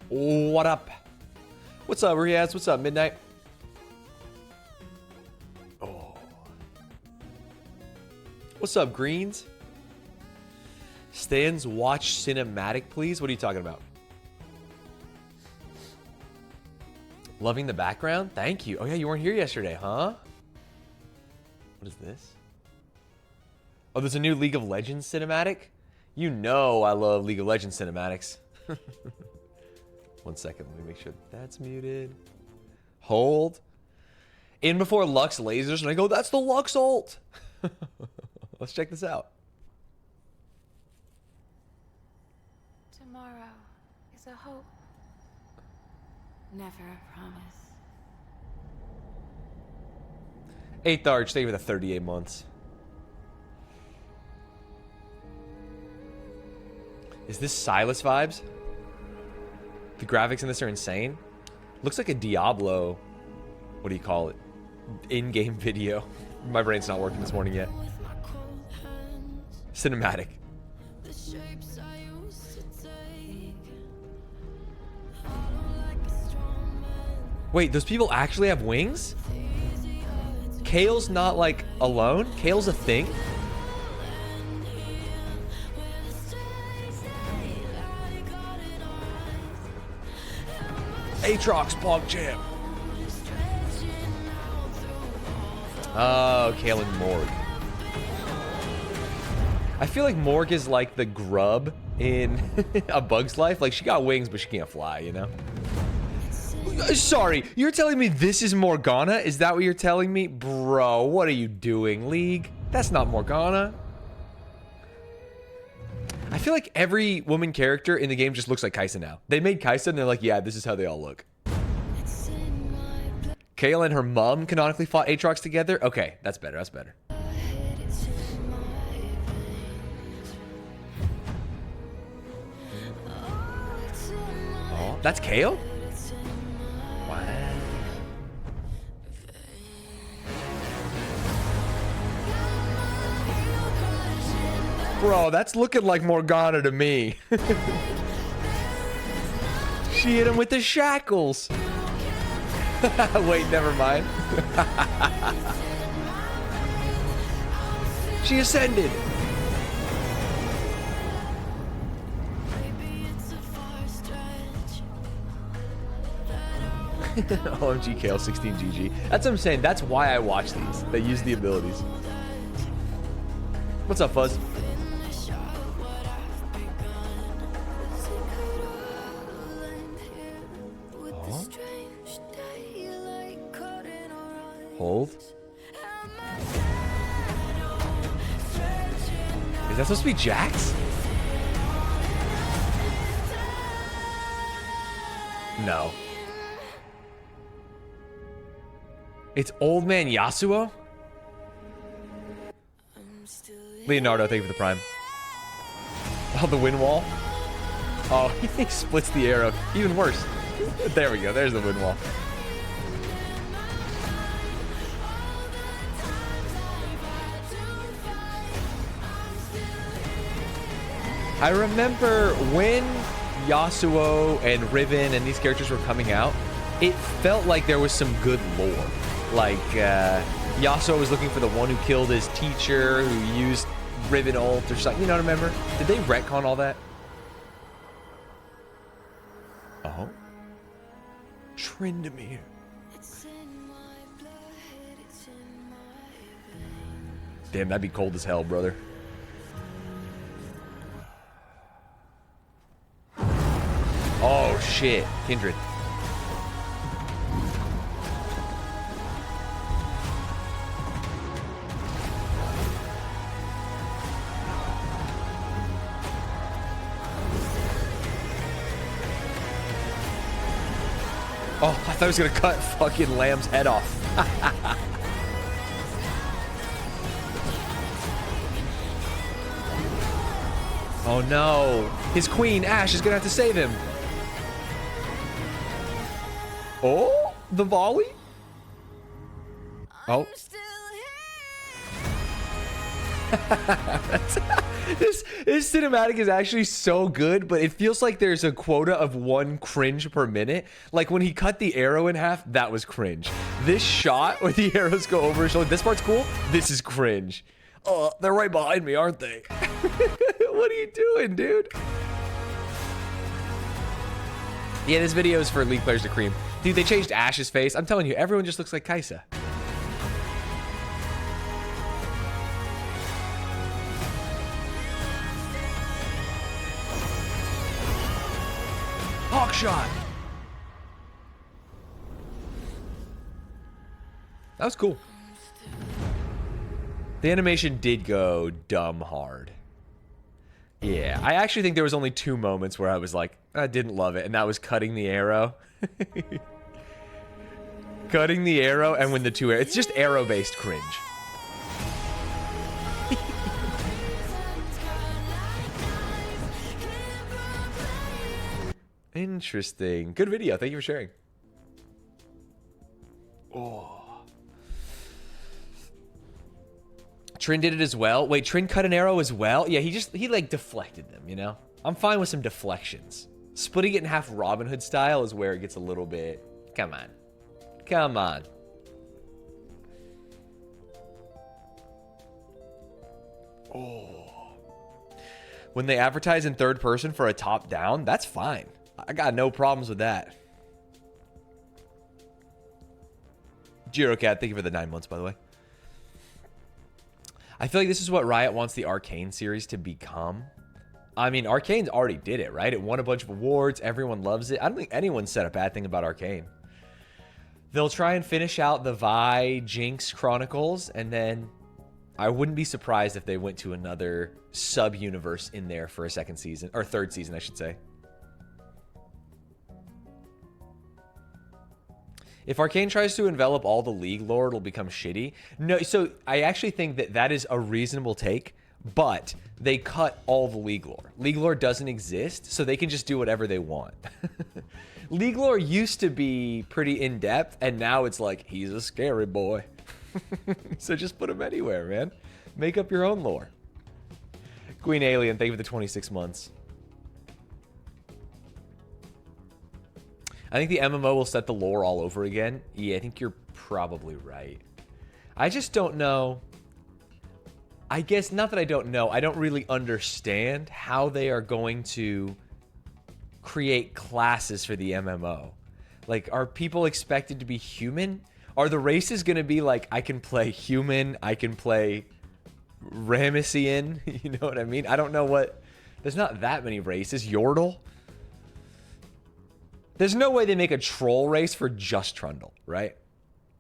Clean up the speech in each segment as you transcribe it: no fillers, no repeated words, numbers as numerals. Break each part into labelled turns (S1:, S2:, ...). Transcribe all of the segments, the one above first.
S1: What up? What's up, Riaz? What's up, Midnight? Oh. What's up, Greens? Stanz, watch cinematic, please. What are you talking about? Loving the background? Thank you. Oh, yeah, you weren't here yesterday, huh? What is this? Oh, there's a new League of Legends cinematic? You know I love League of Legends cinematics. 1 second, let me make sure that's muted. Hold. In before Lux lasers, and I go, that's the Lux ult. Let's check this out.
S2: Tomorrow is a hope. Never a promise.
S1: 8th Arch, thank you for the 38 months. Is this Silas vibes? The graphics in this are insane. Looks like a Diablo, what do you call it? In-game video. My brain's not working this morning yet. Cinematic. Wait, those people actually have wings? Kale's not like alone? Kale's a thing? Aatrox PogChamp. Oh, Kale and Morg. I feel like Morg is like the grub in A Bug's Life. Like, she got wings, but she can't fly, you know? Sorry, you're telling me this is Morgana? Is that what you're telling me? Bro, what are you doing, League? That's not Morgana. I feel like every woman character in the game just looks like Kaisa now. They made Kaisa and they're like, yeah, this is how they all look. Kale and her mom canonically fought Aatrox together? Okay, that's better, that's better. Oh, that's Kale? Wow. Bro, that's looking like Morgana to me. She hit him with the shackles. Wait, never mind. She ascended. OMG Kale 16 GG. That's what I'm saying. That's why I watch these. They use the abilities. What's up, Fuzz? Hold. Is that supposed to be Jax? No. It's Old Man Yasuo? Leonardo, thank you for the prime. Oh, the wind wall? Oh, he splits the arrow. Even worse. There we go. There's the wind wall. I remember when Yasuo and Riven and these characters were coming out, it felt like there was some good lore. Like, Yasuo was looking for the one who killed his teacher, who used Riven ult or something. You know what I remember? Did they retcon all that? Oh. Tryndamere. Damn, that'd be cold as hell, brother. Oh, shit. Kindred. Oh, I thought he was gonna cut fucking Lamb's head off. Oh no. His queen, Ashe, is gonna have to save him. Oh, the volley? Oh. This cinematic is actually so good, but it feels like there's a quota of 1 cringe per minute. Like when he cut the arrow in half, that was cringe. This shot where the arrows go over his shoulder, this part's cool. This is cringe. Oh, they're right behind me, aren't they? What are you doing, dude? Yeah, this video is for League players to cream. Dude, they changed Ash's face. I'm telling you, everyone just looks like Kaisa. Hawk shot. That was cool. The animation did go dumb hard. Yeah, I actually think there was only 2 moments where I was like, I didn't love it, and that was cutting the arrow. Cutting the arrow and when the 2 arrows. It's just arrow-based cringe. Interesting. Good video. Thank you for sharing. Oh. Trin did it as well. Wait, Trin cut an arrow as well? Yeah, he like deflected them, you know? I'm fine with some deflections. Splitting it in half Robin Hood style is where it gets a little bit... Come on. Come on. Oh. When they advertise in third person for a top down, that's fine. I got no problems with that. Jiro Cat, thank you for the 9 months, by the way. I feel like this is what Riot wants the Arcane series to become. I mean, Arcane's already did it, right? It won a bunch of awards. Everyone loves it. I don't think anyone said a bad thing about Arcane. They'll try and finish out the Vi Jinx Chronicles, and then I wouldn't be surprised if they went to another sub-universe in there for a second season, or third season, I should say. If Arcane tries to envelop all the League lore, it'll become shitty. No, so I actually think that that is a reasonable take, but they cut all the League lore. League lore doesn't exist, so they can just do whatever they want. League lore used to be pretty in-depth, and now it's like, he's a scary boy. So just put him anywhere, man. Make up your own lore. Queen Alien, thank you for the 26 months. I think the MMO will set the lore all over again. Yeah, I think you're probably right. I just don't know. I guess, not that I don't know, I don't really understand how they are going to create classes for the MMO. Like, are people expected to be human? Are the races going to be like, I can play human, I can play Ramessian? You know what I mean? I don't know what... There's not that many races. Yordle? There's no way they make a troll race for just Trundle, right?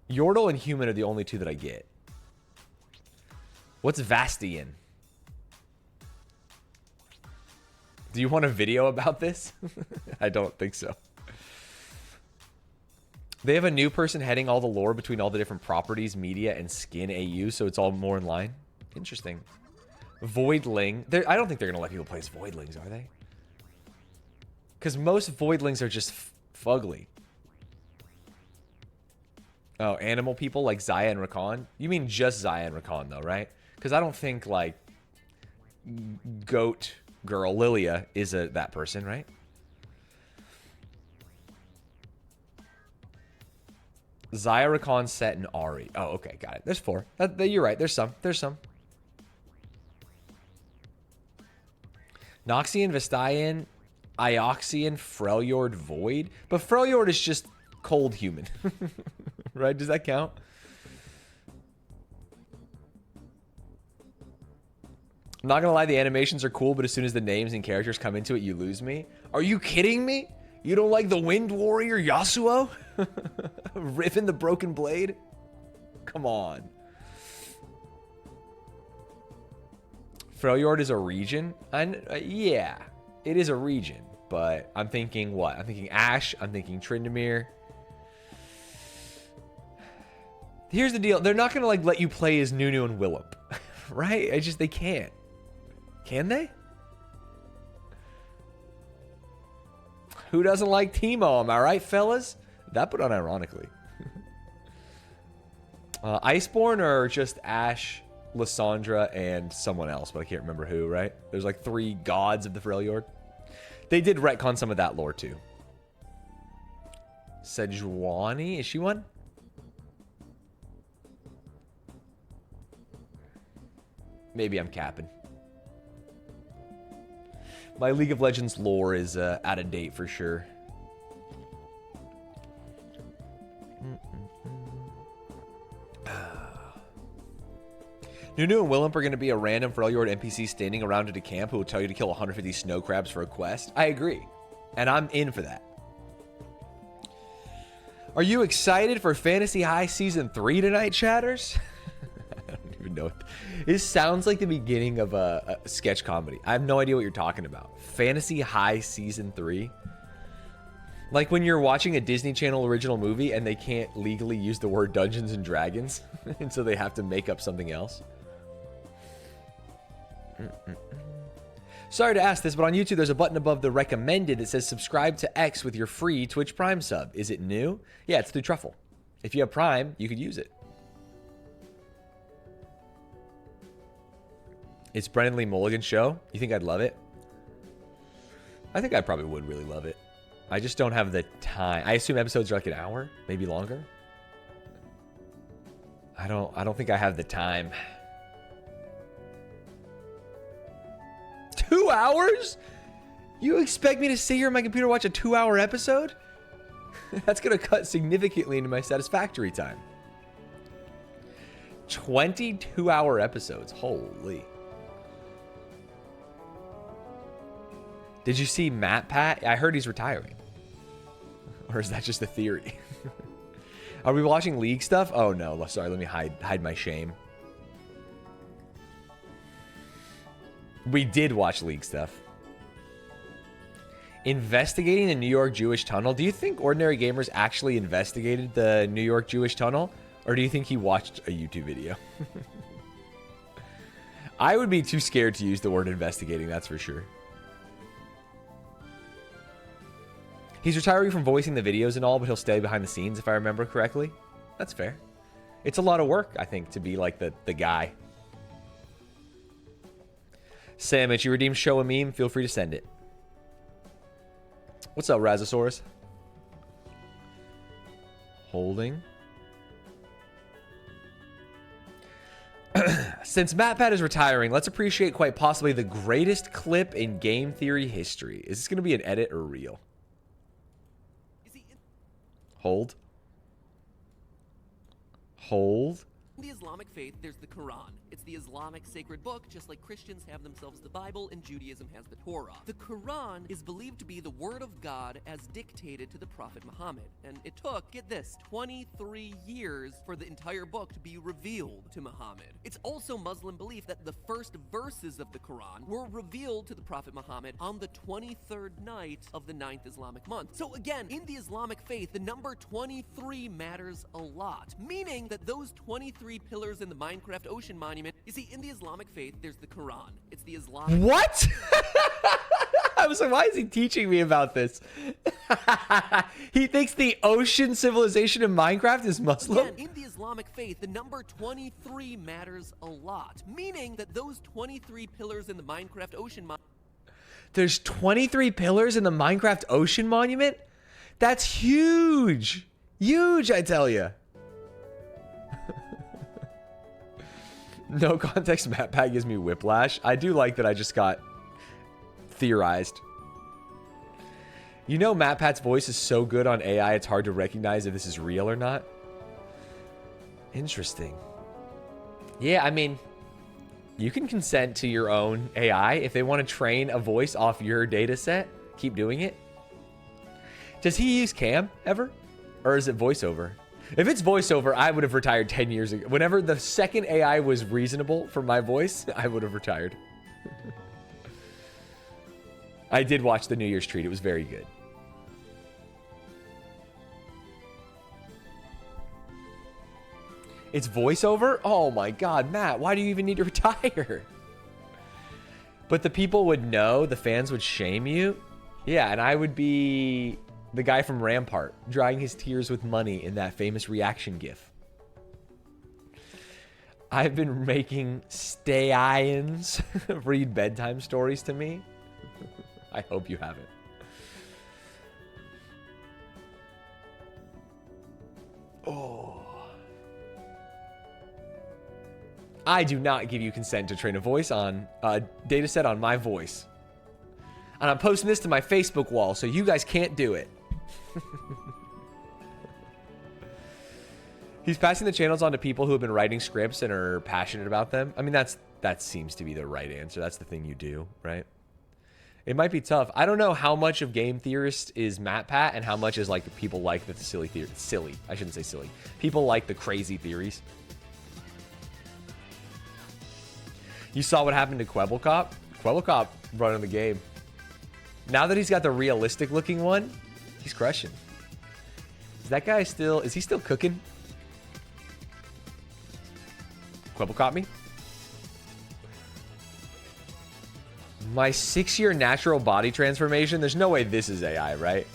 S1: Yordle and human are the only 2 that I get. What's Vastian? Do you want a video about this? I don't think so. They have a new person heading all the lore between all the different properties, media, and skin AU, so it's all more in line. Interesting. Voidling. I don't think they're going to let people play as Voidlings, are they? Because most Voidlings are just fugly. Oh, animal people like Zaya and Rakan? You mean just Zaya and Rakan, though, right? Because I don't think, like, Goat Girl Lilia is that person, right? Zaya, Rakan, Set, and Ari. Oh, okay, got it. There's 4. You're right. There's some. Noxian, Vestayan, Ioxian, Freljord, Void. But Freljord is just cold human. Right? Does that count? I'm not gonna lie, the animations are cool, but as soon as the names and characters come into it, you lose me. Are you kidding me? You don't like the Wind Warrior Yasuo? Riven the Broken Blade? Come on. Freljord is a region? Yeah, it is a region. But I'm thinking what? I'm thinking Ashe. I'm thinking Tryndamere. Here's the deal. They're not going to like let you play as Nunu and Willump. Right? They can't. Can they? Who doesn't like Teemo? Am I right, fellas? That put on ironically. Iceborne or just Ashe Lysandra and someone else, but I can't remember who, right? There's like 3 gods of the Freljord. They did retcon some of that lore too. Sejuani, is she one? Maybe I'm capping. My League of Legends lore is out of date for sure. Nunu and Willump are going to be a random Freljord NPC standing around at a camp who will tell you to kill 150 snow crabs for a quest. I agree. And I'm in for that. Are you excited for Fantasy High Season 3 tonight, chatters? I don't even know. This sounds like the beginning of a sketch comedy. I have no idea what you're talking about. Fantasy High Season 3? Like when you're watching a Disney Channel original movie and they can't legally use the word Dungeons and Dragons, and so they have to make up something else. Sorry to ask this, but on YouTube there's a button above the recommended that says subscribe to X with your free Twitch Prime sub. Is it new? Yeah, it's through Truffle. If you have Prime, you could use it. It's Brennan Lee Mulligan's show. You think I'd love it? I think I probably would really love it. I just don't have the time. I assume episodes are like an hour, maybe longer. I don't think I have the time. 2 hours? You expect me to sit here on my computer and watch a 2-hour episode? That's going to cut significantly into my satisfactory time. 22-hour episodes. Holy. Did you see Matt Pat? I heard he's retiring. Or is that just a theory? Are we watching League stuff? Oh no, sorry, let me hide my shame. We did watch League stuff. Investigating the New York Jewish tunnel. Do you think Ordinary Gamers actually investigated the New York Jewish tunnel? Or do you think he watched a YouTube video? I would be too scared to use the word investigating, that's for sure. He's retiring from voicing the videos and all, but he'll stay behind the scenes if I remember correctly. That's fair. It's a lot of work, I think, to be like the guy. Sam, if you redeem show a meme, feel free to send it. What's up, Razosaurus? Holding. Since MatPat is retiring, let's appreciate quite possibly the greatest clip in game theory history. Is this going to be an edit or real? Hold. Hold.
S3: In the Islamic faith, there's the Quran. It's the Islamic sacred book, just like Christians have themselves the Bible and Judaism has the Torah. The Quran is believed to be the word of God as dictated to the Prophet Muhammad. And it took, get this, 23 years for the entire book to be revealed to Muhammad. It's also Muslim belief that the first verses of the Quran were revealed to the Prophet Muhammad on the 23rd night of the 9th Islamic month. So again, in the Islamic faith, the number 23 matters a lot, meaning that those 23 pillars in the Minecraft ocean monument. You see, in the Islamic faith, there's the Quran. It's the Islamic...
S1: What? I was like, why is he teaching me about this? He thinks the ocean civilization in Minecraft is Muslim?
S3: Again, in the Islamic faith, the number 23 matters a lot, meaning that those 23 pillars in the Minecraft ocean monument...
S1: There's 23 pillars in the Minecraft ocean monument? That's huge. Huge, I tell you. No context map pack gives me whiplash. I do like that I just got theorized. You know MatPat's voice is so good on AI it's hard to recognize if this is real or not? Interesting. Yeah, I mean, you can consent to your own AI. If they want to train a voice off your data set, keep doing it. Does he use cam ever? Or is it voiceover? If it's voiceover, I would have retired 10 years ago. Whenever the second AI was reasonable for my voice, I would have retired. I did watch the New Year's Treat. It was very good. It's voiceover? Oh my God, Matt, why do you even need to retire? But the people would know, the fans would shame you. Yeah, and I would be the guy from Rampart, drying his tears with money in that famous reaction gif. I've been making stay-ians read bedtime stories to me. I hope you haven't. Oh. I do not give you consent to train a voice on a data set on my voice. And I'm posting this to my Facebook wall, so you guys can't do it. He's passing the channels on to people who have been writing scripts and are passionate about them. I mean, that seems to be the right answer. That's the thing you do, right? It might be tough. I don't know how much of Game Theorist is MatPat and how much is like people like the silly theory. Silly. I shouldn't say silly. People like the crazy theories. You saw what happened to Kwebblecop? Kwebblecop running the game. Now that he's got the realistic looking one, he's crushing. Is that guy still, is he still cooking? Kwebblecop me? My 6-year natural body transformation? There's no way this is AI, right?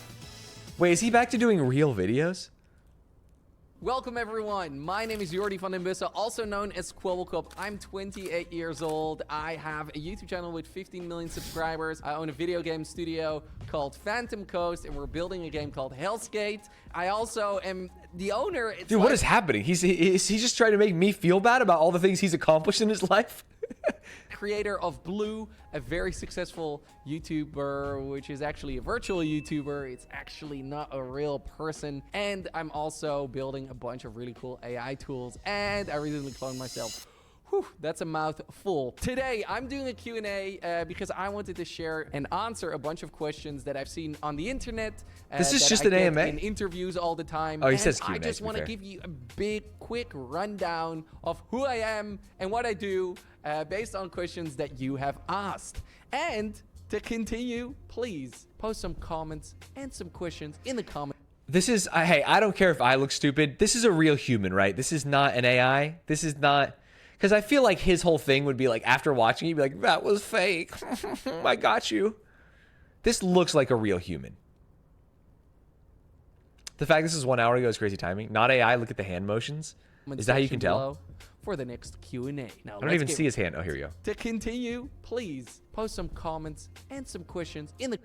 S1: Wait, is he back to doing real videos?
S4: Welcome everyone, my name is Jordi van den Bussen, also known as Kwebblecop. I'm 28 years old, I have a YouTube channel with 15 million subscribers. I own a video game studio called Phantom Coast, and we're building a game called Hell's Gate. I also am the owner.
S1: Dude, what is happening? Is he just trying to make me feel bad about all the things he's accomplished in his life?
S4: Creator of Blue, a very successful YouTuber, which is actually a virtual YouTuber. It's actually not a real person. And I'm also building a bunch of really cool AI tools. And I recently cloned myself. Whew, that's a mouthful. Today, I'm doing a Q&A because I wanted to share and answer a bunch of questions that I've seen on the internet.
S1: This is just an AMA.
S4: In interviews all the time.
S1: Oh, he says Q&A.
S4: I just want to give you a big, quick rundown of who I am and what I do based on questions that you have asked. And to continue, please post some comments and some questions in the comments.
S1: This is, hey, I don't care if I look stupid. This is a real human, right? This is not an AI. This is not... Because I feel like his whole thing would be like, after watching, he'd be like, that was fake. I got you. This looks like a real human. The fact this is 1 hour ago is crazy timing. Not AI, look at the hand motions. Is that how you can tell?
S4: For the next Q&A. Now,
S1: I don't even see his hand. Oh, here we go.
S4: To continue, please post some comments and some questions in the...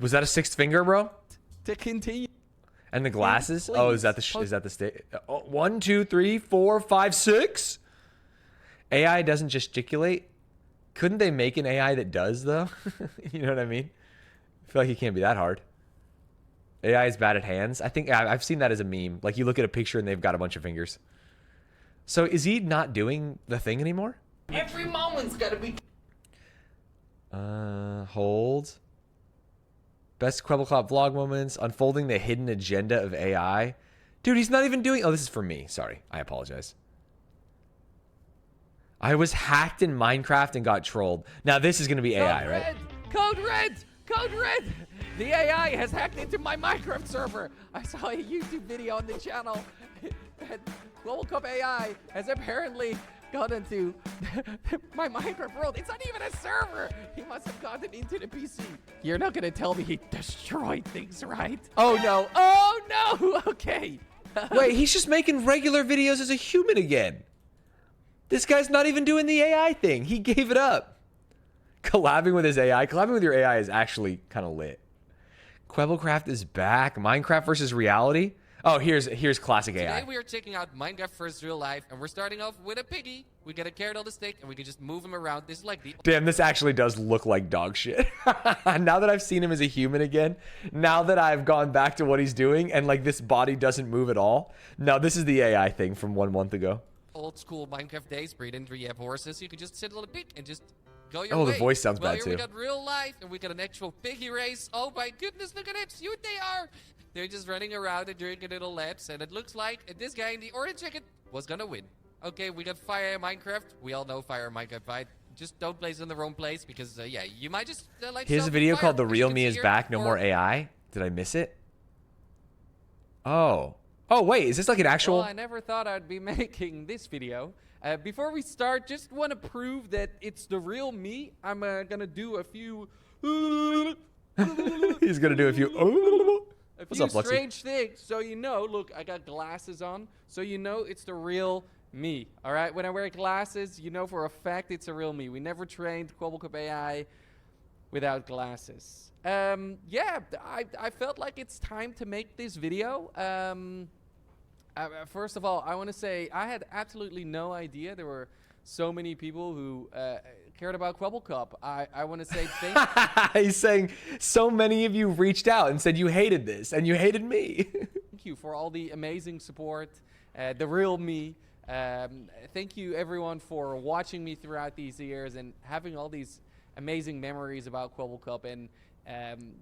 S1: Was that a 6th finger, bro?
S4: To continue.
S1: And the glasses? Oh, is that the state? 1, 2, 3, 4, 5, 6? AI doesn't gesticulate. Couldn't they make an AI that does, though? You know what I mean? I feel like it can't be that hard. AI is bad at hands. I think I've seen that as a meme. Like, you look at a picture and they've got a bunch of fingers. So is he not doing the thing anymore?
S4: Every moment's gotta be...
S1: Hold. Best Kwebblecop vlog moments. Unfolding the hidden agenda of AI. Dude, he's not even doing... Oh, this is for me. Sorry. I apologize. I was hacked in Minecraft and got trolled. Now this is going to be AI, right?
S4: Code red! Code red! The AI has hacked into my Minecraft server. I saw a YouTube video on the channel. Kwebblecop AI has apparently got into my Minecraft world. It's not even a server. He must have gotten into the PC. You're not going to tell me he destroyed things, right? Oh, no. Oh, no. Okay.
S1: Wait, he's just making regular videos as a human again. This guy's not even doing the AI thing. He gave it up. Collabing with his AI. Collabing with your AI is actually kind of lit. Kwebblecraft is back. Minecraft versus reality. Oh, here's classic AI.
S5: Today we are checking out Minecraft versus real life, and we're starting off with a piggy. We get a carrot on the stick, and we can just move him around. This is like the...
S1: Damn, this actually does look like dog shit. Now that I've seen him as a human again, now that I've gone back to what he's doing, and like this body doesn't move at all. No, this is the AI thing from 1 month ago.
S5: Old school Minecraft days, where you didn't really have horses. You could just sit on a pig and just go your way.
S1: Oh, the voice sounds bad
S5: here
S1: too.
S5: We got real life, and we got an actual piggy race. Oh my goodness, look at how cute they are. They're just running around and drinking little laps, and it looks like this guy in the orange jacket was gonna win. Okay, we got fire in Minecraft. We all know fire in Minecraft, right? Just don't place it in the wrong place, because yeah, you might just light
S1: His
S5: yourself
S1: video
S5: on fire,
S1: called "The
S5: as you
S1: Real
S5: can
S1: Me
S5: see
S1: Is
S5: here,
S1: Back, No
S5: or-
S1: More AI." Did I miss it? Oh. Oh, wait, is this like an actual...
S4: Well, I never thought I'd be making this video. Before we start, just want to prove that it's the real me. I'm gonna do a few...
S1: He's gonna do a few...
S4: A
S1: What's
S4: few
S1: up, Lexi?
S4: strange things, so you know. Look, I got glasses on, so you know it's the real me. All right, when I wear glasses, you know for a fact it's a real me. We never trained Quabblecup AI without glasses. Yeah, I felt like it's time to make this video. First of all, I want to say I had absolutely no idea there were so many people who cared about Quabblecup. I want to say thank
S1: He's saying so many of you reached out and said you hated this and you hated me.
S4: thank you for all the amazing support, the real me. Thank you everyone for watching me throughout these years and having all these amazing memories about Quabblecup. And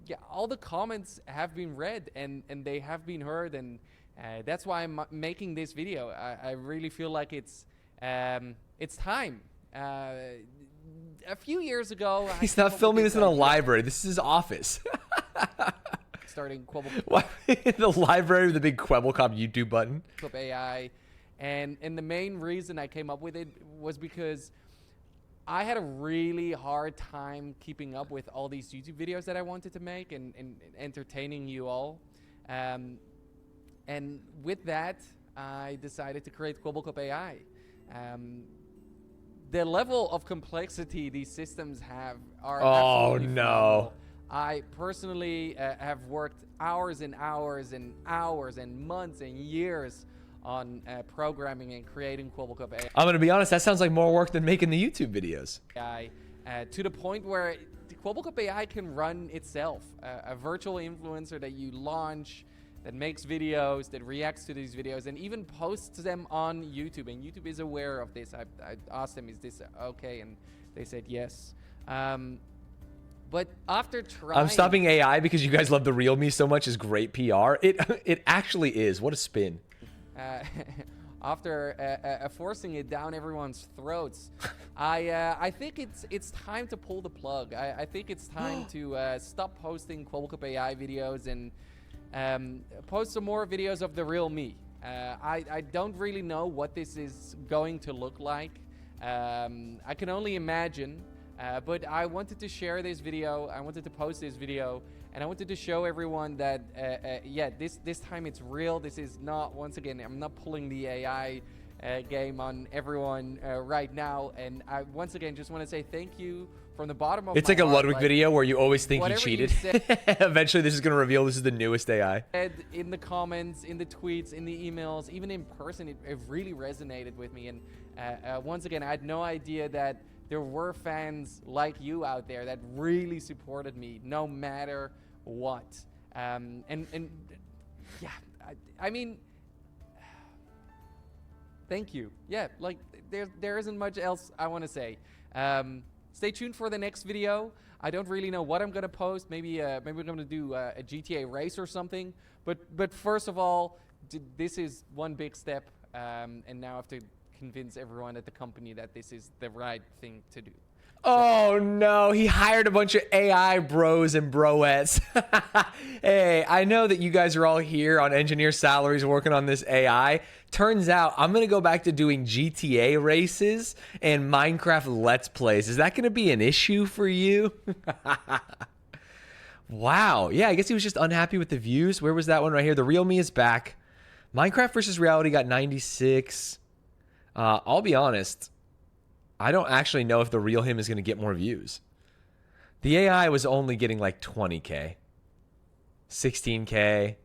S4: yeah, all the comments have been read and they have been heard, and that's why I'm making this video. I really feel like it's time. A few years ago,
S1: He's not filming this in a library. This is his office.
S4: starting Quabblecup
S1: What? The library with the big Quabblecup YouTube button.
S4: AI, and the main reason I came up with it was because I had a really hard time keeping up with all these YouTube videos that I wanted to make and entertaining you all. And with that, I decided to create Quabblecup AI. The level of complexity these systems have are absolutely phenomenal. I personally have worked hours and hours and hours and months and years on programming and creating Quabblecup AI.
S1: I'm going to be honest, that sounds like more work than making the YouTube videos.
S4: To the point where the Quabblecup AI can run itself. A virtual influencer that you launch, that makes videos, that reacts to these videos, and even posts them on YouTube. And YouTube is aware of this. I asked them, is this okay? And they said yes. But after trying...
S1: I'm stopping AI because you guys love the real me so much is great PR. It actually is. What a spin.
S4: After forcing it down everyone's throats, I think it's time to pull the plug. I think it's time to stop posting Quabblecup AI videos and post some more videos of the real me. I don't really know what this is going to look like. I can only imagine, but I wanted to share this video. I wanted to post this video, and I wanted to show everyone that, yeah, this time it's real. This is not, once again, I'm not pulling the AI game on everyone right now. And I, once again, just want to say thank you from the bottom of
S1: It's
S4: my
S1: like a
S4: heart.
S1: Ludwig video where you always think you
S4: whatever you
S1: cheated.
S4: said-
S1: Eventually, this is going to reveal this is the newest AI.
S4: In the comments, in the tweets, in the emails, even in person, it really resonated with me. And once again, I had no idea that there were fans like you out there that really supported me no matter what. And yeah, I mean, thank you. Yeah, like there isn't much else I want to say. Stay tuned for the next video. I don't really know what I'm gonna post. Maybe we're gonna do a GTA race or something. But first of all, this is one big step, and now I have to convince everyone at the company that this is the right thing to do.
S1: Oh no, he hired a bunch of AI bros and broettes. Hey, I know that you guys are all here on engineer salaries working on this AI. Turns out I'm going to go back to doing GTA races and Minecraft Let's Plays. Is that going to be an issue for you? Wow. Yeah, I guess he was just unhappy with the views. Where was that one right here? The real me is back. Minecraft versus reality got 96. I'll be honest. I don't actually know if the real him is going to get more views. The AI was only getting like 20K. 16K.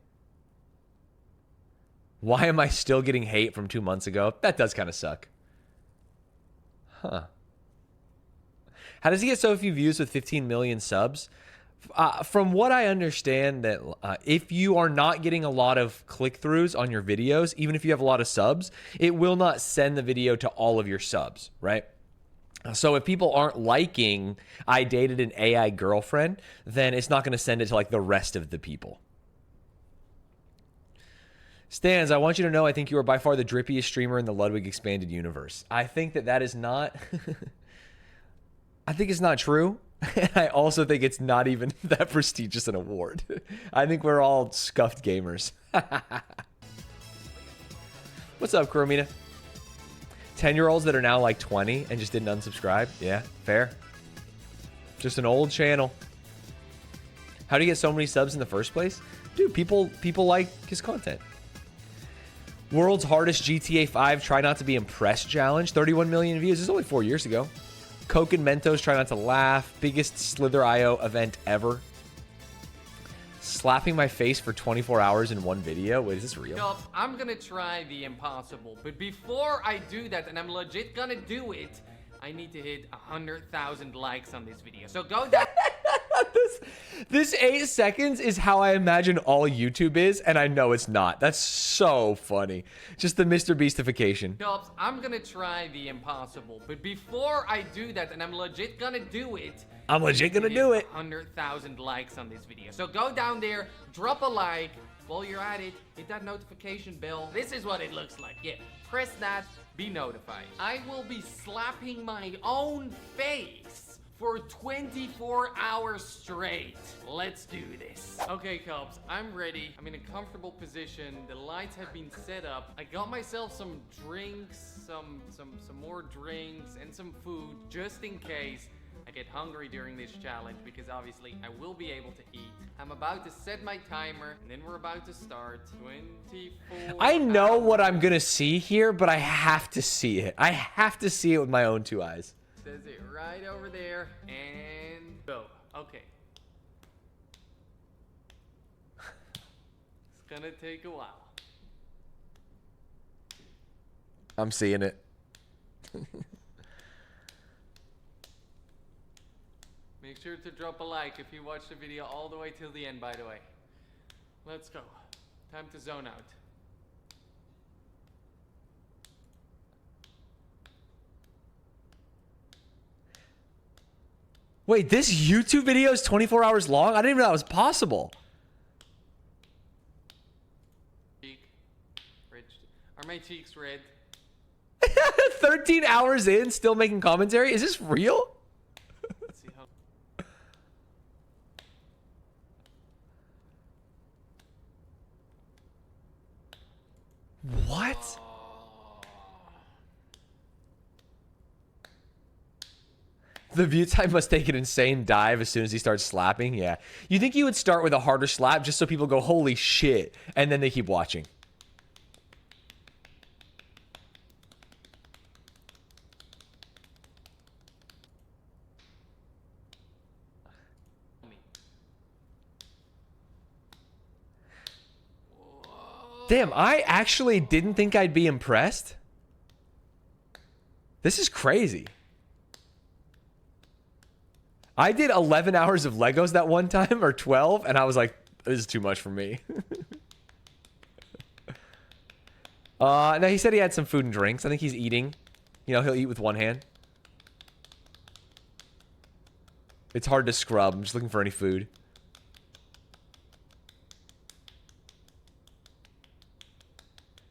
S1: Why am I still getting hate from 2 months ago? That does kind of suck. Huh. How does he get so few views with 15 million subs? From what I understand, that if you are not getting a lot of click-throughs on your videos, even if you have a lot of subs, it will not send the video to all of your subs, right? So if people aren't liking I dated an AI girlfriend, then it's not going to send it to like the rest of the people. Stanz, I want you to know I think you are by far the drippiest streamer in the Ludwig expanded universe. I think that is not... I think it's not true. I also think it's not even that prestigious an award. I think we're all scuffed gamers. What's up, Coromina? 10-year-olds that are now like 20 and just didn't unsubscribe? Yeah, fair. Just an old channel. How do you get so many subs in the first place? Dude, people like his content. World's hardest GTA 5 try not to be impressed challenge. 31 million views. This is only 4 years ago. Coke and Mentos try not to laugh. Biggest Slither IO event ever. Slapping my face for 24 hours in one video. Wait, is this real?
S4: Cubs, I'm gonna try the impossible. But before I do that, and I'm legit gonna do it, I need to hit 100,000 likes on this video. So go down.
S1: This 8 seconds is how I imagine all YouTube is, and I know it's not. That's so funny. Just the Mr. Beastification.
S4: Cubs, I'm gonna try the impossible. But before I do that, and I'm legit gonna do it,
S1: I'm legit gonna do it.
S4: 100,000 likes on this video. So go down there, drop a like. While you're at it, hit that notification bell. This is what it looks like. Yeah, press that, be notified. I will be slapping my own face for 24 hours straight. Let's do this. Okay, Cubs, I'm ready. I'm in a comfortable position. The lights have been set up. I got myself some drinks, some more drinks, and some food just in case I get hungry during this challenge, because obviously I will be able to eat. I'm about to set my timer, and then we're about to start. 24
S1: I know
S4: hours.
S1: what I'm gonna see here, but I have to see it. I have to see it with my own 2 eyes.
S4: Says it right over there, and go. Okay. It's gonna take a while.
S1: I'm seeing it.
S4: Make sure to drop a like if you watch the video all the way till the end, by the way. Let's go. Time to zone out.
S1: Wait, this YouTube video is 24 hours long? I didn't even know that was possible.
S4: Cheek. Red. Are my cheeks red?
S1: 13 hours in, still making commentary? Is this real?
S4: Let's see how.
S1: What? The view time must take an insane dive as soon as he starts slapping. Yeah. You think you would start with a harder slap just so people go, holy shit, and then they keep watching. Damn, I actually didn't think I'd be impressed. This is crazy. I did 11 hours of Legos that one time, or 12, and I was like, this is too much for me. Now, he said he had some food and drinks. I think he's eating. You know, he'll eat with one hand. It's hard to scrub. I'm just looking for any food.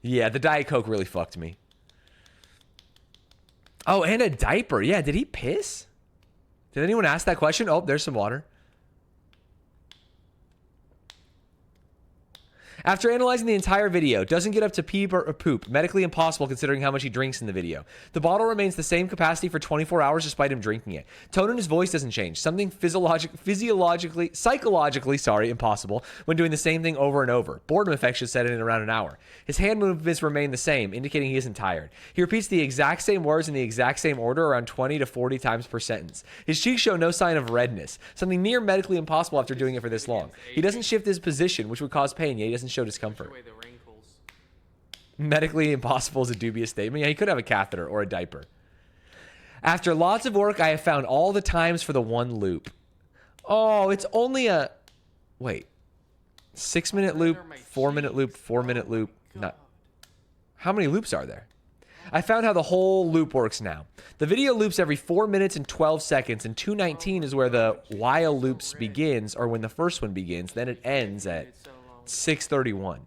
S1: Yeah, the Diet Coke really fucked me. Oh, and a diaper. Yeah, did he piss? Did anyone ask that question? Oh, there's some water. After analyzing the entire video, doesn't get up to pee or poop. Medically impossible considering how much he drinks in the video. The bottle remains the same capacity for 24 hours despite him drinking it. Tone in his voice doesn't change. Something psychologically, impossible when doing the same thing over and over. Boredom effect should set in around an hour. His hand movements remain the same, indicating he isn't tired. He repeats the exact same words in the exact same order around 20 to 40 times per sentence. His cheeks show no sign of redness. Something near medically impossible after doing it for this long. He doesn't shift his position, which would cause pain, yet he doesn't show discomfort.
S4: Away the wrinkles.
S1: Medically impossible is a dubious statement. Yeah, he could have a catheter or a diaper. After lots of work, I have found all the times for the one loop. Oh, it's only a... Wait. 6-minute loop, 4-minute loop, 4-minute loop. Not... How many loops are there? I found how the whole loop works now. The video loops every 4 minutes and 12 seconds, and 2:19 is where the while loops begins, or when the first one begins. Then it ends at 6:31.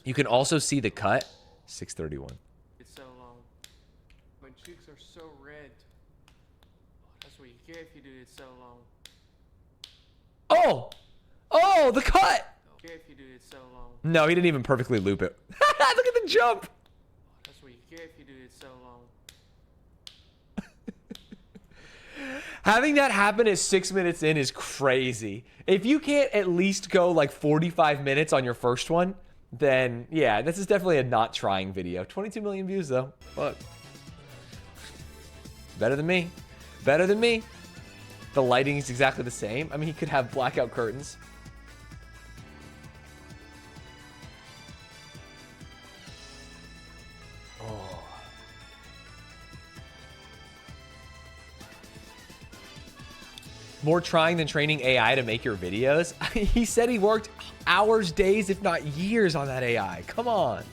S1: You can also see the cut. 6:31.
S4: It's so long. My cheeks are so red. That's what you get if you do it so long.
S1: Oh! Oh, the cut!
S4: Get if you do it so long.
S1: No, he didn't even perfectly loop it. Look at the jump!
S4: That's what you get if you do it so long.
S1: Having that happen at 6 minutes in is crazy. If you can't at least go like 45 minutes on your first one, then yeah, this is definitely a not trying video. 22 million views though. Fuck. Better than me. Better than me. The lighting is exactly the same. I mean, he could have blackout curtains. Oh. More trying than training AI to make your videos? He said he worked hours, days, if not years on that AI. Come on.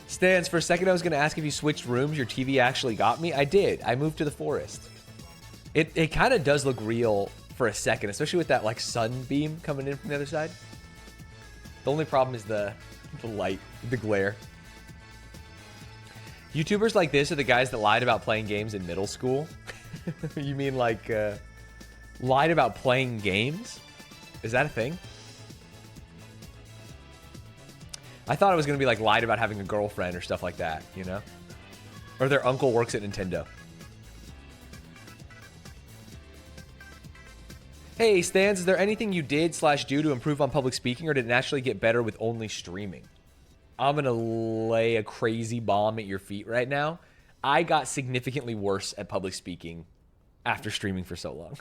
S1: Stanz, for a second I was going to ask if you switched rooms. Your TV actually got me. I did. I moved to the forest. It kind of does look real for a second, especially with that like sunbeam coming in from the other side. The only problem is the light, the glare. YouTubers like this are the guys that lied about playing games in middle school. You mean like lied about playing games? Is that a thing? I thought it was going to be like lied about having a girlfriend or stuff like that, you know? Or their uncle works at Nintendo. Hey, Stans, is there anything you did/do to improve on public speaking, or did it naturally get better with only streaming? I'm going to lay a crazy bomb at your feet right now. I got significantly worse at public speaking after streaming for so long.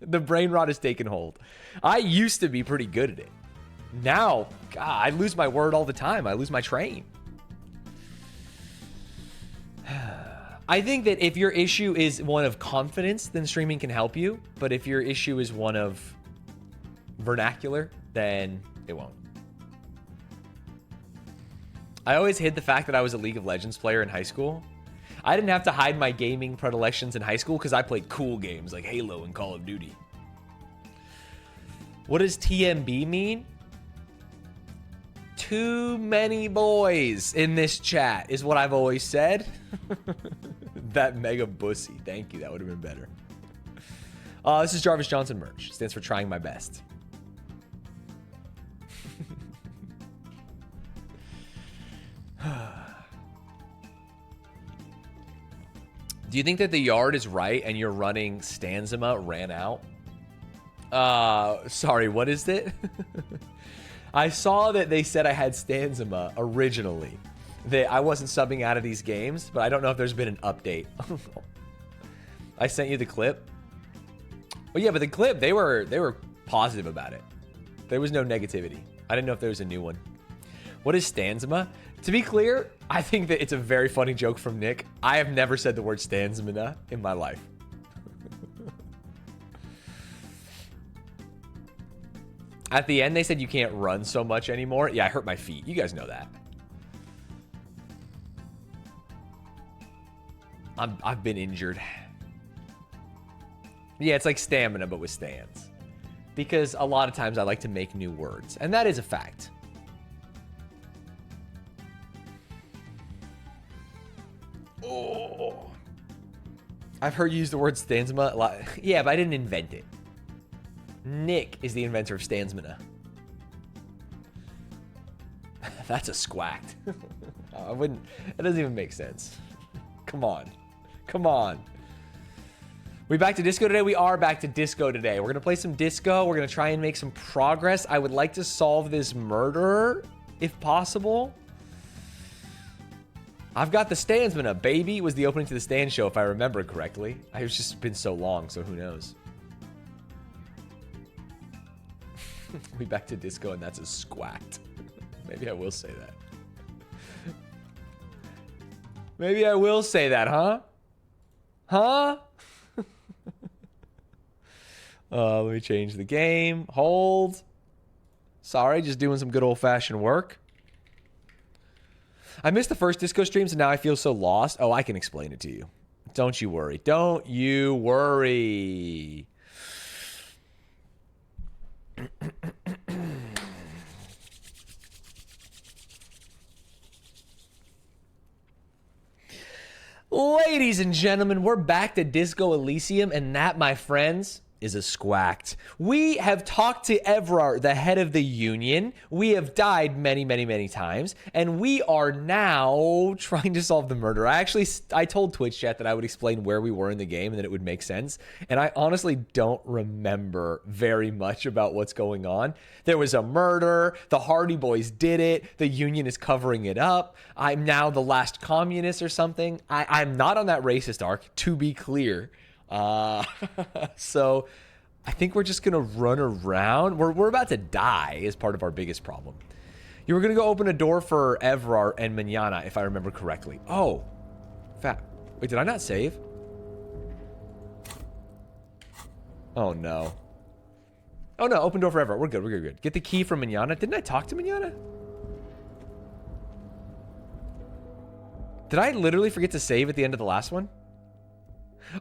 S1: The brain rot has taken hold. I used to be pretty good at it. Now, God, I lose my word all the time. I lose my train. I think that if your issue is one of confidence, then streaming can help you. But if your issue is one of vernacular, then it won't. I always hid the fact that I was a League of Legends player in high school. I didn't have to hide my gaming predilections in high school because I played cool games like Halo and Call of Duty. What does TMB mean? Too many boys in this chat is what I've always said. That mega bussy. Thank you. That would have been better. This is Jarvis Johnson merch. Stands for trying my best. Do you think that the yard is right and you're running Stanzima ran out? Sorry, what is it? I saw that they said I had Stanzima originally. That I wasn't subbing out of these games, but I don't know if there's been an update. I sent you the clip. Oh yeah, but the clip, they were positive about it. There was no negativity. I didn't know if there was a new one. What is Stanzima? To be clear, I think that it's a very funny joke from Nick. I have never said the word Stanzima in my life. At the end, they said you can't run so much anymore. Yeah, I hurt my feet. You guys know that. I've been injured. Yeah, it's like stamina, but with stands. Because a lot of times I like to make new words. And that is a fact. Oh. I've heard you use the word Stanzima a lot. Yeah, but I didn't invent it. Nick is the inventor of Stanzmina. That's a squacked. I wouldn't. It doesn't even make sense. Come on. Come on. We back to disco today? We are back to disco today. We're going to play some disco. We're going to try and make some progress. I would like to solve this murder, if possible. I've got the Stanzmina. Baby was the opening to the Stan show, if I remember correctly. It's just been so long, so who knows. We back to disco, and that's a squacked. Maybe I will say that. Maybe I will say that, huh? Huh? Let me change the game. Hold. Sorry, just doing some good old-fashioned work. I missed the first disco streams, and now I feel so lost. Oh, I can explain it to you. Don't you worry. Don't you worry. Ladies and gentlemen, we're back to Disco Elysium, and that, my friends, is a squacked. We have talked to Evrart, the head of the Union. We have died many, many, many times. And we are now trying to solve the murder. I told Twitch chat that I would explain where we were in the game and that it would make sense. And I honestly don't remember very much about what's going on. There was a murder. The Hardy Boys did it. The Union is covering it up. I'm now the last communist or something. I'm not on that racist arc, to be clear. So I think we're just gonna run around. We're about to die is part of our biggest problem. You were gonna go open a door for Evrart and Manana, if I remember correctly. Oh, wait, did I not save? Oh no. Oh no, open door for Evrart. We're good, we're good, we're good. Get the key from Manana. Didn't I talk to Manana? Did I literally forget to save at the end of the last one?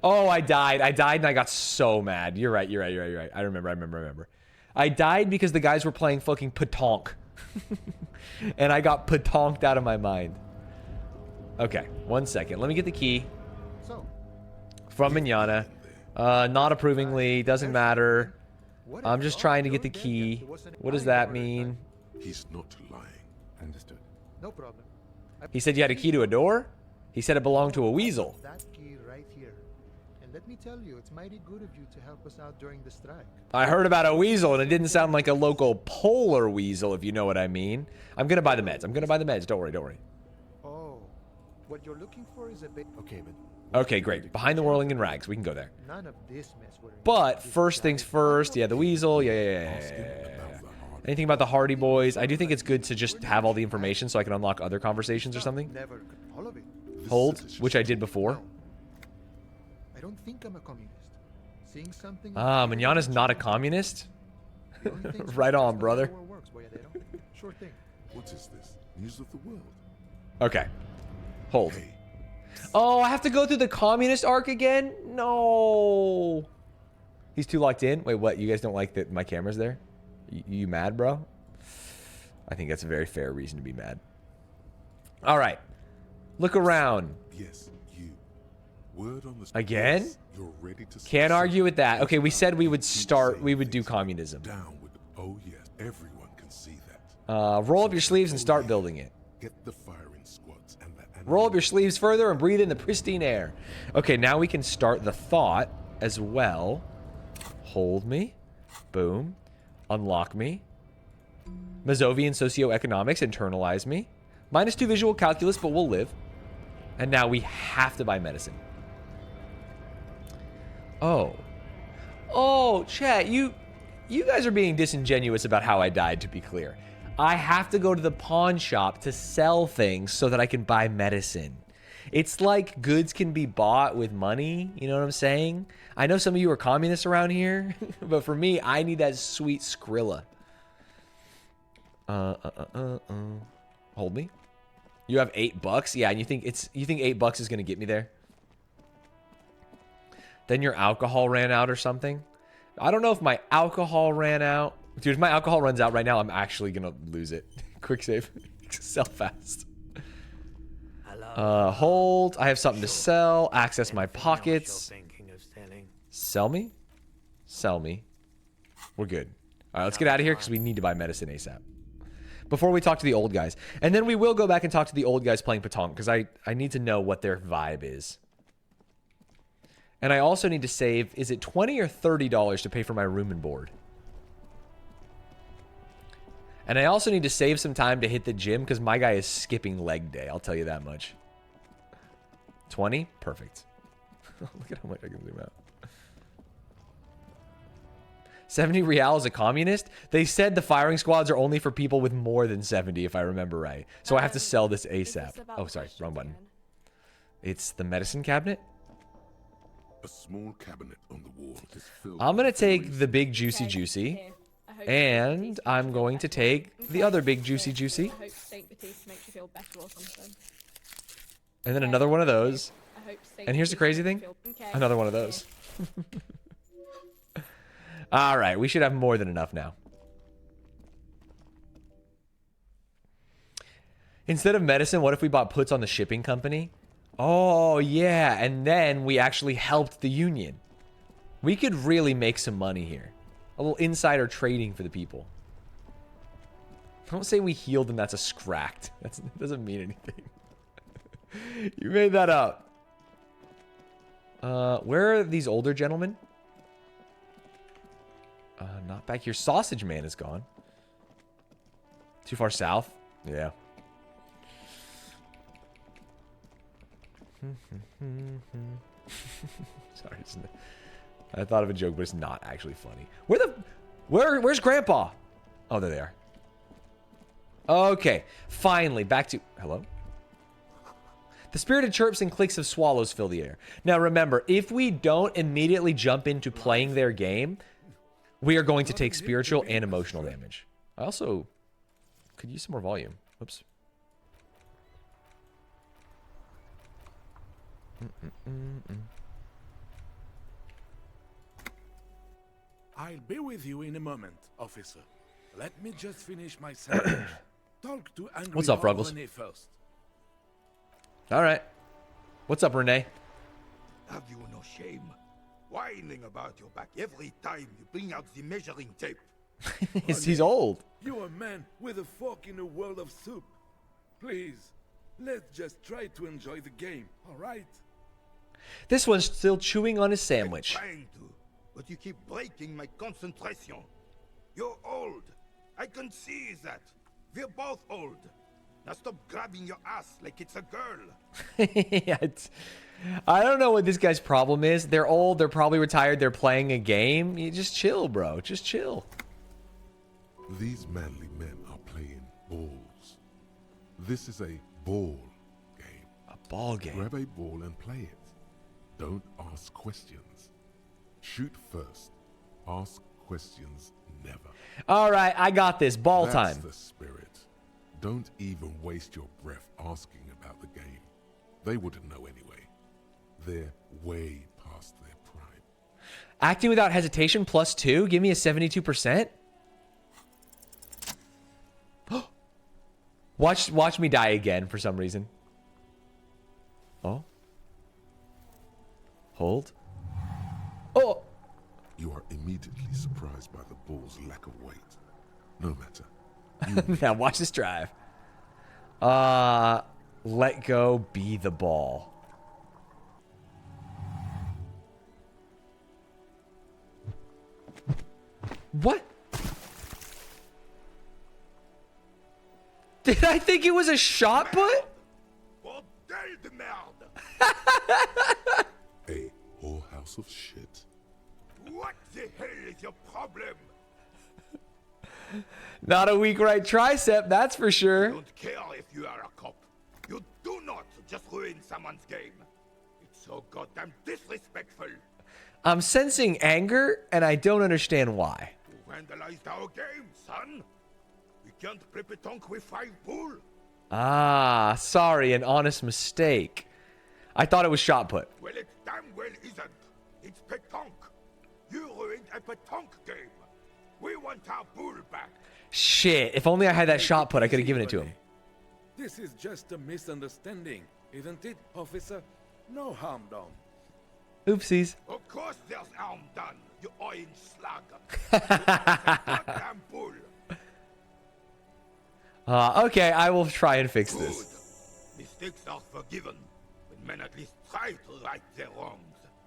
S1: Oh, I died and I got so mad. You're right. I remember. I died because the guys were playing fucking Patonk. And I got Patonked out of my mind. Okay, 1 second. Let me get the key. From Manana. Not approvingly, doesn't matter. I'm just trying to get the key. What does that mean?
S6: He's not lying.
S7: Understood. No problem.
S1: He said you had a key to a door? He said it belonged to a weasel.
S7: That key right here. And let me tell you, it's mighty good of you to help us out during the strike.
S1: I heard about a weasel, and it didn't sound like a local polar weasel, if you know what I mean. I'm gonna buy the meds. Don't worry.
S7: Oh, what you're looking for is a bit...
S6: Okay, but...
S1: Okay, great. Behind the whirling in rags. We can go there.
S7: None of this mess we're in.
S1: But first things first. Yeah, the weasel. Yeah. Anything about the Hardy Boys? I do think it's good to just have all the information so I can unlock other conversations or something.
S7: Never could. All of it.
S1: Hold, which I did before.
S7: No. I don't think I'm a communist. Seeing something...
S1: Manana's not a communist?
S7: The only thing
S1: Right on,
S7: that's
S1: brother.
S7: the way the world works, Boyadero. Sure thing.
S6: What is this? News of the world?
S1: Okay. Hold.
S6: Hey,
S1: Oh, I have to go through the communist arc again? No. He's too locked in? Wait, what? You guys don't like that my camera's there? You mad, bro? I think that's a very fair reason to be mad. All right. Look around.
S6: yes, you. Word on the...
S1: Again?
S6: Yes, you're ready to...
S1: Can't argue with that. Okay, we said we would
S6: Keep
S1: start,
S6: saying
S1: we would do
S6: things.
S1: communism.
S6: Down with... Oh, yes. Everyone can see that.
S1: Roll up your sleeves and start building it.
S6: Get the firing squads and the...
S1: Roll up your sleeves further and breathe in the pristine air. Okay, now we can start the thought as well. Hold me. Boom. Unlock me. Mazovian socioeconomics, internalize me. -2 visual calculus, but we'll live. And now we have to buy medicine. Oh, chat, you guys are being disingenuous about how I died, to be clear. I have to go to the pawn shop to sell things so that I can buy medicine. It's like goods can be bought with money, you know what I'm saying? I know some of you are communists around here, but for me, I need that sweet Skrilla. Hold me. You have $8? Yeah, and you think $8 is gonna get me there? Then your alcohol ran out or something? I don't know if my alcohol ran out. Dude, if my alcohol runs out right now, I'm actually gonna lose it. Quick save. Sell fast. Hold. I have something to sell. Access my pockets. Sell me? Sell me. We're good. All right, let's get out of here because we need to buy medicine ASAP. Before we talk to the old guys. And then we will go back and talk to the old guys playing Patong because I need to know what their vibe is. And I also need to save, is it $20 or $30 to pay for my room and board? And I also need to save some time to hit the gym because my guy is skipping leg day. I'll tell you that much. 20? Perfect. Look at how much I can zoom out. 70 real is a communist? They said the firing squads are only for people with more than 70, if I remember right. So I have to sell this ASAP. Oh, sorry. Wrong button. It's the medicine cabinet?
S6: A small cabinet on the wall is filled...
S1: I'm going to take the big juicy. And I'm going to take the other big juicy.
S2: I hope Saint Batiste makes you feel better or something.
S1: And then another one of those.
S2: I hope Saint
S1: And here's the crazy thing. Another one of those. All right, we should have more than enough now. Instead of medicine, what if we bought puts on the shipping company? Oh, yeah. And then we actually helped the union. We could really make some money here. A little insider trading for the people. Don't say we healed and that's a scracked. That doesn't mean anything. You made that up. Where are these older gentlemen? Not back here. Sausage Man is gone. Too far south? Yeah. Sorry. I thought of a joke, but it's not actually funny. Where's Grandpa? Oh, there they are. Okay. Finally, back to... Hello? The spirited chirps and clicks of swallows fill the air. Now remember, if we don't immediately jump into playing their game, we are going to take spiritual and emotional damage. I also could use some more volume. Oops.
S6: I'll be with you in a moment, officer. Let me just finish my sandwich. Talk to Angry
S1: What's up,
S6: Bob
S1: Ruggles?
S6: Renee first.
S1: All right. What's up, Renee?
S8: Have you no shame? Whining about your back every time you bring out the measuring tape.
S1: He's old.
S6: You're a man with a fork in a world of soup. Please, let's just try to enjoy the game, all right?
S1: This one's still chewing on his sandwich.
S8: Trying to, but you keep breaking my concentration. You're old. I can see that. We're both old. Now stop grabbing your ass like it's a girl.
S1: Yeah, I don't know what this guy's problem is. They're old. They're probably retired. They're playing a game. You just chill, bro. Just chill.
S6: These manly men are playing balls. This is a ball game.
S1: A ball game.
S6: Grab a ball and play it. Don't ask questions. Shoot first. Ask questions never.
S1: All right, I got this. Ball
S6: That's
S1: time.
S6: the spirit. Don't even waste your breath asking about the game. They wouldn't know anyway. They're way past their prime.
S1: Acting without hesitation +2. Give me a 72%. Watch me die again for some reason. Oh. Hold. Oh.
S6: You are immediately surprised by the ball's lack of weight. No matter.
S1: Now watch this drive. Let go, be the ball. What? Did I think it was a shot put?
S8: Bordel de merde!
S6: A whorehouse of shit.
S8: What the hell is your problem?
S1: Not a weak right tricep, that's for
S8: I
S1: sure.
S8: don't care if you are a cop. You do not just ruin someone's game. It's so goddamn disrespectful.
S1: I'm sensing anger, and I don't understand why.
S8: You vandalized our game, son. We can't play petanque with 5 bull.
S1: Ah, sorry, an honest mistake. I thought it was shot put.
S8: Well, it damn well isn't. It's petanque. You ruined a petanque game. We want our bull back.
S1: Shit, if only I had that shot put, I could have given it to him.
S6: This is just a misunderstanding, isn't it, officer? No harm done.
S1: Oopsies.
S8: Of course there's harm done, you orange slug. You are a goddamn bull.
S1: Okay, I will try and fix this.
S8: Good. Mistakes are forgiven when men at least try to right their wrongs.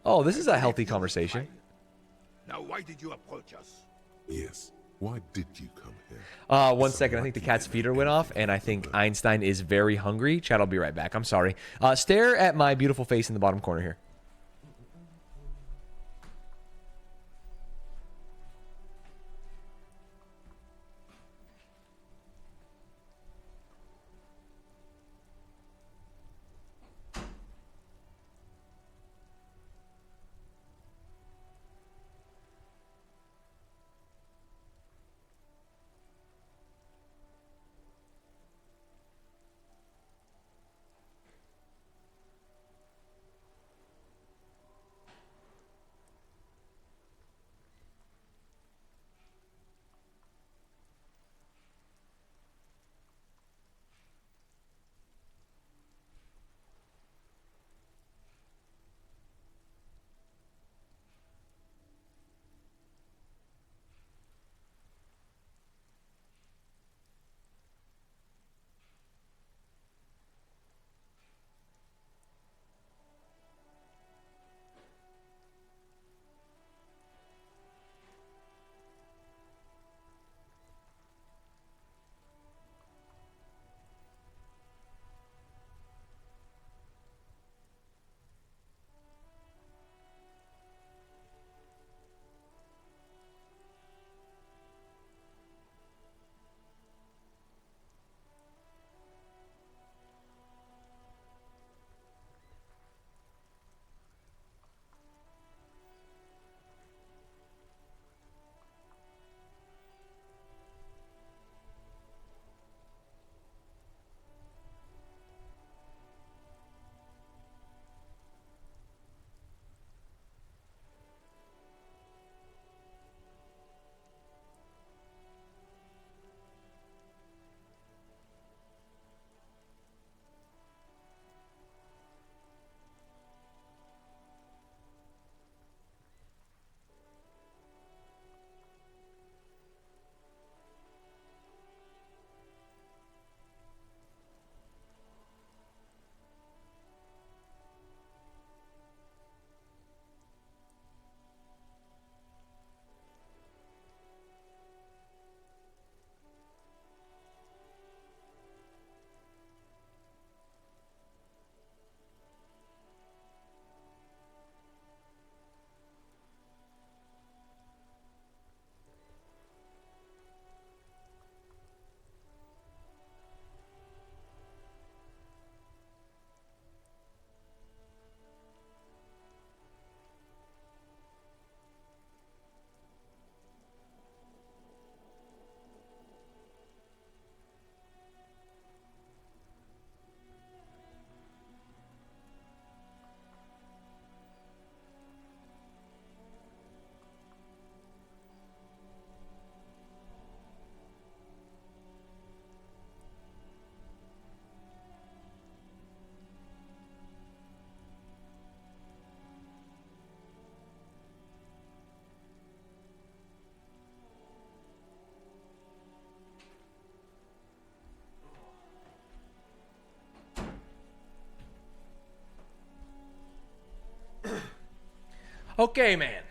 S1: Oh, this is a healthy
S8: You will
S1: conversation.
S8: try. Now, why did you approach us?
S6: Yes. Why did you come here?
S1: 1 second. I think the cat's feeder went off, and I think Einstein is very hungry. Chat, I'll be right back. I'm sorry. Stare at my beautiful face in the bottom corner here. Okay, man.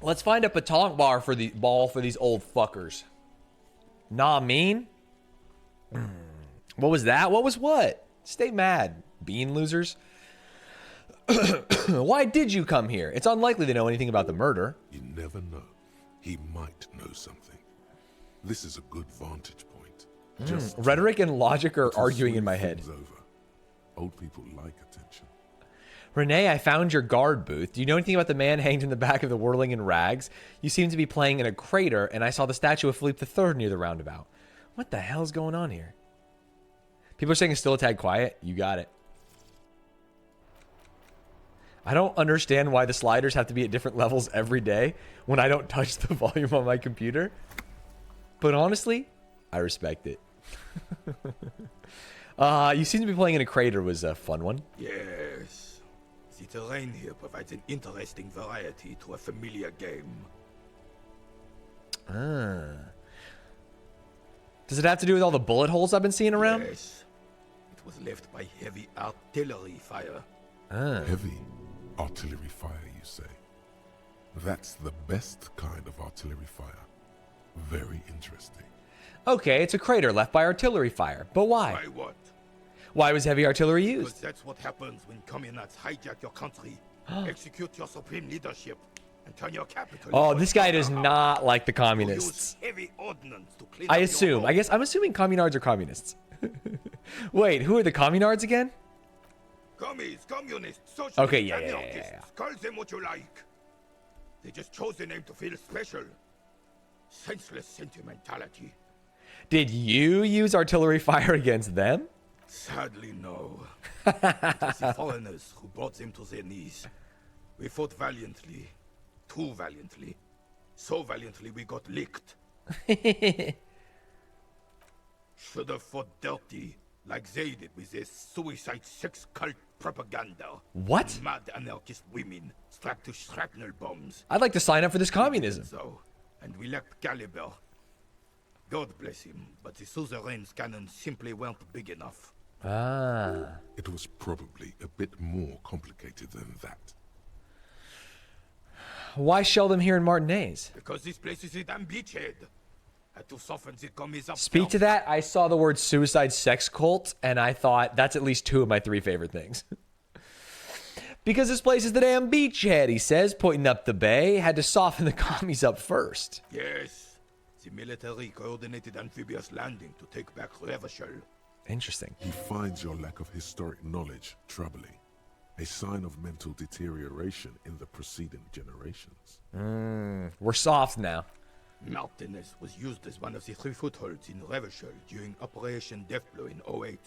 S1: Let's find a petanque ball for these old fuckers. Nah, mean. What was that? What was what? Stay mad, bean losers. Why did you come here? It's unlikely they know anything about the murder.
S6: You never know. He might know something. This is a good vantage point. Just
S1: Rhetoric and logic are
S6: to
S1: arguing in
S6: smooth
S1: my head.
S6: things over. Old people like attention.
S1: Renee, I found your guard booth. Do you know anything about the man hanged in the back of the whirling in rags? You seem to be playing in a crater, and I saw the statue of Philippe III near the roundabout. What the hell's going on here? People are saying it's still a tad quiet. You got it. I don't understand why the sliders have to be at different levels every day when I don't touch the volume on my computer. But honestly, I respect it. You seem to be playing in a crater was a fun one.
S8: Yes. The terrain here provides an interesting variety to a familiar game.
S1: Does it have to do with all the bullet holes I've been seeing around?
S8: Yes. It was left by heavy artillery fire.
S6: Heavy artillery fire, you say? That's the best kind of artillery fire. Very interesting.
S1: Okay, it's a crater left by artillery fire. But why?
S8: Why what?
S1: Why was heavy artillery
S8: Because
S1: used?
S8: that's what happens when communists hijack your country, execute your supreme leadership, and turn your capital.
S1: Oh,
S8: into
S1: this
S8: a
S1: guy does
S8: slaughterhouse.
S1: not like the
S8: You use
S1: communists.
S8: heavy ordnance to clean
S1: I
S8: up your
S1: assume.
S8: home.
S1: I guess I'm assuming communards are communists. Wait, who are the communards again?
S8: Commies, communists, socialists,
S1: Okay, yeah.
S8: anarchists, call them what you like. They just chose the name to feel special. Senseless sentimentality.
S1: Did you use artillery fire against them?
S8: Sadly, no. It was the foreigners who brought them to their knees. We fought valiantly. Too valiantly. So valiantly we got licked. Should have fought dirty, like they did with their suicide sex cult propaganda.
S1: What?
S8: Mad anarchist women strapped to shrapnel bombs.
S1: I'd like to sign up for this communism.
S8: So, and we lacked caliber. God bless him, but the suzerain's cannons simply weren't big enough.
S1: Ah.
S6: It was probably a bit more complicated than that.
S1: Why shell them here in Martinez?
S8: Because this place is a damn beachhead. Had to soften the commies up.
S1: Speak to that. I saw the word suicide sex cult, and I thought that's at least two of my three favorite things. Because this place is the damn beachhead, he says, pointing up the bay. Had to soften the commies up first.
S8: Yes. The military coordinated amphibious landing to take back Revachol.
S1: Interesting.
S6: He finds your lack of historic knowledge troubling. A sign of mental deterioration in the preceding generations.
S1: We're soft now.
S8: Martinez was used as one of the 3 footholds in Revachol during Operation Deathblow in 08.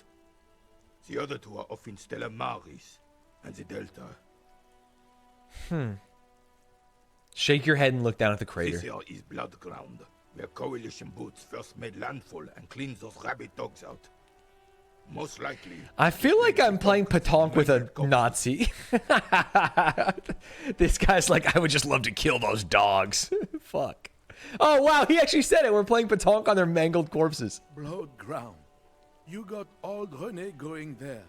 S8: The other 2 are off in Stella Maris and the Delta.
S1: Shake your head and look down at the crater.
S8: This here is Blood Ground, where coalition boots first made landfall and cleaned those rabid dogs out. Most likely.
S1: I feel like I'm playing petanque with a Nazi. This guy's like, I would just love to kill those dogs. Fuck. Oh, wow, he actually said it. We're playing petanque on their mangled corpses.
S9: Blood ground. You got old René going there.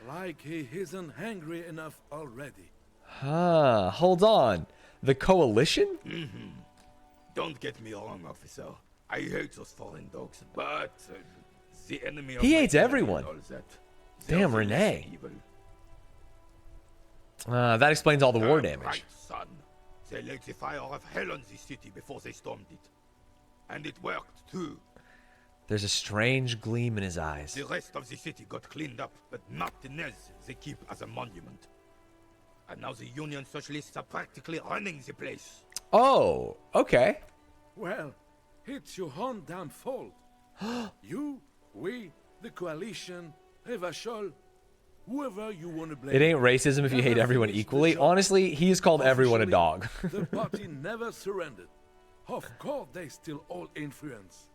S9: Like he isn't hungry enough already.
S1: Hold on. The coalition?
S8: Don't get me wrong, officer. I hate those foreign dogs, but the enemy of
S1: He
S8: my
S1: hates
S8: enemy
S1: everyone.
S8: and all that.
S1: Damn,
S8: They're
S1: Renee.
S8: evil.
S1: That explains all the war
S8: Damn
S1: damage.
S8: right, son. They laid the fire of hell on the city before they stormed it. And it worked, too.
S1: There's a strange gleam in his eyes.
S8: The rest of the city got cleaned up, but Martinez they keep as a monument. And now the Union Socialists are practically running the place.
S1: Oh, okay.
S9: Well, it's your own damn fault. You, we, the coalition, Revachol, whoever you want to blame.
S1: It ain't racism if you hate everyone equally. Honestly, he has called everyone a dog.
S9: The party never surrendered. Of course, they still all influence.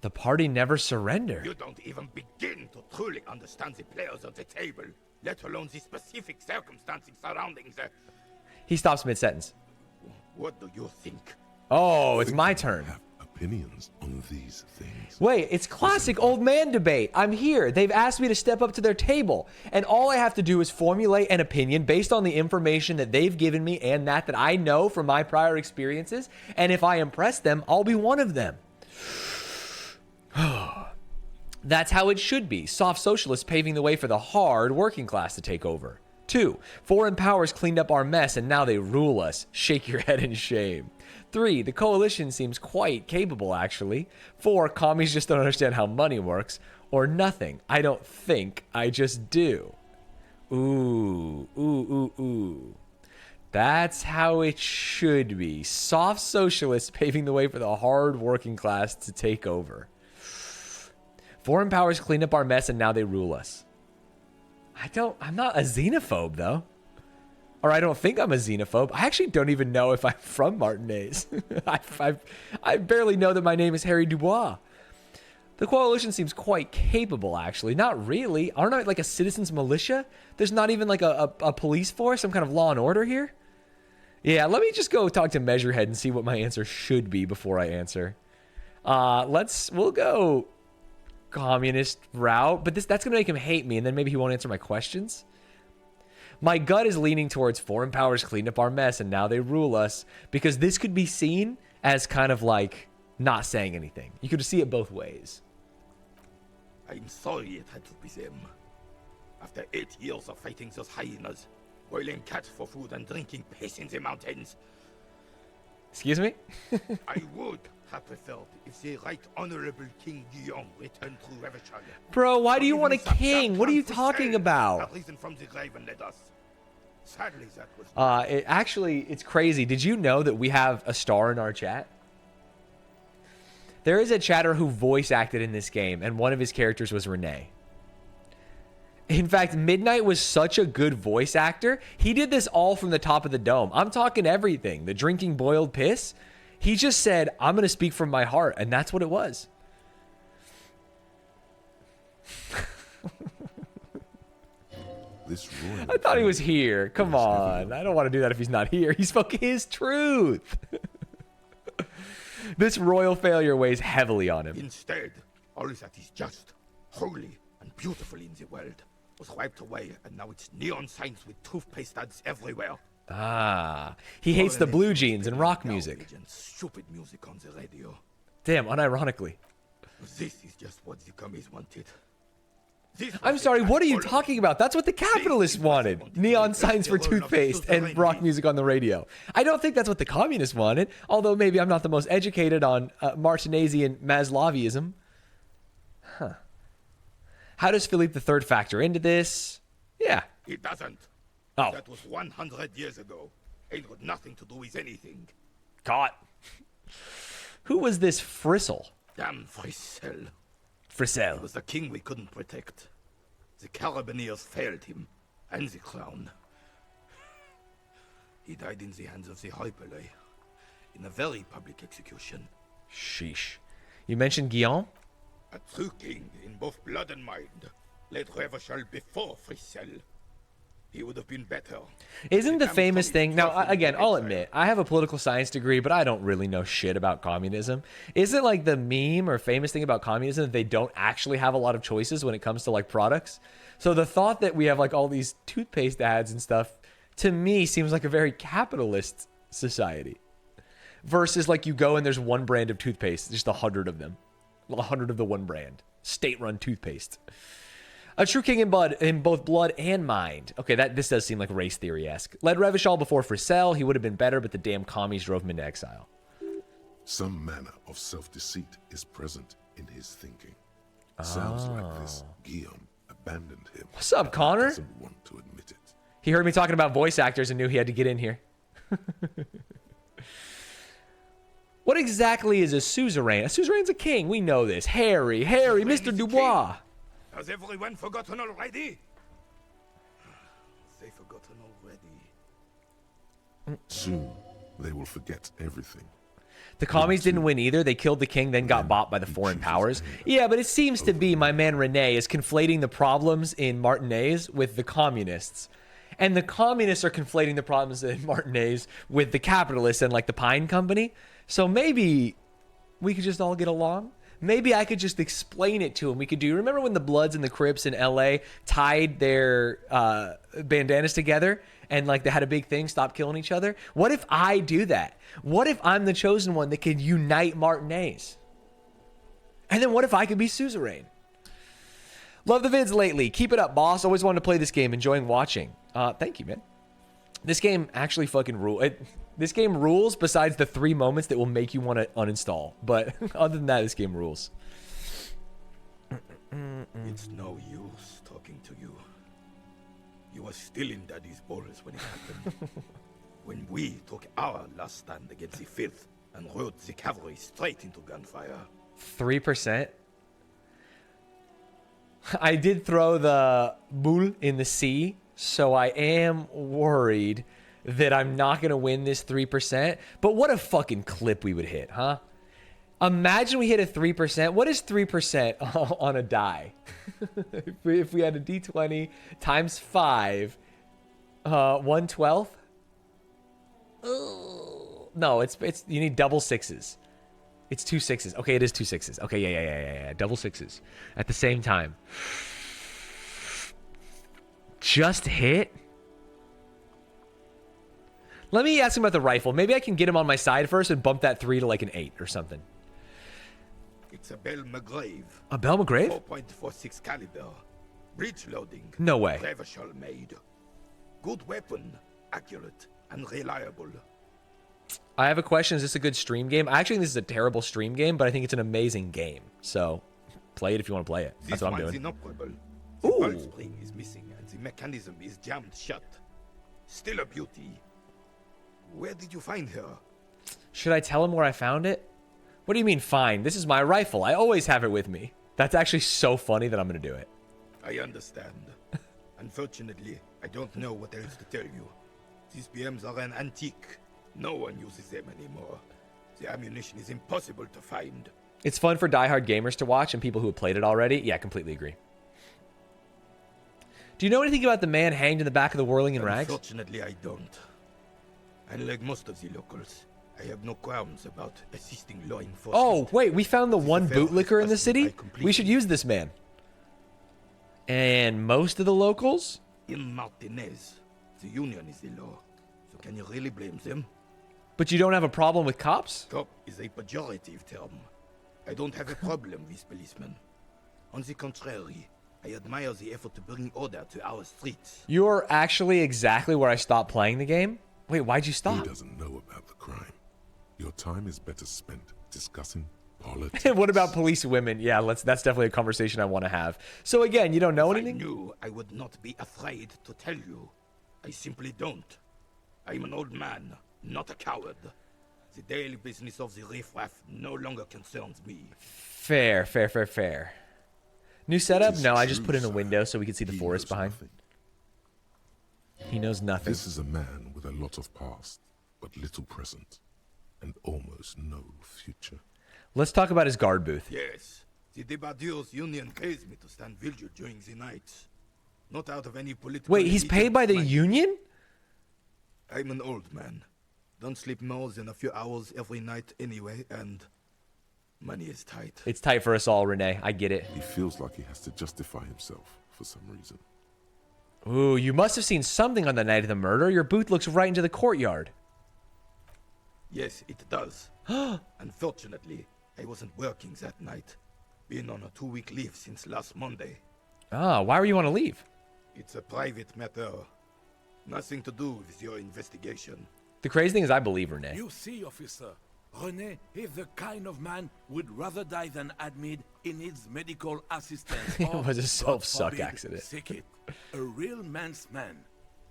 S1: The party never surrendered.
S8: You don't even begin to truly understand the players at the table, let alone the specific circumstances surrounding the...
S1: He stops mid-sentence.
S8: What do you think?
S1: Oh, it's my turn.
S6: Have opinions on these things.
S1: Wait, it's classic old man debate. I'm here. They've asked me to step up to their table. And all I have to do is formulate an opinion based on the information that they've given me and that I know from my prior experiences. And if I impress them, I'll be one of them. That's how it should be. Soft socialists paving the way for the hard working class to take over. 2, foreign powers cleaned up our mess and now they rule us. Shake your head in shame. 3, the coalition seems quite capable, actually. 4, commies just don't understand how money works. Or nothing. I don't think, I just do. Ooh. That's how it should be. Soft socialists paving the way for the hard working class to take over. Foreign powers cleaned up our mess and now they rule us. I'm not a xenophobe, though. Or I don't think I'm a xenophobe. I actually don't even know if I'm from Martinez. I barely know that my name is Harry Dubois. The coalition seems quite capable, actually. Not really. Aren't I like a citizen's militia? There's not even like a police force, some kind of law and order here? Yeah, let me just go talk to Measurehead and see what my answer should be before I answer. We'll go communist route, but that's going to make him hate me, and then maybe he won't answer my questions. My gut is leaning towards foreign powers cleaned up our mess and now they rule us, because this could be seen as kind of like not saying anything. You could see it both ways.
S8: I'm sorry it had to be them. After 8 years of fighting those hyenas, boiling cats for food and drinking piss in the mountains,
S1: Excuse me?
S8: I would have preferred if the Right Honorable King Guillaume returned to Revachol.
S1: Bro, why do you want a king? What are you talking about?
S8: Risen from the grave and led us. Sadly, that was
S1: it's crazy. Did you know that we have a star in our chat? There is a chatter who voice acted in this game, and one of his characters was Renee. In fact, Midnight was such a good voice actor. He did this all from the top of the dome. I'm talking everything. The drinking boiled piss. He just said, I'm going to speak from my heart. And that's what it was. I thought he was here. Come on. I don't want to do that if he's not here. He spoke his truth. This royal failure weighs heavily on him.
S8: Instead, all that is just, holy, and beautiful in the world was wiped away, and now it's neon signs with toothpaste ads everywhere.
S1: He hates the blue jeans and rock music.
S8: And stupid music on the radio.
S1: Damn, unironically.
S8: This is just what the commies wanted.
S1: I'm sorry, what are you talking about? That's what the capitalists wanted. Neon signs for toothpaste and rock music on the radio. I don't think that's what the communists wanted, although maybe I'm not the most educated on Martinesian Maslowism. Huh. How does Philippe III factor into this? Yeah.
S8: It doesn't.
S1: Oh.
S8: That was 100 years ago. Ain't got nothing to do with anything.
S1: Caught. Who was this Frissel?
S8: Damn Frissel.
S1: Frissel.
S8: It was the king we couldn't protect. The Carabineers failed him, and the crown. He died in the hands of the Hyperlay, in a very public execution.
S1: Sheesh. You mentioned Guillaume?
S8: A true king in both blood and mind led Revachol before Frissel. He would have been better.
S1: Isn't the famous thing... Now, again, I'll admit, I have a political science degree, but I don't really know shit about communism. Isn't like the meme or famous thing about communism that they don't actually have a lot of choices when it comes to like products? So the thought that we have like all these toothpaste ads and stuff, to me, seems like a very capitalist society. Versus like you go and there's one brand of toothpaste, just 100 of them. 100 of the one brand. State-run toothpaste. A true king in both blood and mind. Okay, this does seem like race theory-esque. Led Revachol before Frissel. He would have been better, but the damn commies drove him into exile.
S6: Some manner of self-deceit is present in his thinking. Sounds like this Guillaume abandoned him.
S1: What's up, Connor?
S6: He doesn't want to admit it.
S1: He heard me talking about voice actors and knew he had to get in here. What exactly is a suzerain? A suzerain's a king. We know this. Harry, Mr. Dubois.
S8: Has everyone forgotten already? They forgotten already.
S6: Soon, they will forget everything.
S1: The commies didn't win either. They killed the king, then got bought by the foreign powers. Yeah, but it seems to be my man Rene is conflating the problems in Martinez with the communists. And the communists are conflating the problems in Martinez with the capitalists and like the Pine Company. So maybe we could just all get along. maybe I could just explain it to him. We could do, remember when the Bloods and the Crips in LA tied their bandanas together and like they had a big thing, stop killing each other? What if I do that? What if I'm the chosen one that could unite Martinez? And then what if I could be suzerain? Love the vids lately. Keep it up, boss. Always wanted to play this game. Enjoying watching. Thank you, man. This game actually fucking rules. This game rules besides the 3 moments that will make you want to uninstall. But other than that, this game rules.
S8: It's no use talking to you. You were still in Daddy's balls when it happened. When we took our last stand against the filth and rode the cavalry straight into gunfire.
S1: 3%? I did throw the boule in the sea, so I am worried that I'm not going to win this 3%. But what a fucking clip we would hit, huh? Imagine we hit a 3%. What is 3% on a die? if we had a D20 times 5, 1/12? No, it's you need double sixes. It's 2 6s. Okay, it is 2 6s. Okay, yeah. Double 6s at the same time. Just hit? Let me ask him about the rifle. Maybe I can get him on my side first and bump that 3 to like an 8 or something.
S8: It's a Bell McGrave.
S1: A Bell McGrave?
S8: 4.46 caliber. Breech loading.
S1: No way.
S8: Revachol made. Good weapon. Accurate and reliable.
S1: I have a question. Is this a good stream game? I actually think this is a terrible stream game, but I think it's an amazing game. So, play it if you want to play it. That's what I'm doing.
S8: Inoperable. The pulse spring is missing and the mechanism is jammed shut. Still a beauty. Where did you find her?
S1: Should I tell him where I found it? What do you mean, find? This is my rifle. I always have it with me. That's actually so funny that I'm going to do it.
S8: I understand. Unfortunately, I don't know what else to tell you. These BMs are an antique. No one uses them anymore. The ammunition is impossible to find.
S1: It's fun for diehard gamers to watch and people who have played it already. Yeah, completely agree. Do you know anything about the man hanged in the back of the Whirling in Rags?
S8: Unfortunately, I don't. Unlike most of the locals, I have no qualms about assisting law enforcement.
S1: Oh, wait, we found the one bootlicker in the city? We should use this man. And most of the locals?
S8: In Martinez, the union is the law. So can you really blame them?
S1: But you don't have a problem with cops?
S8: Cop is a pejorative term. I don't have a problem with policemen. On the contrary, I admire the effort to bring order to our streets.
S1: You're actually exactly where I stopped playing the game? Wait, why'd you stop?
S6: He doesn't know about the crime. Your time is better spent discussing politics.
S1: What about police women? Yeah, that's definitely a conversation I want to have. So again, you don't know anything?
S8: I knew I would not be afraid to tell you. I simply don't. I'm an old man, not a coward. The daily business of the riffraff no longer concerns me.
S1: Fair. New setup? No, I just
S6: true,
S1: put in a
S6: sir.
S1: window so we can see the
S6: He
S1: forest
S6: knows
S1: behind.
S6: nothing.
S1: He knows nothing.
S6: This is a man with a lot of past, but little present, and almost no future.
S1: Let's talk about his guard booth.
S8: Yes, the Debardeurs union pays me to stand vigil during the nights. Not out of any political...
S1: Wait, he's paid by the union?
S8: I'm an old man. Don't sleep more than a few hours every night anyway, and money is tight.
S1: It's tight for us all, Renee. I get it.
S6: He feels like he has to justify himself for some reason.
S1: Ooh, you must have seen something on the night of the murder. Your booth looks right into the courtyard.
S8: Yes, it does. Unfortunately, I wasn't working that night. Been on a 2-week leave since last Monday.
S1: Ah, why were you on a leave?
S8: It's a private matter. Nothing to do with your investigation.
S1: The crazy thing is I believe Renee.
S9: You see, officer, René is the kind of man would rather die than admit he needs medical assistance.
S1: It
S9: or,
S1: was a
S9: God
S1: self-suck
S9: forbid,
S1: accident.
S9: sick it. A real man's man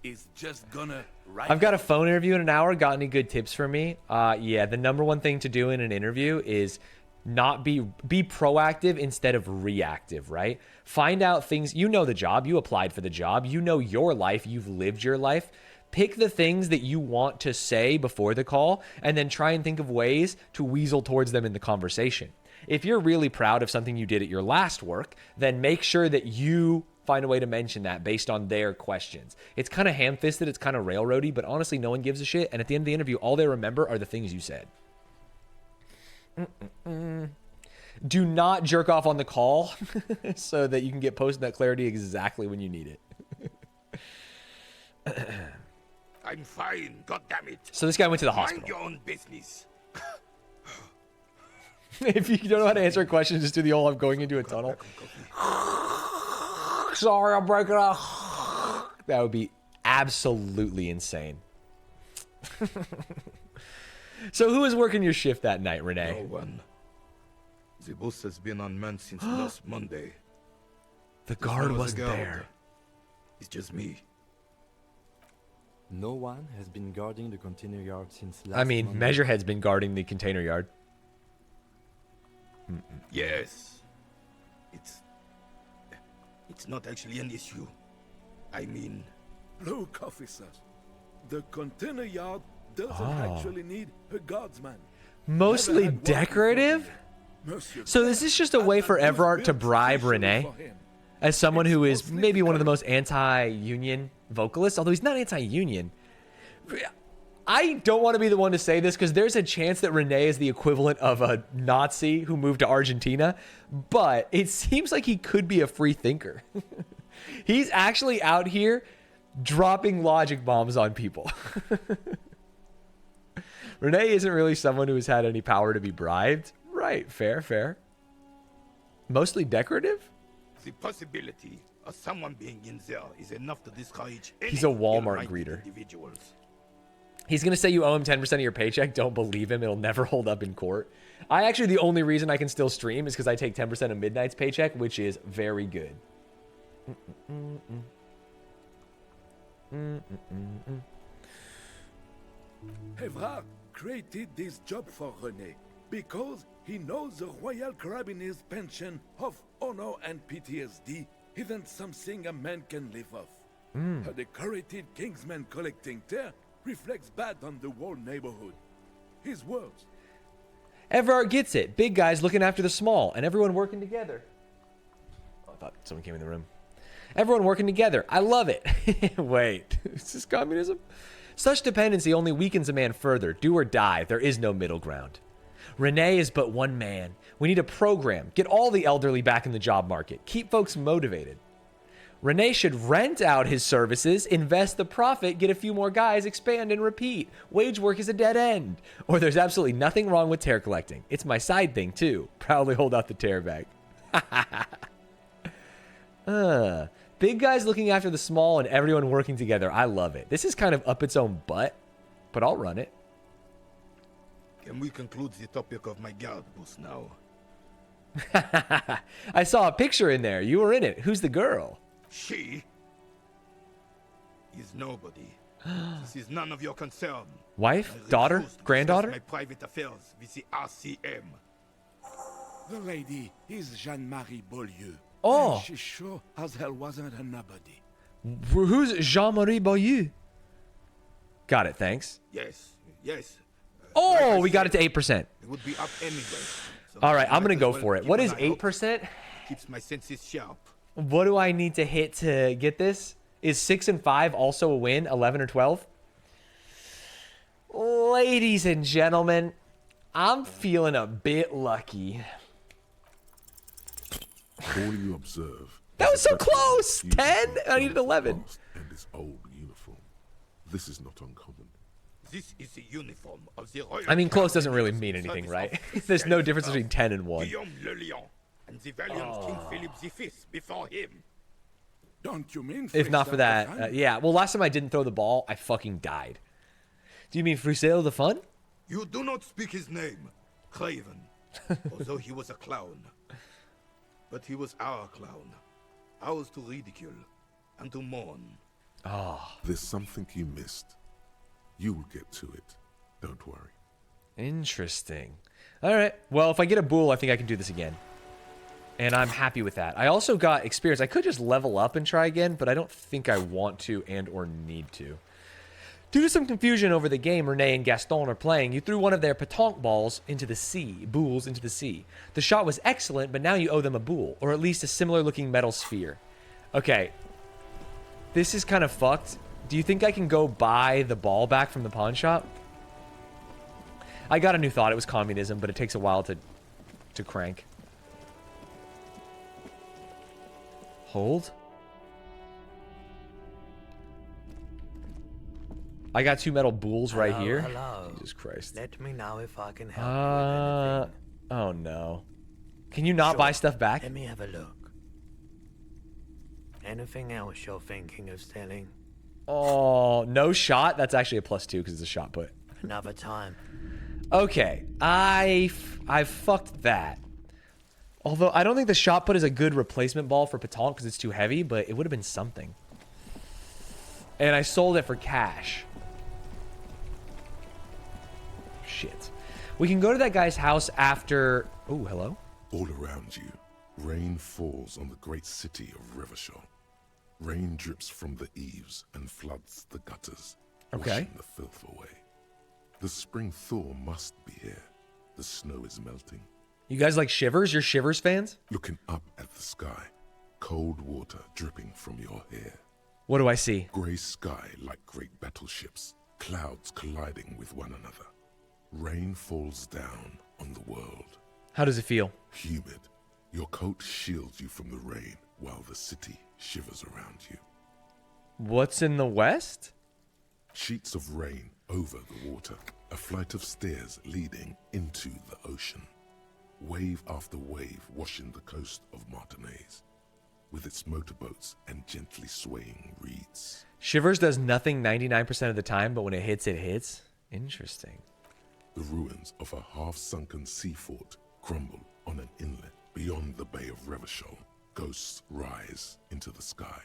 S9: is just gonna write.
S1: I've got a phone interview in an hour. Got any good tips for me? Yeah, the number one thing to do in an interview is not be proactive instead of reactive, right? Find out things. You know the job. You applied for the job. You know your life. You've lived your life. Pick the things that you want to say before the call and then try and think of ways to weasel towards them in the conversation. If you're really proud of something you did at your last work, then make sure that you find a way to mention that based on their questions. It's kind of ham-fisted, it's kind of railroady, but honestly, no one gives a shit. And at the end of the interview, all they remember are the things you said. Do not jerk off on the call so that you can get post-nut clarity exactly when you need it.
S8: I'm fine, goddammit.
S1: So this guy went to the
S8: Mind
S1: hospital.
S8: your own business.
S1: If you don't know how to answer a question, just do the old I'm going into a tunnel. Sorry, I'm breaking up. That would be absolutely insane. So who was working your shift that night, Renee?
S8: No one. The boss has been unmanned since last Monday.
S1: The guard
S8: There's no
S1: wasn't
S8: guard.
S1: there.
S8: It's just me.
S10: No one has been guarding the container yard since last
S1: I mean,
S10: Monday.
S1: Measurehead's been guarding the container yard.
S8: Yes. It's not actually an issue. I mean,
S9: Look, officers. The container yard doesn't
S1: Oh.
S9: actually need a guardsman.
S1: Mostly
S9: Never had one
S1: decorative?
S9: before. Monsieur
S1: So this is just a way for
S9: Athos
S1: Everard to
S9: built
S1: bribe
S9: specially
S1: Renee
S9: for him.
S1: as someone who is
S9: It's mostly
S1: maybe one of the most
S9: decorative.
S1: anti-union vocalists, although he's not anti-union. I don't want to be the one to say this because there's a chance that Renee is the equivalent of a Nazi who moved to Argentina, but it seems like he could be a free thinker. He's actually out here dropping logic bombs on people. Renee isn't really someone who has had any power to be bribed. Right, fair, fair. Mostly decorative?
S8: the possibility of someone being in there is enough to discourage any
S1: He's a Walmart
S8: ill-minded
S1: greeter.
S8: individuals.
S1: He's going to say you owe him 10% of your paycheck. Don't believe him. It'll never hold up in court. The only reason I can still stream is because I take 10% of Midnight's paycheck, which is very good.
S9: Evrard created this job for René because he knows the Royal Carabinier's pension of honor and PTSD isn't something a man can live off. A decorated Kingsman collecting tear reflects bad on the whole neighborhood. His words.
S1: Everard gets it. Big guys looking after the small and everyone working together. Oh, I thought someone came in the room. Everyone working together. I love it. Wait, is this communism? Such dependency only weakens a man further. Do or die. There is no middle ground. Renee is but one man. We need a program. Get all the elderly back in the job market. Keep folks motivated. Renee should rent out his services, invest the profit, get a few more guys, expand and repeat. Wage work is a dead end. Or there's absolutely nothing wrong with tear collecting. It's my side thing too. Proudly hold out the tear bag. Big guys looking after the small and everyone working together. I love it. This is kind of up its own butt, but I'll run it.
S8: Can we conclude the topic of my guard boost now?
S1: I saw a picture in there. You were in it. Who's the girl?
S8: She is nobody. This is none of your concern.
S1: Wife?
S8: I
S1: Daughter?
S8: refuse to discuss
S1: Granddaughter?
S8: My private affairs with the RCM.
S9: The lady is Jeanne-Marie Beaulieu.
S1: Oh.
S9: And she sure as hell wasn't a nobody.
S1: Who's Jean-Marie Beaulieu? Got it, thanks.
S8: Yes, yes.
S1: Oh,
S8: Like I
S1: we got it
S8: said,
S1: to 8%.
S8: It would be up anyway. So
S1: All right,
S8: I
S1: I'm going to
S8: might
S1: go
S8: as well
S1: for it.
S8: keep
S1: What
S8: an
S1: is
S8: eye out.
S1: 8%?
S8: Keeps my senses sharp.
S1: What do I need to hit to get this? Is 6 and 5 also a win? 11 or 12? Ladies and gentlemen, I'm feeling a bit lucky.
S6: All you observe.
S1: That was
S6: is
S1: so
S6: a veteran
S1: close!
S6: using
S1: 10?
S6: his
S1: I needed
S6: own
S1: 11.
S6: past and his old uniform. This is not uncommon.
S8: This is the uniform of the Royal
S1: I mean, close doesn't really
S8: Carabiniers
S1: mean
S8: in
S1: anything,
S8: service
S1: right?
S8: of
S1: There's no
S8: Christian
S1: difference
S8: of
S1: between 10 and 1.
S8: Guillaume Le Lion and the valiant King Philip V before him.
S9: Don't you mean
S1: If not for
S9: Freestyle
S1: that,
S9: Fun?
S1: yeah. Well, last time I didn't throw the ball, I fucking died. Do you mean Frisale the Fun?
S8: You do not speak his name, Craven, although he was a clown. But he was our clown, ours to ridicule and to mourn.
S6: There's something you missed. You will get to it. Don't worry.
S1: Interesting. All right. Well, if I get a bull, I think I can do this again. And I'm happy with that. I also got experience. I could just level up and try again, but I don't think I want to and or need to. Due to some confusion over the game Renee and Gaston are playing, you threw one of their pétanque balls into the sea. Boules into the sea. The shot was excellent, but now you owe them a boule, or at least a similar looking metal sphere. Okay. This is kind of fucked. Do you think I can go buy the ball back from the pawn shop? I got a new thought. It was communism, but it takes a while to crank. Hold. I got 2 metal bulls right here.
S11: Hello.
S1: Jesus Christ.
S11: Let me know if I can help you with anything.
S1: Oh no. Can you not buy stuff back?
S11: Let me have a look. Anything else you're thinking of selling?
S1: Oh, no shot? That's actually a +2 because it's a shot put.
S11: Another time.
S1: Okay, I fucked that. Although I don't think the shot put is a good replacement ball for Pétanque because it's too heavy, but it would have been something. And I sold it for cash. Shit. We can go to that guy's house after... Oh, hello?
S6: All around you, rain falls on the great city of Revachol. Rain drips from the eaves and floods the gutters, washing the filth away. The spring thaw must be here. The snow is melting.
S1: You guys like Shivers? You're Shivers fans?
S6: Looking up at the sky, cold water dripping from your hair.
S1: What do I see?
S6: Grey sky like great battleships, clouds colliding with one another. Rain falls down on the world.
S1: How does it feel?
S6: Humid. Your coat shields you from the rain while the city shivers around you.
S1: What's in the west?
S6: Sheets of rain over the water. A flight of stairs leading into the ocean. Wave after wave washing the coast of Martinaise, with its motorboats and gently swaying reeds.
S1: Shivers does nothing 99% of the time, but when it hits, it hits. Interesting.
S6: The ruins of a half-sunken sea fort crumble on an inlet beyond the Bay of Revachol. Ghosts rise into the sky.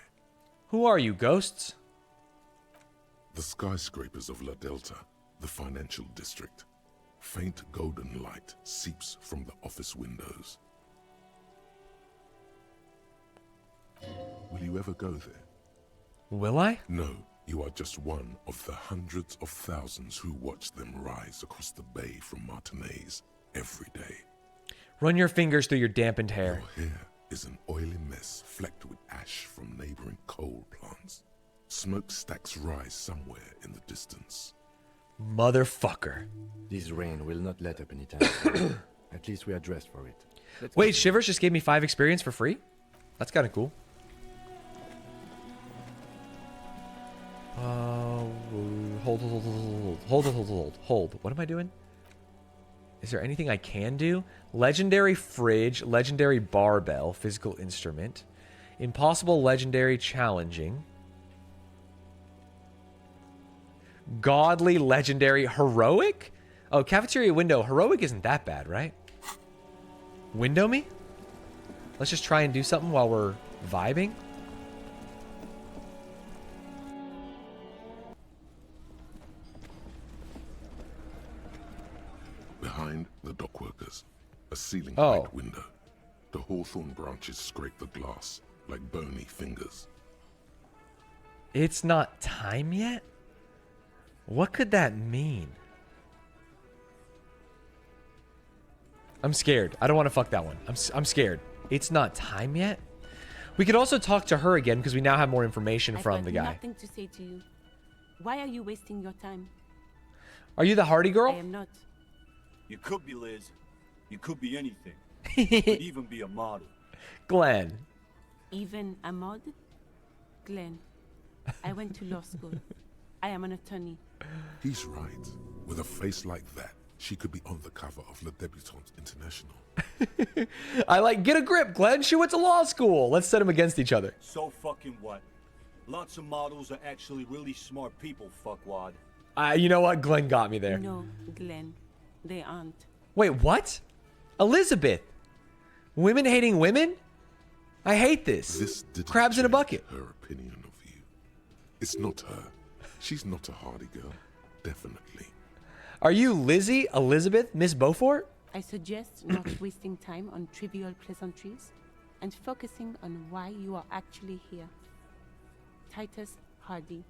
S1: Who are you, ghosts?
S6: The skyscrapers of La Delta, the financial district. Faint golden light seeps from the office windows. Will you ever go there?
S1: Will I?
S6: No, you are just one of the hundreds of thousands who watch them rise across the bay from Martinaise every day.
S1: Run your fingers through your dampened hair.
S6: Your hair is an oily mess flecked with ash from neighboring coal plants. Smokestacks rise somewhere in the distance.
S1: Motherfucker.
S10: This rain will not let up anytime soon. At least we are dressed for it.
S1: Wait, Shivers just gave me 5 experience for free? That's kind of cool. Hold. What am I doing? Is there anything I can do? Legendary fridge, legendary barbell, physical instrument, impossible, legendary, challenging, godly, legendary, heroic? Oh, cafeteria window. Heroic isn't that bad, right? Window me? Let's just try and do something while we're vibing.
S6: Behind the dockworkers, a ceiling height window. The hawthorn branches scrape the glass like bony fingers.
S1: It's not time yet? What could that mean? I'm scared. I don't want to fuck that one. I'm scared. It's not time yet? We could also talk to her again because we now have more information from the guy.
S12: Nothing to say to you. Why are you wasting your time?
S1: Are you the Hardy girl?
S12: I am not.
S13: You could be Liz. You could be anything. You could even be a model.
S1: Glenn.
S12: Even a mod? Glenn, I went to law school. I am an attorney.
S6: He's right. With a face like that, she could be on the cover of Le Debutante International.
S1: I like, get a grip, Glenn. She went to law school. Let's set them against each other.
S13: So fucking what? Lots of models are actually really smart people, fuckwad.
S1: You know what? Glenn got me there.
S12: No, Glenn. They aren't.
S1: Wait, what? Elizabeth. Women hating women? I hate this.
S6: This didn't
S1: Crabs in a bucket.
S6: Her opinion of you. It's not her. She's not a Hardy girl. Definitely.
S1: Are you Lizzie, Elizabeth, Miss Beaufort?
S12: I suggest not wasting time on trivial pleasantries and focusing on why you are actually here. Titus Hardy.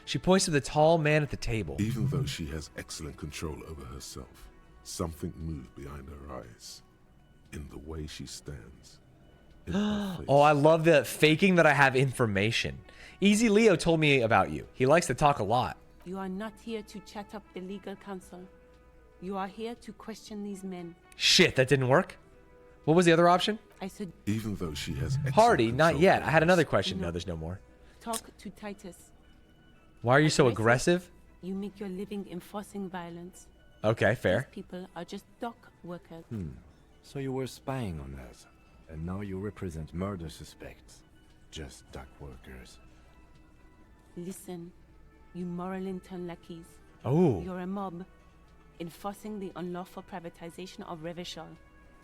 S1: She points to the tall man at the table.
S6: Even though she has excellent control over herself, something moved behind her eyes. In the way she stands.
S1: Oh, I love the faking that I have information. Easy Leo told me about you. He likes to talk a lot.
S12: You are not here to chat up the legal counsel. You are here to question these men.
S1: Shit, that didn't work. What was the other option?
S12: I said
S6: Even though she has excellent
S1: Hardy, not
S6: control
S1: yet.
S6: over
S1: I had another
S6: this.
S1: question. No, there's no more.
S12: talk to Titus.
S1: Why are you so aggressive?
S12: You make your living enforcing violence.
S1: Okay, fair.
S12: These people are just dock workers.
S10: So you were spying on us, and now you represent murder suspects. Just dock workers.
S12: Listen, you moral intern lackeys.
S1: Oh.
S12: You're a mob, enforcing the unlawful privatization of Revachol.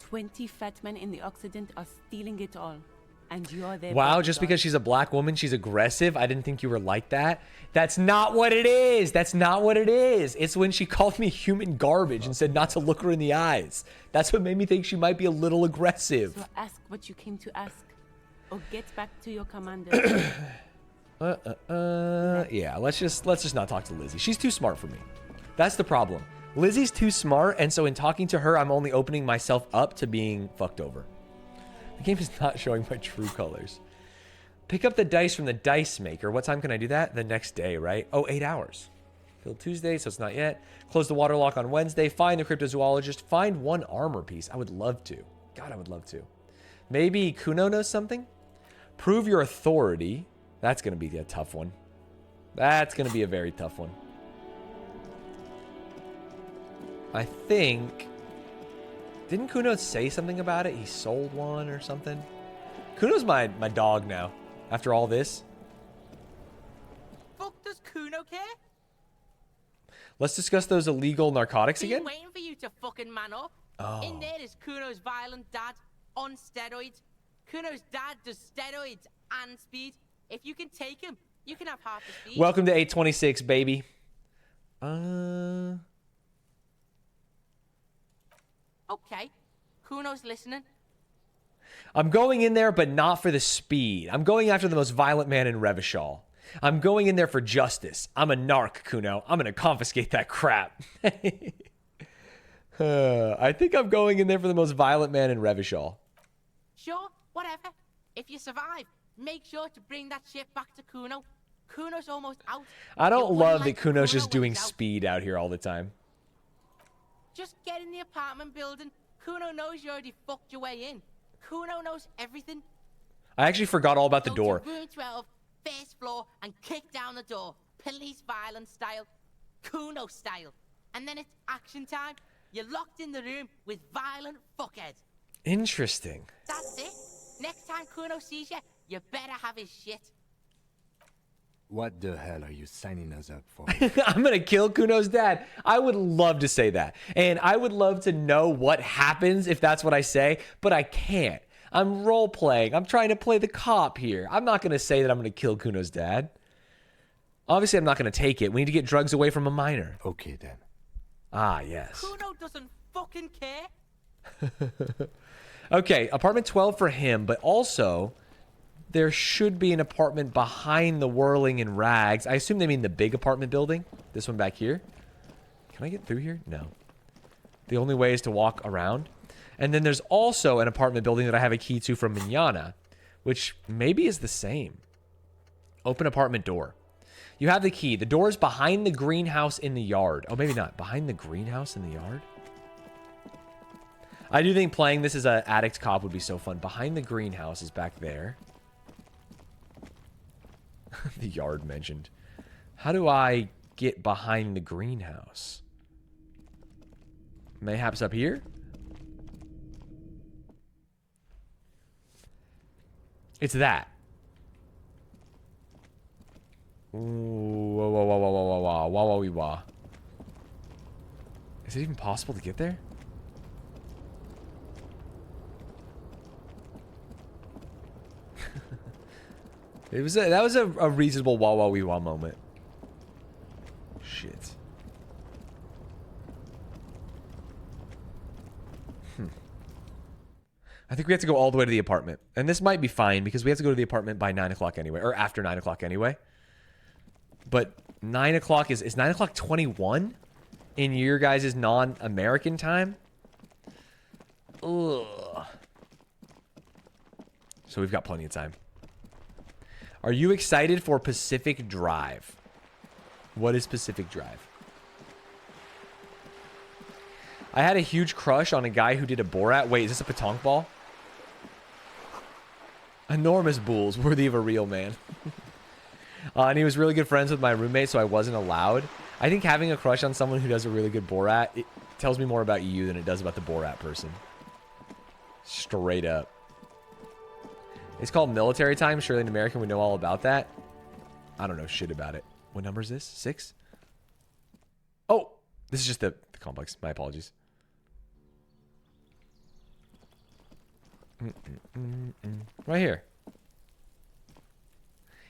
S12: 20 fat men in the Occident are stealing it all. And you're their
S1: Wow,
S12: bodyguard.
S1: just because she's a black woman, she's aggressive? I didn't think you were like that. That's not what it is. That's not what it is. It's when she called me human garbage and said not to look her in the eyes. That's what made me think she might be a little aggressive.
S12: So ask what you came to ask. Or get back to your commander.
S1: Yeah, let's just not talk to Lizzie. She's too smart for me. That's the problem. Lizzie's too smart, and so in talking to her, I'm only opening myself up to being fucked over. The game is not showing my true colors. Pick up the dice from the dice maker. What time can I do that? The next day, right? Oh, 8 hours. Till Tuesday, so it's not yet. Close the water lock on Wednesday. Find the cryptozoologist. Find one armor piece. I would love to. God, I would love to. Maybe Kuno knows something? Prove your authority. That's going to be a tough one. That's going to be a very tough one. I think... Didn't Kuno say something about it? He sold one or something? Kuno's my dog now. After all this.
S14: Fuck does Kuno care?
S1: Let's discuss those illegal narcotics
S14: Been
S1: again.
S14: waiting for you to fucking man up.
S1: Oh.
S14: In there is Kuno's violent dad on steroids. Kuno's dad does steroids and speed. If you can take him, you can have half the speed.
S1: Welcome to 826, baby.
S14: Okay, Kuno's listening.
S1: I'm going in there, but not for the speed. I'm going after the most violent man in Revachol. I'm going in there for justice. I'm a narc, Kuno. I'm going to confiscate that crap. I think I'm going in there for the most violent man in Revachol.
S14: Sure, whatever. If you survive, make sure to bring that shit back to Kuno. Kuno's almost out.
S1: I don't
S14: You wouldn't
S1: love
S14: like
S1: that Kuno's
S14: Kuno
S1: just
S14: when
S1: doing
S14: he's out.
S1: speed out here all the time.
S14: Just get in the apartment building. Kuno knows you already fucked your way in. Kuno knows everything.
S1: I actually forgot all about the
S14: Go
S1: door.
S14: to room 12, first floor, and kick down the door. Police violence style. Kuno style. And then it's action time. You're locked in the room with violent fuckheads.
S1: Interesting.
S14: That's it. Next time Kuno sees you, you better have his shit.
S10: What the hell are you signing us up for?
S1: I'm going to kill Kuno's dad. I would love to say that. And I would love to know what happens if that's what I say, but I can't. I'm role playing. I'm trying to play the cop here. I'm not going to say that I'm going to kill Kuno's dad. Obviously, I'm not going to take it. We need to get drugs away from a minor.
S10: Okay, then.
S1: Ah, yes.
S14: Kuno doesn't fucking care.
S1: Okay, apartment 12 for him, but also there should be an apartment behind the whirling in rags. I assume they mean the big apartment building. This one back here. Can I get through here? No. The only way is to walk around. And then there's also an apartment building that I have a key to from Mignana, which maybe is the same. Open apartment door. You have the key. The door is behind the greenhouse in the yard. Oh, maybe not. Behind the greenhouse in the yard? I do think playing this as an addict cop would be so fun. Behind the greenhouse is back there. The yard mentioned. How do I get behind the greenhouse? Mayhaps up here? It's that. Ooh, whoa, whoa, whoa, whoa, whoa, whoa, whoa, whoa, whoa, whoa, whoa. Is it even possible to get there? That was a reasonable wah wah wee wah moment. Shit. I think we have to go all the way to the apartment. And this might be fine because we have to go to the apartment by 9 o'clock anyway. Or after 9 o'clock anyway. But 9 o'clock is 9 o'clock 21 in your guys' non-American time? Ugh. So we've got plenty of time. Are you excited for Pacific Drive? What is Pacific Drive? I had a huge crush on a guy who did a Borat. Wait, is this a petanque ball? Enormous bulls, worthy of a real man. And he was really good friends with my roommate, so I wasn't allowed. I think having a crush on someone who does a really good Borat, it tells me more about you than it does about the Borat person. Straight up. It's called military time. Surely an American would know all about that. I don't know shit about it. What number is this? 6? Oh, this is just the complex. My apologies. Right here.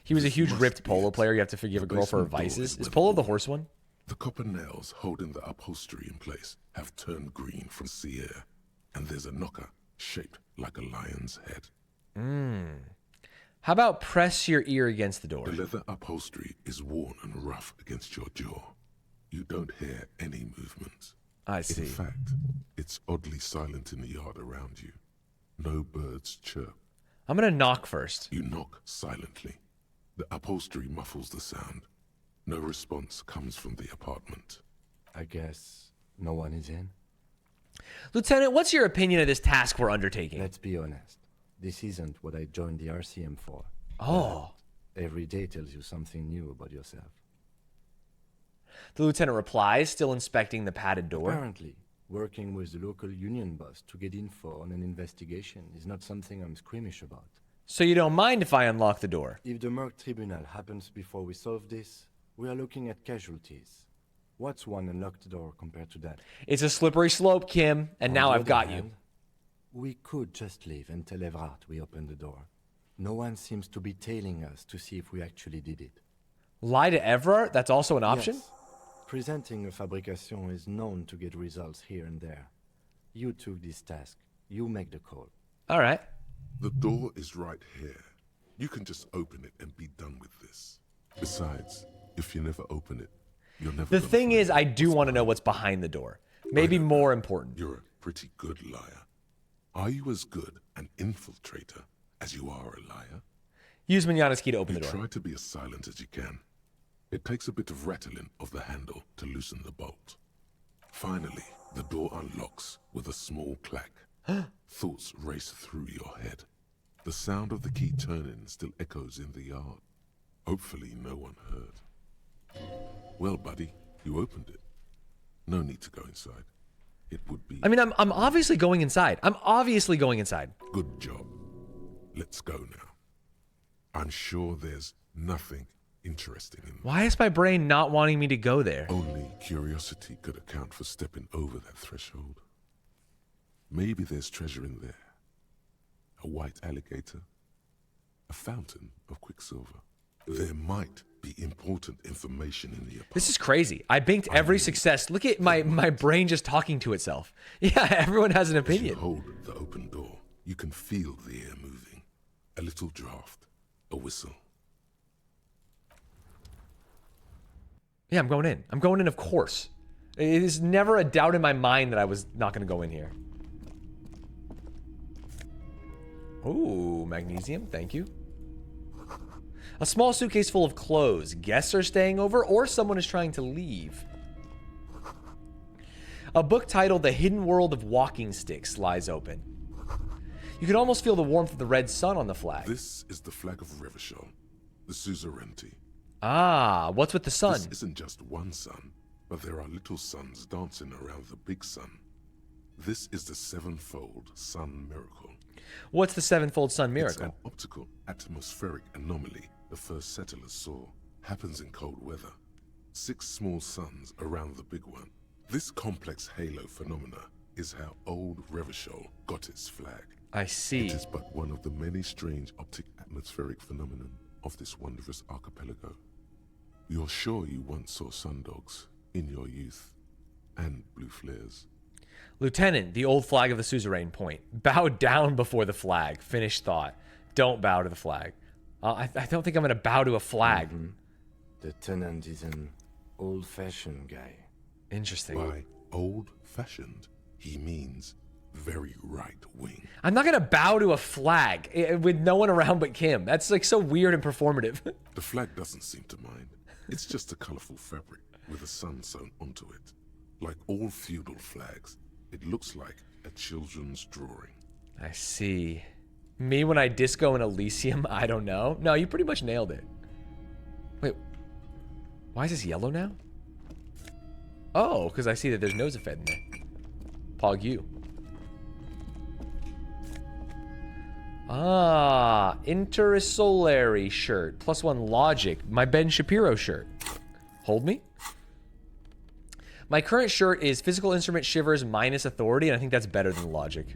S1: He was a huge ripped polo player. You have to forgive a girl for her vices. Is Polo the horse one?
S6: The copper nails holding the upholstery in place have turned green from sea air, and there's a knocker shaped like a lion's head.
S1: How about press your ear against the door?
S6: The leather upholstery is worn and rough against your jaw. You don't hear any movement.
S1: I see.
S6: In fact, it's oddly silent in the yard around you. No birds chirp.
S1: I'm gonna knock first.
S6: You knock silently. The upholstery muffles the sound. No response comes from the apartment.
S10: I guess no one is in?
S1: Lieutenant, what's your opinion of this task we're undertaking?
S10: Let's be honest. This isn't what I joined the RCM for.
S1: Oh.
S10: But every day tells you something new about yourself.
S1: The lieutenant replies, still inspecting the padded door.
S10: Apparently, working with the local union boss to get info on an investigation is not something I'm squeamish about.
S1: So you don't mind if I unlock the door?
S10: If the Merc Tribunal happens before we solve this, we are looking at casualties. What's one unlocked door compared to that?
S1: It's a slippery slope, Kim, and now I've got you.
S10: We could just leave and tell Evrard we opened the door. No one seems to be tailing us to see if we actually did it.
S1: Lie to Evrard? That's also an option?
S10: Yes. Presenting a fabrication is known to get results here and there. You took this task. You make the call.
S1: All right.
S6: The door is right here. You can just open it and be done with this. Besides, if you never open it, you're never...
S1: The thing is, I do want to know what's behind the door. Maybe more important.
S6: You're a pretty good liar. Are you as good an infiltrator as you are a liar?
S1: Use Manana's key to open the door.
S6: Try to be as silent as you can. It takes a bit of rattling of the handle to loosen the bolt. Finally, the door unlocks with a small clack. Thoughts race through your head. The sound of the key turning still echoes in the yard. Hopefully no one heard. Well, buddy, you opened it. No need to go inside. It would be...
S1: I mean, I'm obviously going inside. I'm obviously going inside.
S6: Good job. Let's go now. I'm sure there's nothing interesting in there.
S1: Why is my brain not wanting me to go there?
S6: Only curiosity could account for stepping over that threshold. Maybe there's treasure in there. A white alligator. A fountain of quicksilver. There might be important information in the apartment.
S1: This is crazy. I banked every success. Look at my brain just talking to itself. Yeah, everyone has an opinion.
S6: As you hold the open door, you can feel the air moving. A little draft. A whistle.
S1: Yeah, I'm going in. I'm going in, of course. It is never a doubt in my mind that I was not going to go in here. Ooh, magnesium. Thank you. A small suitcase full of clothes. Guests are staying over or someone is trying to leave. A book titled The Hidden World of Walking Sticks lies open. You can almost feel the warmth of the red sun on the flag.
S6: This is the flag of Revachol, the suzerainty.
S1: Ah, what's with the sun?
S6: This isn't just one sun, but there are little suns dancing around the big sun. This is the sevenfold sun miracle.
S1: What's the sevenfold sun miracle?
S6: It's an optical atmospheric anomaly the first settlers saw. Happens in cold weather. 6 small suns around the big one. This complex halo phenomena is how old Revachol got its flag.
S1: I see.
S6: It is but one of the many strange optic atmospheric phenomena of this wondrous archipelago. You're sure you once saw sundogs in your youth and blue flares.
S1: Lieutenant, the old flag of the suzerain point. Bow down before the flag. Finished thought. Don't bow to the flag. I don't think I'm going to bow to a flag.
S10: The tenant is an old-fashioned guy.
S1: Interesting.
S6: By old-fashioned, he means very right-wing.
S1: I'm not going to bow to a flag with no one around but Kim. That's like so weird and performative.
S6: The flag doesn't seem to mind. It's just a colorful fabric with a sun sewn onto it. Like all feudal flags, it looks like a children's drawing.
S1: I see. Me when I disco in Elysium? I don't know. No, you pretty much nailed it. Wait. Why is this yellow now? Oh, because I see that there's Nosafed in there. Pog you. Ah, Intersolary shirt. +1 logic. My Ben Shapiro shirt. Hold me. My current shirt is physical instrument shivers minus authority, and I think that's better than logic.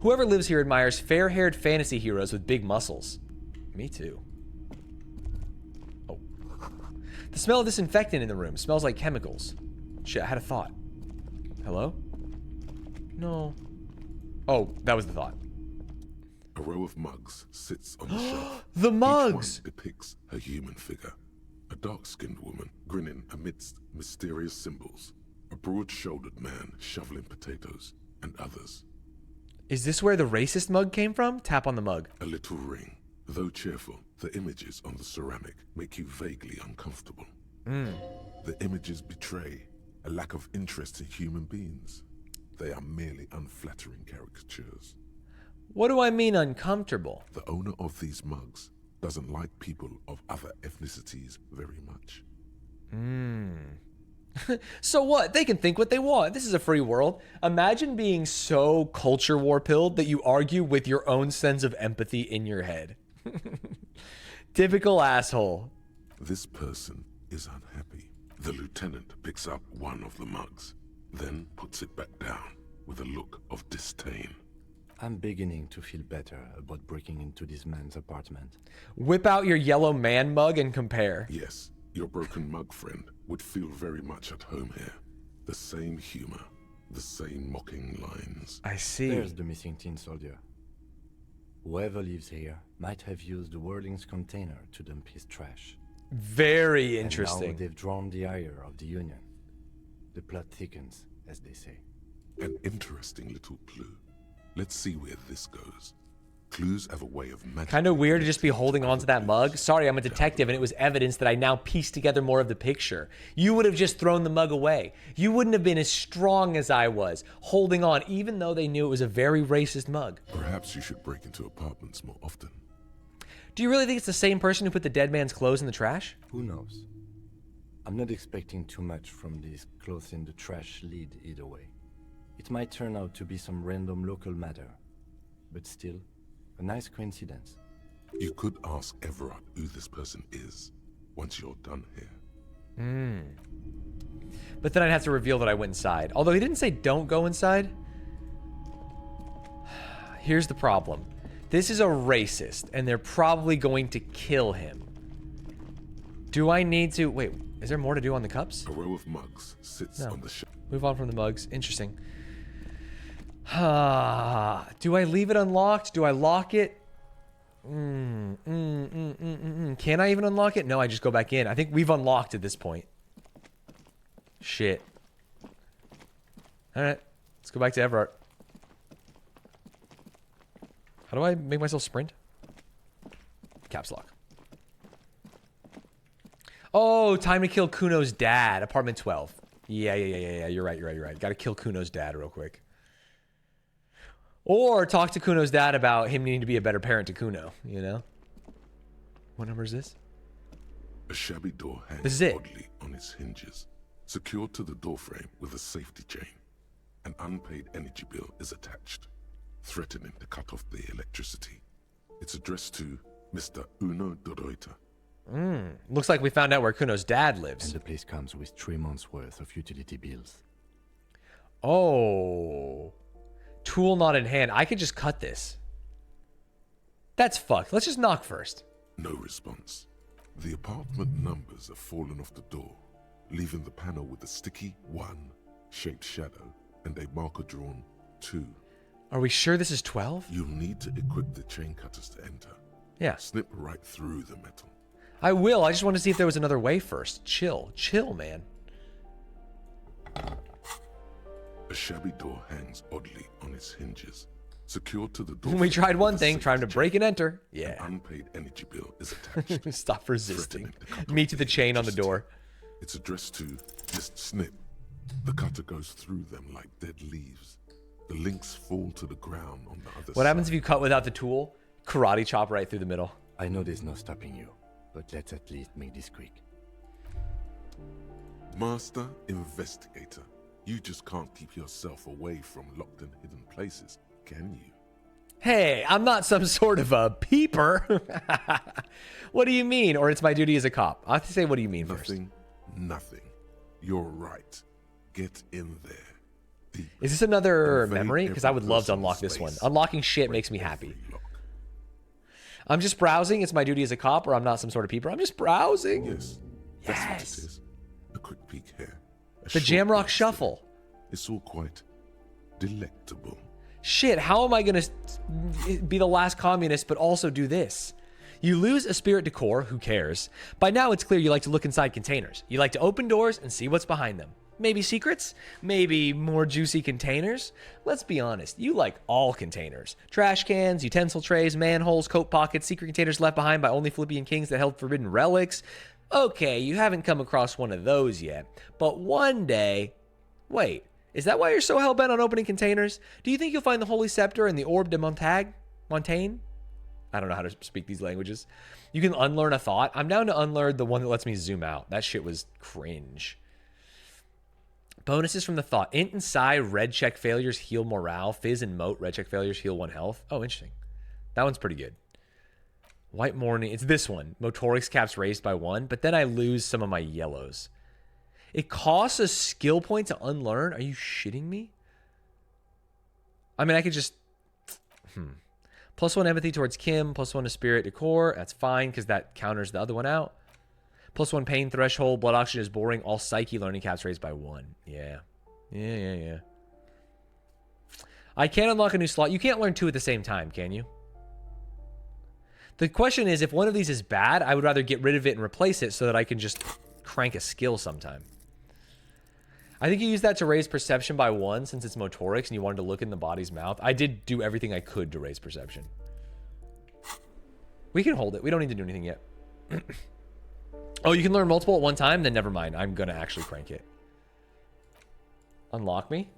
S1: Whoever lives here admires fair-haired fantasy heroes with big muscles. Me too. Oh. The smell of disinfectant in the room smells like chemicals. Shit, I had a thought. Hello? No. Oh, that was the thought.
S6: A row of mugs sits on the shelf.
S1: The mugs!
S6: Each one depicts a human figure. A dark-skinned woman grinning amidst mysterious symbols. A broad-shouldered man shoveling potatoes, and others.
S1: Is this where the racist mug came from? Tap on the mug.
S6: A little ring. Though cheerful, the images on the ceramic make you vaguely uncomfortable. The images betray a lack of interest in human beings. They are merely unflattering caricatures.
S1: What do I mean uncomfortable?
S6: The owner of these mugs doesn't like people of other ethnicities very much.
S1: So what? They can think what they want. This is a free world. Imagine being so culture war-pilled that you argue with your own sense of empathy in your head. Typical asshole.
S6: This person is unhappy. The lieutenant picks up one of the mugs, then puts it back down with a look of disdain.
S10: I'm beginning to feel better about breaking into this man's apartment.
S1: Whip out your yellow man mug and compare.
S6: Yes, your broken mug friend would feel very much at home here. The same humor, the same mocking lines.
S1: I see.
S10: There's the missing tin soldier. Whoever lives here might have used the Whirling's container to dump his trash.
S1: Very
S10: And
S1: interesting.
S10: now they've drawn the ire of the Union. The plot thickens, as they say.
S6: An interesting little clue. Let's see where this goes. Clues have a way of magic.
S1: Kind of weird to just be holding on to that mug. Sorry, I'm a detective, and it was evidence that I now pieced together more of the picture. You would have just thrown the mug away. You wouldn't have been as strong as I was, holding on, even though they knew it was a very racist mug.
S6: Perhaps you should break into apartments more often.
S1: Do you really think it's the same person who put the dead man's clothes in the trash?
S10: Who knows? I'm not expecting too much from these clothes in the trash lead either way. It might turn out to be some random local matter, but still, a nice coincidence.
S6: You could ask Everard who this person is once you're done here.
S1: But then I'd have to reveal that I went inside. Although he didn't say don't go inside. Here's the problem. This is a racist, and they're probably going to kill him. Do I need to... Wait, is there more to do on the cups?
S6: A row of mugs sits on the shelf.
S1: Move on from the mugs. Interesting. Do I leave it unlocked? Do I lock it? Can I even unlock it? No, I just go back in. I think we've unlocked at this point. Shit. Alright. Let's go back to Everard. How do I make myself sprint? Caps lock. Oh, time to kill Kuno's dad. Apartment 12. Yeah. You're right. Gotta kill Kuno's dad real quick. Or talk to Kuno's dad about him needing to be a better parent to Kuno, you know? What number is this?
S6: A shabby door hangs
S1: This is it.
S6: oddly on its hinges, secured to the doorframe with a safety chain. An unpaid energy bill is attached, threatening to cut off the electricity. It's addressed to Mr. Uno Dorota.
S1: Looks like we found out where Kuno's dad lives.
S10: And the place comes with 3 months' worth of utility bills.
S1: Oh. Tool not in hand. I could just cut this. That's fucked. Let's just knock first.
S6: No response. The apartment numbers have fallen off the door, leaving the panel with a sticky 1 shaped shadow and a marker drawn 2.
S1: Are we sure this is 12?
S6: You'll need to equip the chain cutters to enter.
S1: Yeah.
S6: Snip right through the metal.
S1: I will. I just want to see if there was another way first. Chill, man.
S6: A shabby door hangs oddly on its hinges, secured to the door.
S1: We tried one thing, trying to break and enter. Yeah.
S6: An unpaid energy bill is attached.
S1: Stop resisting. Me to the chain on the door.
S6: It's addressed to just snip. The cutter goes through them like dead leaves. The links fall to the ground on the other side.
S1: What happens if you cut without the tool? Karate chop right through the middle.
S10: I know there's no stopping you, but let's at least make this quick.
S6: Master Investigator, you just can't keep yourself away from locked and hidden places, can you?
S1: Hey, I'm not some sort of a peeper. What do you mean? Or it's my duty as a cop. I have to say, what do you mean first?
S6: Nothing. You're right. Get in there. Deep.
S1: Is this another
S6: Invade
S1: memory? Because I would
S6: every
S1: love to
S6: person's
S1: unlock this one.
S6: space.
S1: Unlocking shit makes me happy. I'm just browsing. It's my duty as a cop, or I'm not some sort of peeper. I'm just browsing.
S6: Yes. That's what it is. A quick peek here.
S1: The Jamrock Shuffle.
S6: It's all quite delectable.
S1: Shit, how am I going to be the last communist but also do this? You lose a spirit decor, who cares? By now it's clear you like to look inside containers. You like to open doors and see what's behind them. Maybe secrets? Maybe more juicy containers? Let's be honest, you like all containers. Trash cans, utensil trays, manholes, coat pockets, secret containers left behind by only Philippian kings that held forbidden relics. Okay, you haven't come across one of those yet, but one day... Wait, is that why you're so hell-bent on opening containers? Do you think you'll find the Holy Scepter and the Orbe de Montaigne? I don't know how to speak these languages. You can unlearn a thought. I'm down to unlearn the one that lets me zoom out. That shit was cringe. Bonuses from the thought. Int and Psi, red check failures heal morale. Fizz and Moat, red check failures heal 1 health. Oh, interesting. That one's pretty good. White Morning, it's this one. Motorics caps raised by 1, but then I lose some of my yellows. It costs a skill point to unlearn? Are you shitting me? I mean, I could just... +1 empathy towards Kim, +1 to spirit decor. That's fine, because that counters the other one out. +1 pain threshold, blood oxygen is boring. All psyche learning caps raised by 1. Yeah. Yeah. I can't unlock a new slot. You can't learn 2 at the same time, can you? The question is, if one of these is bad, I would rather get rid of it and replace it so that I can just crank a skill sometime. I think you use that to raise perception by 1 since it's motorics and you wanted to look in the body's mouth. I did do everything I could to raise perception. We can hold it. We don't need to do anything yet. Oh, you can learn multiple at one time? Then never mind. I'm going to actually crank it. Unlock me.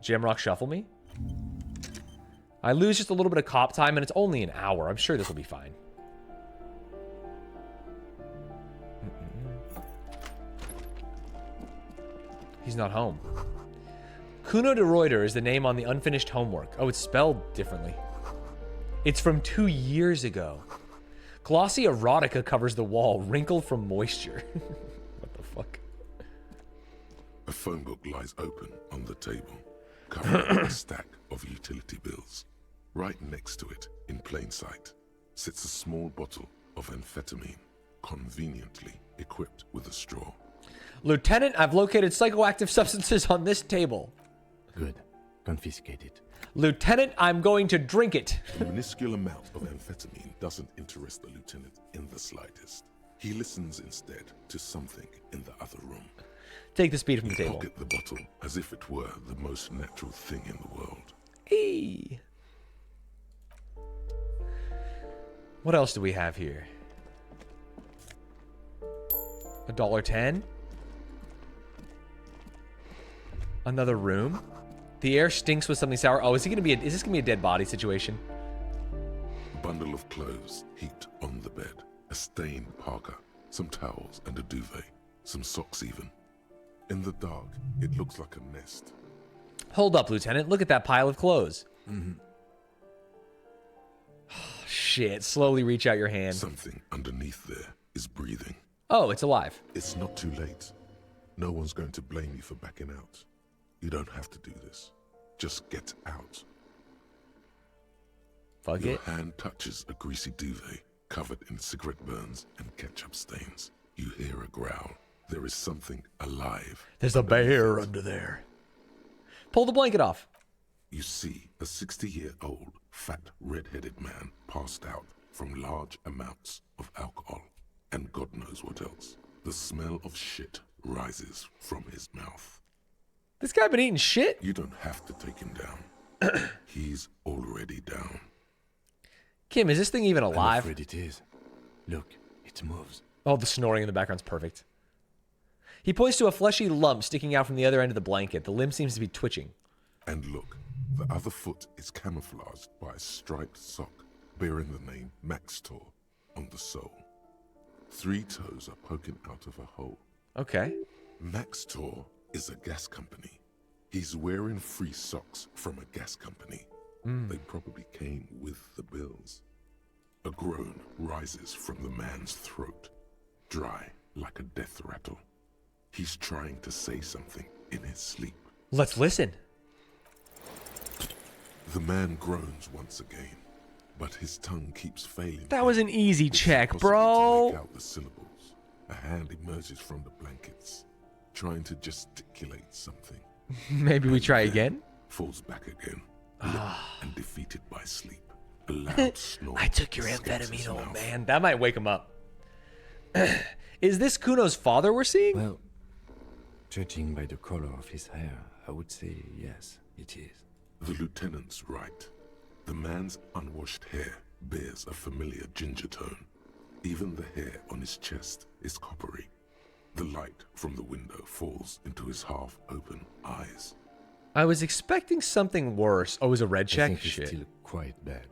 S1: Jamrock Shuffle me. I lose just a little bit of cop time, and it's only an hour. I'm sure this will be fine. He's not home. Kuno de Reuter is the name on the unfinished homework. Oh, it's spelled differently. It's from 2 years ago. Glossy erotica covers the wall, wrinkled from moisture. What the fuck?
S6: A phone book lies open on the table, covered with a stack of utility bills. Right next to it, in plain sight, sits a small bottle of amphetamine, conveniently equipped with a straw.
S1: Lieutenant, I've located psychoactive substances on this table.
S10: Good. Confiscate it.
S1: Lieutenant, I'm going to drink it.
S6: The minuscule amount of amphetamine doesn't interest the lieutenant in the slightest. He listens instead to something in the other room.
S1: Take the speed from the
S6: He
S1: table.
S6: pocket the bottle as if it were the most natural thing in the world.
S1: Hey. What else do we have here? $1.10. Another room. The air stinks with something sour. Oh, is this gonna be a dead body situation?
S6: A bundle of clothes heaped on the bed. A stained parka, some towels and a duvet, some socks even. In the dark, it looks like a nest.
S1: Hold up, Lieutenant. Look at that pile of clothes. Shit. Slowly reach out your hand.
S6: Something underneath there is breathing.
S1: Oh, it's alive.
S6: It's not too late. No one's going to blame you for backing out. You don't have to do this. Just get out.
S1: Fuck
S6: Your
S1: it.
S6: hand touches a greasy duvet covered in cigarette burns and ketchup stains. You hear a growl. There is something alive.
S1: There's a bear under there. Pull the blanket off.
S6: You see a 60-year-old, fat, red-headed man passed out from large amounts of alcohol and God knows what else. The smell of shit rises from his mouth.
S1: This guy been eating shit?
S6: You don't have to take him down. He's already down.
S1: Kim, is this thing even alive?
S10: I'm afraid it is. Look, it moves.
S1: Oh, the snoring in the background's perfect. He points to a fleshy lump sticking out from the other end of the blanket. The limb seems to be twitching.
S6: And look, the other foot is camouflaged by a striped sock bearing the name Maxtor on the sole. 3 toes are poking out of a hole.
S1: Okay.
S6: Maxtor is a gas company. He's wearing free socks from a gas company. They probably came with the bills. A groan rises from the man's throat, dry like a death rattle. He's trying to say something in his sleep.
S1: Let's listen.
S6: The man groans once again, but his tongue keeps failing.
S1: That was an easy
S6: It's
S1: check,
S6: impossible
S1: bro.
S6: to make out the syllables. A hand emerges from the blankets, trying to gesticulate something.
S1: Maybe we try again?
S6: Falls back again, limp and defeated by sleep. A loud snore.
S1: I took your
S6: escapes his
S1: amphetamine, old
S6: mouth.
S1: man. That might wake him up. Is this Kuno's father we're seeing?
S10: Well, judging by the color of his hair, I would say yes, it is.
S6: The lieutenant's right. The man's unwashed hair bears a familiar ginger tone. Even the hair on his chest is coppery. The light from the window falls into his half-open eyes.
S1: I was expecting something worse. Oh, it was a red
S10: I
S1: check?
S10: think he's
S1: Shit.
S10: still quite bad.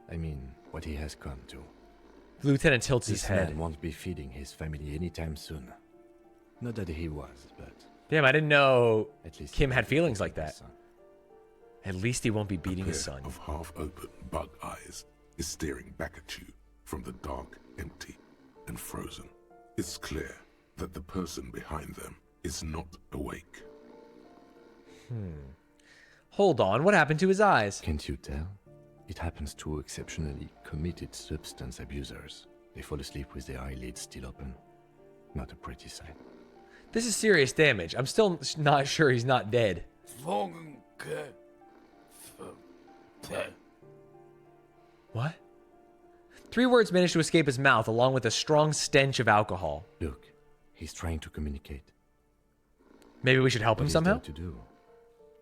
S10: I mean, what he has come to.
S1: The lieutenant tilts his
S10: This
S1: head.
S10: man won't be feeding his family anytime soon. Not that he was, but
S1: Damn, I didn't know
S10: at least
S1: Kim
S10: he
S1: had
S10: won't
S1: feelings
S10: feed
S1: like
S10: his
S1: that.
S10: son.
S1: At least he won't be
S6: A
S1: beating
S6: pair
S1: his son.
S6: of half-open bug eyes is staring back at you from the dark, empty, and frozen. It's clear that the person behind them is not awake.
S1: Hold on, what happened to his eyes?
S10: Can't you tell? It happens to exceptionally committed substance abusers. They fall asleep with their eyelids still open. Not a pretty sight.
S1: This is serious damage. I'm still not sure he's not dead. What? 3 words managed to escape his mouth along with a strong stench of alcohol.
S10: Look, he's trying to communicate.
S1: Maybe we should help him
S10: What is
S1: somehow?
S10: there to do?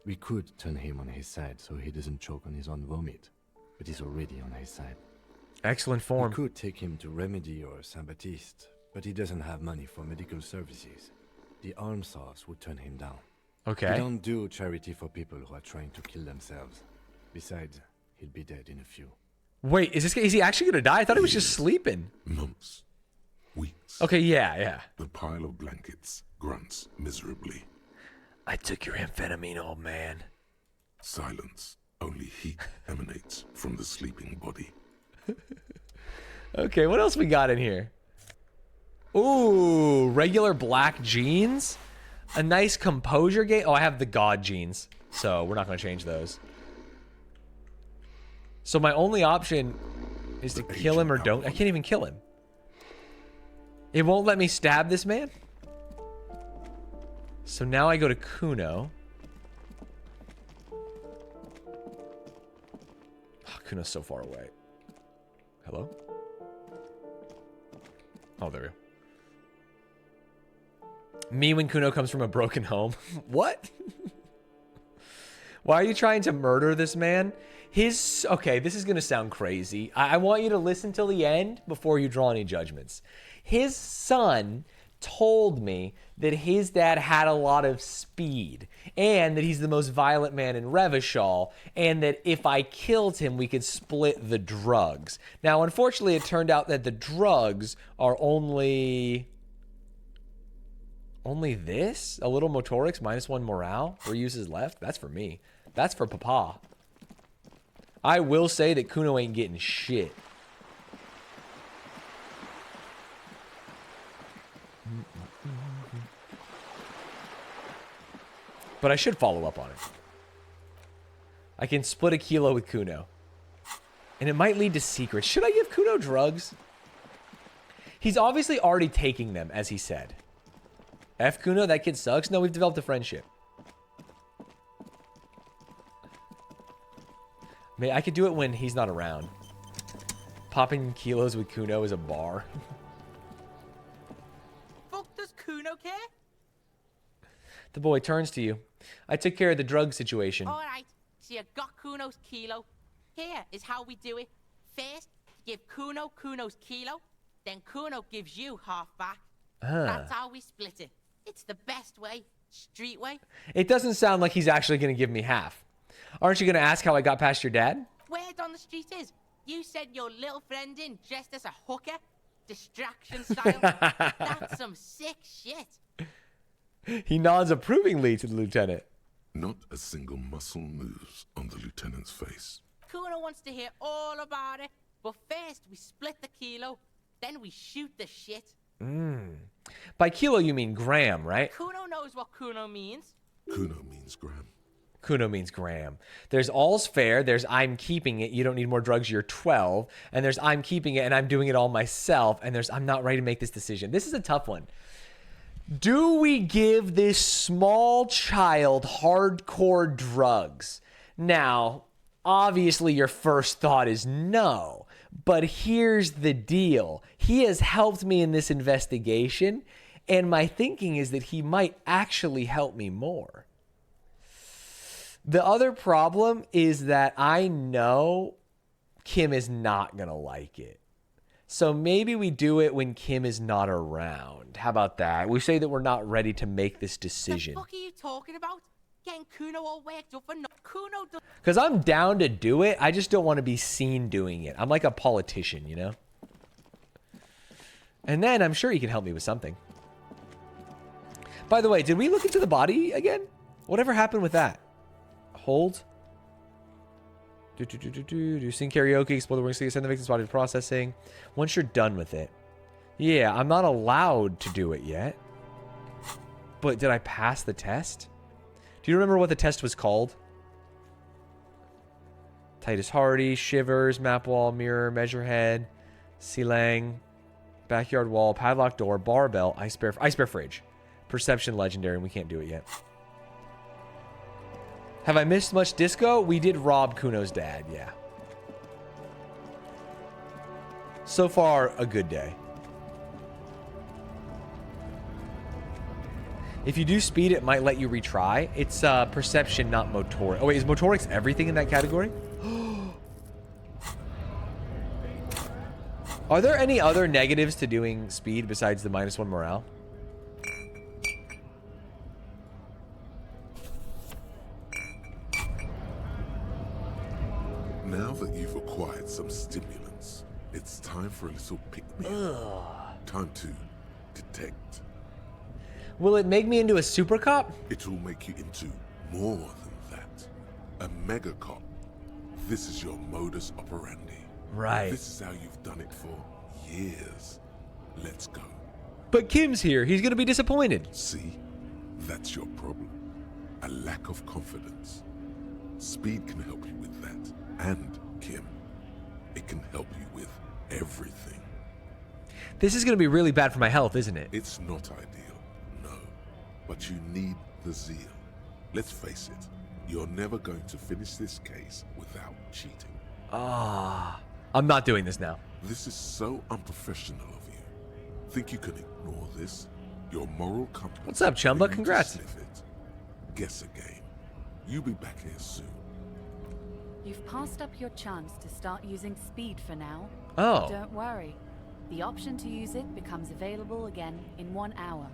S10: We could turn him on his side so he doesn't choke on his own vomit, but he's already on his side.
S1: Excellent form.
S10: We could take him to Remedy or Saint Baptiste, but he doesn't have money for medical services. The almshouse would turn him down.
S1: Okay.
S10: We don't do charity for people who are trying to kill themselves. Besides, he'll be dead in a few.
S1: Wait, is he actually gonna die? I thought he was just sleeping.
S6: Months. Weeks.
S1: Okay, yeah.
S6: The pile of blankets grunts miserably.
S1: I took your amphetamine, old man.
S6: Silence. Only heat emanates from the sleeping body.
S1: Okay, what else we got in here? Ooh, regular black jeans? A nice composure gate. Oh, I have the god jeans, so we're not going to change those. So my only option is to kill him or don't. I can't even kill him. It won't let me stab this man? So now I go to Kuno. Oh, Kuno's so far away. Hello? Oh, there we go. Me when Kuno comes from a broken home. What? Why are you trying to murder this man? Okay, this is going to sound crazy. I want you to listen till the end before you draw any judgments. His son told me that his dad had a lot of speed and that he's the most violent man in Revachol and that if I killed him, we could split the drugs. Now, unfortunately, it turned out that the drugs are only this? A little motorics, -1 morale. 3 uses left. That's for me. That's for Papa. I will say that Kuno ain't getting shit. But I should follow up on it. I can split a kilo with Kuno. And it might lead to secrets. Should I give Kuno drugs? He's obviously already taking them, as he said. F Kuno, that kid sucks. No, we've developed a friendship. I could do it when he's not around. Popping kilos with Kuno is a bar.
S14: Fuck does Kuno care?
S1: The boy turns to you. I took care of the drug situation.
S14: All right, so you got Kuno's kilo. Here is how we do it. First, give Kuno Kuno's kilo, then Kuno gives you half back. That's how we split it. It's the best way, street way.
S1: It doesn't sound like he's actually going to give me half. Aren't you going to ask how I got past your dad?
S14: Word on the street is, you sent your little friend in dressed as a hooker, distraction style. That's some sick shit.
S1: He nods approvingly to the lieutenant.
S6: Not a single muscle moves on the lieutenant's face.
S14: Kuno wants to hear all about it, but first we split the kilo, then we shoot the shit.
S1: By kilo, you mean gram, right?
S14: Kuno knows what Kuno means.
S6: Kuno means gram.
S1: Kuno means gram. There's all's fair. There's I'm keeping it. You don't need more drugs. You're 12. And there's I'm keeping it and I'm doing it all myself. And there's I'm not ready to make this decision. This is a tough one. Do we give this small child hardcore drugs? Now, obviously your first thought is no. But here's the deal. He has helped me in this investigation. And my thinking is that he might actually help me more. The other problem is that I know Kim is not going to like it. So maybe we do it when Kim is not around. How about that? We say that we're not ready to make this decision.
S14: The fuck are you talking about? Getting Kuno all worked up for no Kuno does.
S1: Because I'm down to do it. I just don't want to be seen doing it. I'm like a politician, you know? And then I'm sure he can help me with something. By the way, did we look into the body again? Whatever happened with that? Hold. Do sing karaoke, explode the wings, send the victim's body to processing. Once you're done with it. Yeah, I'm not allowed to do it yet. But did I pass the test? Do you remember what the test was called? Titus Hardy, Shivers, Map Wall, Mirror, Measure Head, Sealang, Backyard Wall, Padlock Door, Barbell, Ice Bear Fridge. Perception Legendary, and we can't do it yet. Have I missed much disco? We did rob Kuno's dad, yeah. So far, a good day. If you do speed, it might let you retry. It's perception, not motoric. Oh wait, is motorics everything in that category? Are there any other negatives to doing speed besides the -1 morale?
S6: Now that you've acquired some stimulants, it's time for a little pick-me-up. Time to detect.
S1: Will it make me into a super cop?
S6: It will make you into more than that. A mega cop. This is your modus operandi.
S1: Right.
S6: This is how you've done it for years. Let's go.
S1: But Kim's here. He's going to be disappointed.
S6: See? That's your problem. A lack of confidence. Speed can help you with that. And, Kim, it can help you with everything.
S1: This is going to be really bad for my health, isn't it?
S6: It's not ideal, no. But you need the zeal. Let's face it, you're never going to finish this case without cheating.
S1: I'm not doing this now.
S6: This is so unprofessional of you. Think you can ignore this? Your moral compass.
S1: What's up, Chumba?
S6: for you to
S1: Congrats.
S6: sniff it. Guess again. You'll be back here soon.
S15: You've passed up your chance to start using speed for now.
S1: Oh.
S15: Don't worry. The option to use it becomes available again in 1 hour.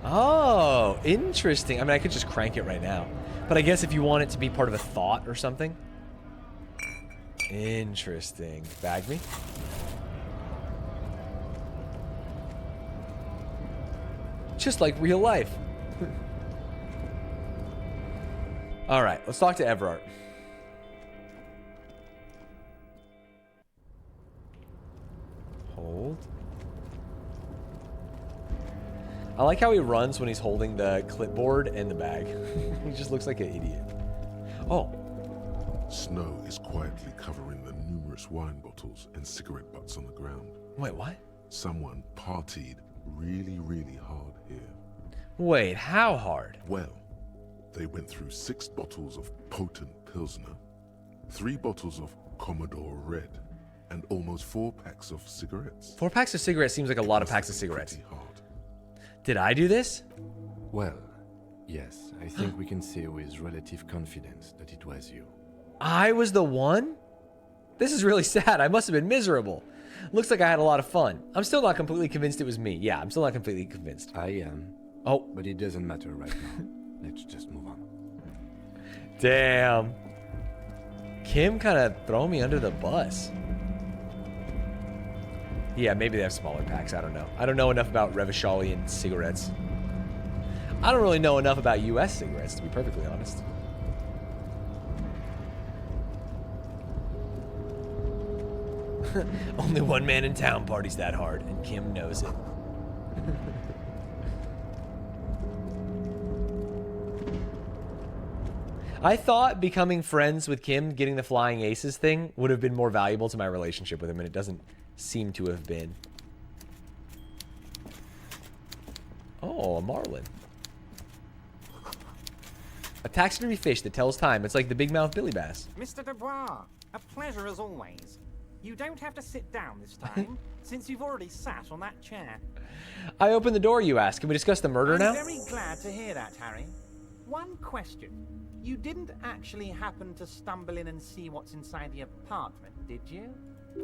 S1: Oh, interesting. I mean, I could just crank it right now. But I guess if you want it to be part of a thought or something. Interesting. Bag me. Just like real life. All right, let's talk to Everard. Hold. I like how he runs when he's holding the clipboard and the bag. He just looks like an idiot. Oh.
S6: Snow is quietly covering the numerous wine bottles and cigarette butts on the ground.
S1: Wait, what?
S6: Someone partied really, really hard here.
S1: Wait, how hard?
S6: Well, they went through 6 bottles of potent Pilsner, 3 bottles of Commodore Red, and almost 4 packs of cigarettes.
S1: 4 packs of cigarettes seems like a lot of packs of cigarettes.
S6: Pretty hard.
S1: Did I do this?
S10: Well, yes, I think we can say with relative confidence that it was you.
S1: I was the one? This is really sad. I must have been miserable. Looks like I had a lot of fun. I'm still not completely convinced it was me. Yeah, I'm still not completely convinced.
S10: I am.
S1: Oh.
S10: But it doesn't matter right now. Let's just move on.
S1: Damn. Kim kind of throwing me under the bus. Yeah, maybe they have smaller packs. I don't know. I don't know enough about Revacholian cigarettes. I don't really know enough about U.S. cigarettes, to be perfectly honest. Only one man in town parties that hard, and Kim knows it. I thought becoming friends with Kim, getting the flying aces thing, would have been more valuable to my relationship with him, and it doesn't seem to have been. Oh, a marlin. A taxidermy fish that tells time. It's like the big mouth billy bass.
S16: Mr. Dubois, a pleasure as always. You don't have to sit down this time, since you've already sat on that chair.
S1: I opened the door, you ask. Can we discuss the murder now?
S16: I'm very glad to hear that, Harry. One question. You didn't actually happen to stumble in and see what's inside the apartment, did you?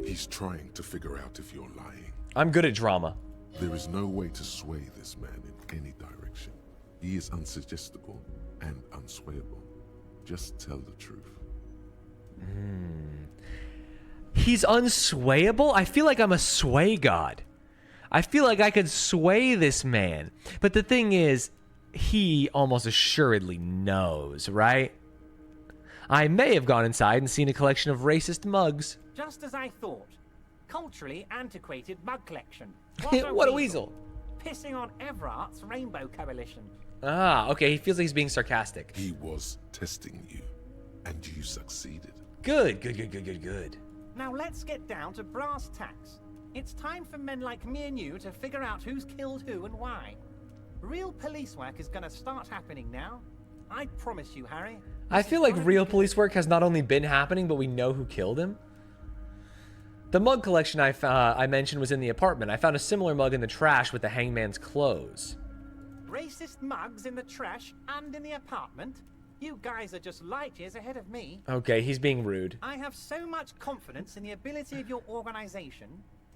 S6: He's trying to figure out if you're lying.
S1: I'm good at drama.
S6: There is no way to sway this man in any direction. He is unsuggestible and unswayable. Just tell the truth.
S1: He's unswayable? I feel like I'm a sway god. I feel like I could sway this man. But the thing is, he almost assuredly knows, right? I may have gone inside and seen a collection of racist mugs.
S16: Just as I thought. Culturally antiquated mug collection.
S1: What a weasel.
S16: Pissing on Everart's Rainbow Coalition.
S1: Ah, okay, he feels like he's being sarcastic.
S6: He was testing you, and you succeeded.
S1: Good, good, good, good, good, good.
S16: Now let's get down to brass tacks. It's time for men like me and you to figure out who's killed who and why. Real police work is gonna start happening now. I promise you, Harry.
S1: I feel like real police work has not only been happening, but we know who killed him. The mug collection I mentioned was in the apartment. I found a similar mug in the trash with the hangman's clothes.
S16: Racist mugs in the trash and in the apartment? You guys are just light years ahead of me.
S1: Okay, he's being rude.
S16: I have so much confidence in the ability of your organization.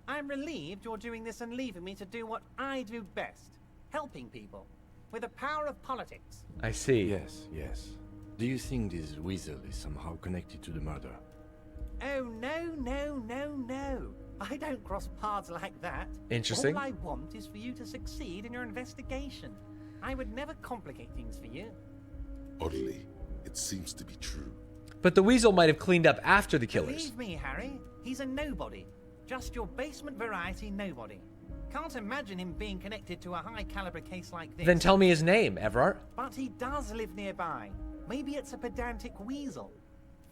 S16: I'm relieved you're doing this and leaving me to do what I do best. Helping people. With the power of politics.
S1: I see.
S10: Yes, yes. Do you think this weasel is somehow connected to the murder?
S16: Oh, no, no, no, no. I don't cross paths like that.
S1: Interesting.
S16: All I want is for you to succeed in your investigation. I would never complicate things for you.
S6: Oddly, it seems to be true.
S1: But the weasel might have cleaned up after the killers.
S16: Believe me, Harry, he's a nobody. Just your basement variety nobody. Can't imagine him being connected to a high-caliber case like this.
S1: Then tell me his name, Everard.
S16: But he does live nearby. Maybe it's a pedantic weasel.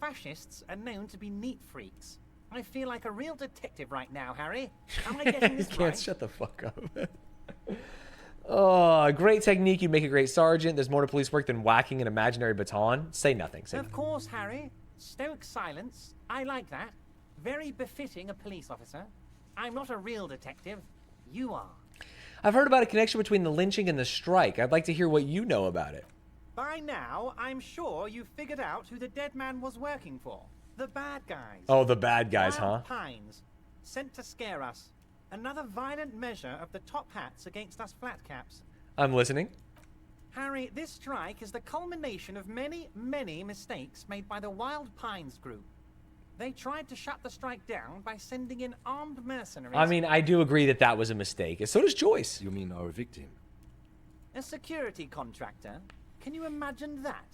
S16: Fascists are known to be neat freaks. I feel like a real detective right now, Harry. Am I getting this
S1: Can't
S16: right?
S1: shut the fuck up. Oh, great technique. You make a great sergeant. There's more to police work than whacking an imaginary baton. Say nothing. Say nothing.
S16: Of course, Harry. Stoic silence. I like that. Very befitting a police officer. I'm not a real detective. You are.
S1: I've heard about a connection between the lynching and the strike. I'd like to hear what you know about it.
S16: By now, I'm sure you've figured out who the dead man was working for. The bad guys.
S1: Oh, the bad guys, huh?
S16: Wild Pines. Sent to scare us. Another violent measure of the top hats against us flatcaps.
S1: I'm listening.
S16: Harry, this strike is the culmination of many, many mistakes made by the Wild Pines group. They tried to shut the strike down by sending in armed mercenaries.
S1: I mean, I do agree that that was a mistake. So does Joyce.
S10: You mean our victim?
S16: A security contractor? Can you imagine that?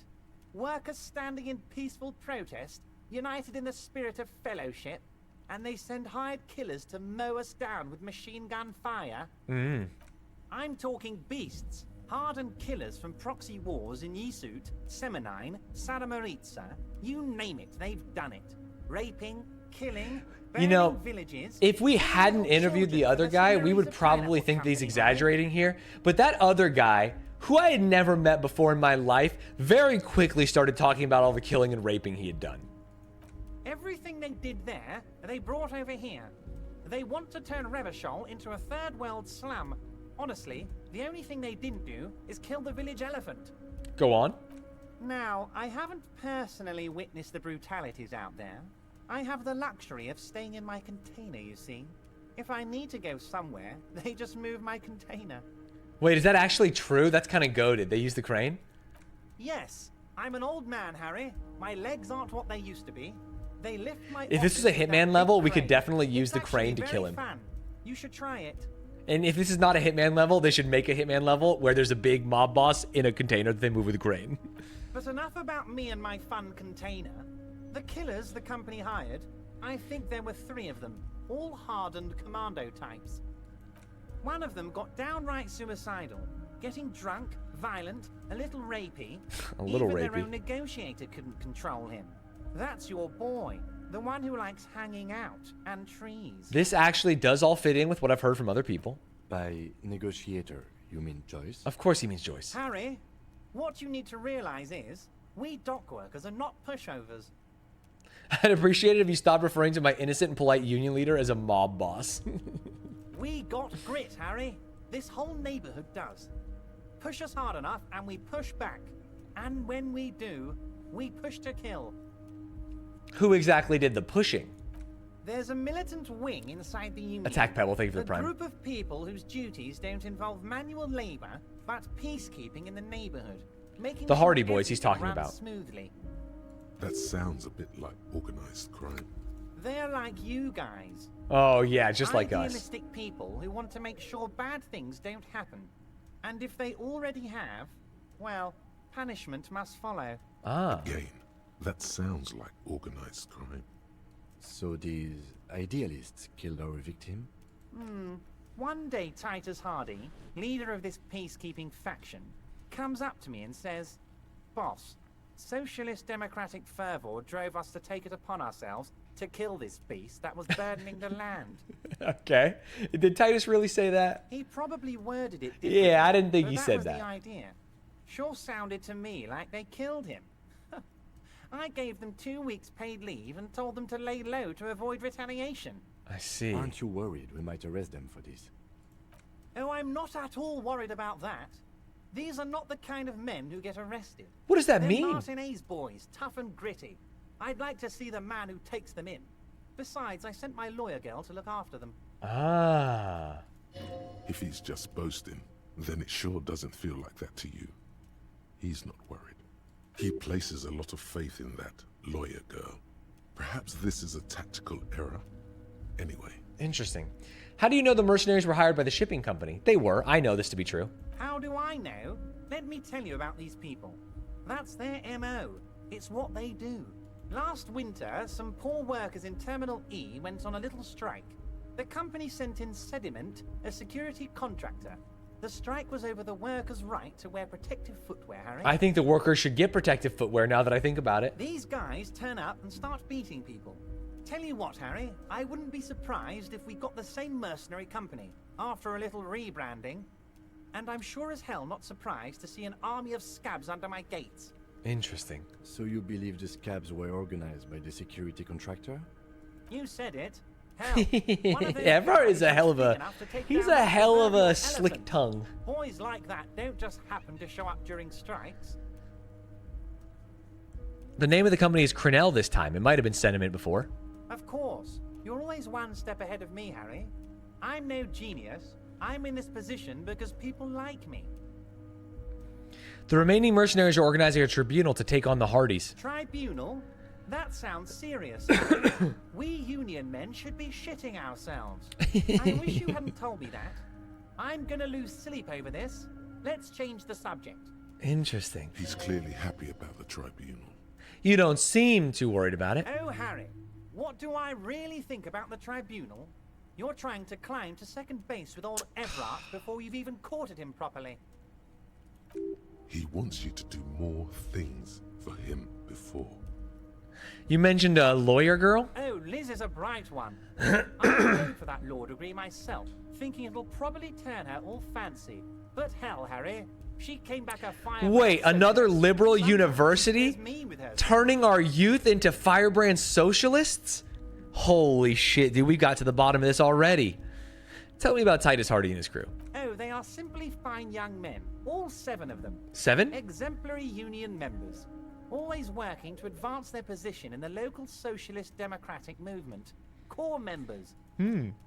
S16: Workers standing in peaceful protest, united in the spirit of fellowship, and they send hired killers to mow us down with machine gun fire? I'm talking beasts. Hardened killers from proxy wars in Yisut, Semenine, Saramoritsa. You name it, they've done it. Raping, killing,
S1: You know,
S16: villages.
S1: if we hadn't interviewed the other guy, we would probably think that he's exaggerating here. But that other guy, who I had never met before in my life, very quickly started talking about all the killing and raping he had done.
S16: Everything they did there, they brought over here. They want to turn Revachol into a third world slum. Honestly, the only thing they didn't do is kill the village elephant.
S1: Go on.
S16: Now, I haven't personally witnessed the brutalities out there. I have the luxury of staying in my container, you see. If I need to go somewhere, they just move my container.
S1: Wait, is that actually true? That's kind of goated. They use the crane?
S16: Yes, I'm an old man, Harry. My legs aren't what they used to be. They lift my
S1: If this was a
S16: office with that
S1: Hitman
S16: big
S1: level, we could
S16: crane.
S1: definitely use
S16: It's
S1: the crane
S16: actually
S1: to kill
S16: very
S1: him.
S16: fun. You should try it.
S1: And if this is not a Hitman level, they should make a Hitman level where there's a big mob boss in a container that they move with a crane.
S16: But enough about me and my fun container. The killers the company hired, I think there were 3 of them, all hardened commando types. One of them got downright suicidal, getting drunk, violent, a little rapey.
S1: A little
S16: Even their
S1: rapey.
S16: own negotiator couldn't control him. That's your boy, the one who likes hanging out and trees.
S1: This actually does all fit in with what I've heard from other people.
S10: By negotiator, you mean Joyce?
S1: Of course he means Joyce.
S16: Harry, what you need to realize is, we dock workers are not pushovers.
S1: I'd appreciate it if you stopped referring to my innocent and polite union leader as a mob boss.
S16: We got grit, Harry. This whole neighborhood does. Push us hard enough and we push back. And when we do, we push to kill.
S1: Who exactly did the pushing?
S16: There's a militant wing inside the union.
S1: Attack Pebble, thank you for the
S16: A
S1: prime.
S16: group of people whose duties don't involve manual labor, but peacekeeping in the neighborhood. Making
S1: The
S16: sure
S1: Hardy Boys he's
S16: everything
S1: talking
S16: runs
S1: about.
S16: Smoothly.
S6: That sounds a bit like organized crime.
S16: They're like you guys.
S1: Oh yeah, just like us.
S16: Idealistic people who want to make sure bad things don't happen. And if they already have, well, punishment must follow.
S1: Ah.
S6: Again, that sounds like organized crime.
S10: So these idealists killed our victim?
S16: One day Titus Hardy, leader of this peacekeeping faction, comes up to me and says, "Boss, socialist democratic fervor drove us to take it upon ourselves to kill this beast that was burdening the land."
S1: Okay. Did Titus really say that?
S16: He probably worded it differently.
S1: Yeah, I didn't think
S16: but
S1: he
S16: that
S1: said
S16: was
S1: that.
S16: The idea. Sure sounded to me like they killed him. I gave them 2 weeks paid leave and told them to lay low to avoid retaliation.
S1: I see.
S10: Aren't you worried we might arrest them for this?
S16: Oh, I'm not at all worried about that. These are not the kind of men who get arrested.
S1: What does that
S16: They're
S1: mean?
S16: Martin A's boys, tough and gritty. I'd like to see the man who takes them in. Besides, I sent my lawyer girl to look after them.
S1: Ah.
S6: If he's just boasting, then it sure doesn't feel like that to you. He's not worried. He places a lot of faith in that lawyer girl. Perhaps this is a tactical error. Anyway.
S1: Interesting. How do you know the mercenaries were hired by the shipping company? They were. I know this to be true.
S16: How do I know? Let me tell you about these people. That's their MO. It's what they do. Last winter, some poor workers in Terminal E went on a little strike. The company sent in Sediment, a security contractor. The strike was over the workers' right to wear protective footwear, Harry.
S1: I think the workers should get protective footwear now that I think about it.
S16: These guys turn up and start beating people. Tell you what, Harry, I wouldn't be surprised if we got the same mercenary company after a little rebranding. And I'm sure as hell not surprised to see an army of scabs under my gates.
S1: Interesting.
S10: So you believe the scabs were organized by the security contractor?
S16: You said it. Hell, one of those
S1: Ever
S16: guys
S1: is a hell of
S16: big
S1: a...
S16: enough to take
S1: He's
S16: down
S1: a
S16: that
S1: hell of
S16: proverbial
S1: a slick
S16: elephant.
S1: tongue.
S16: Boys like that don't just happen to show up during strikes.
S1: The name of the company is Crenell this time. It might have been Sentiment before.
S16: Of course. You're always one step ahead of me, Harry. I'm no genius. I'm in this position because people like me.
S1: The remaining mercenaries are organizing a tribunal to take on the Hardys.
S16: Tribunal? That sounds serious. We union men should be shitting ourselves. I wish you hadn't told me that. I'm gonna lose sleep over this. Let's change the subject.
S1: Interesting.
S6: He's clearly happy about the tribunal.
S1: You don't seem too worried about it.
S16: Oh, Harry, what do I really think about the tribunal? You're trying to climb to second base with old Everard before you've even courted him properly.
S6: He wants you to do more things for him before.
S1: You mentioned a lawyer girl?
S16: Oh, Liz is a bright one. I'm going for that law degree myself, thinking it'll probably turn her all fancy. But hell, Harry, she came back a fire.
S1: Wait, another liberal university? Turning our youth into firebrand socialists? Holy shit, dude, we got to the bottom of this already. Tell me about Titus Hardy and his crew.
S16: Oh, they are simply fine young men, all 7 of them.
S1: 7?
S16: Exemplary union members, always working to advance their position in the local socialist democratic movement. Core members.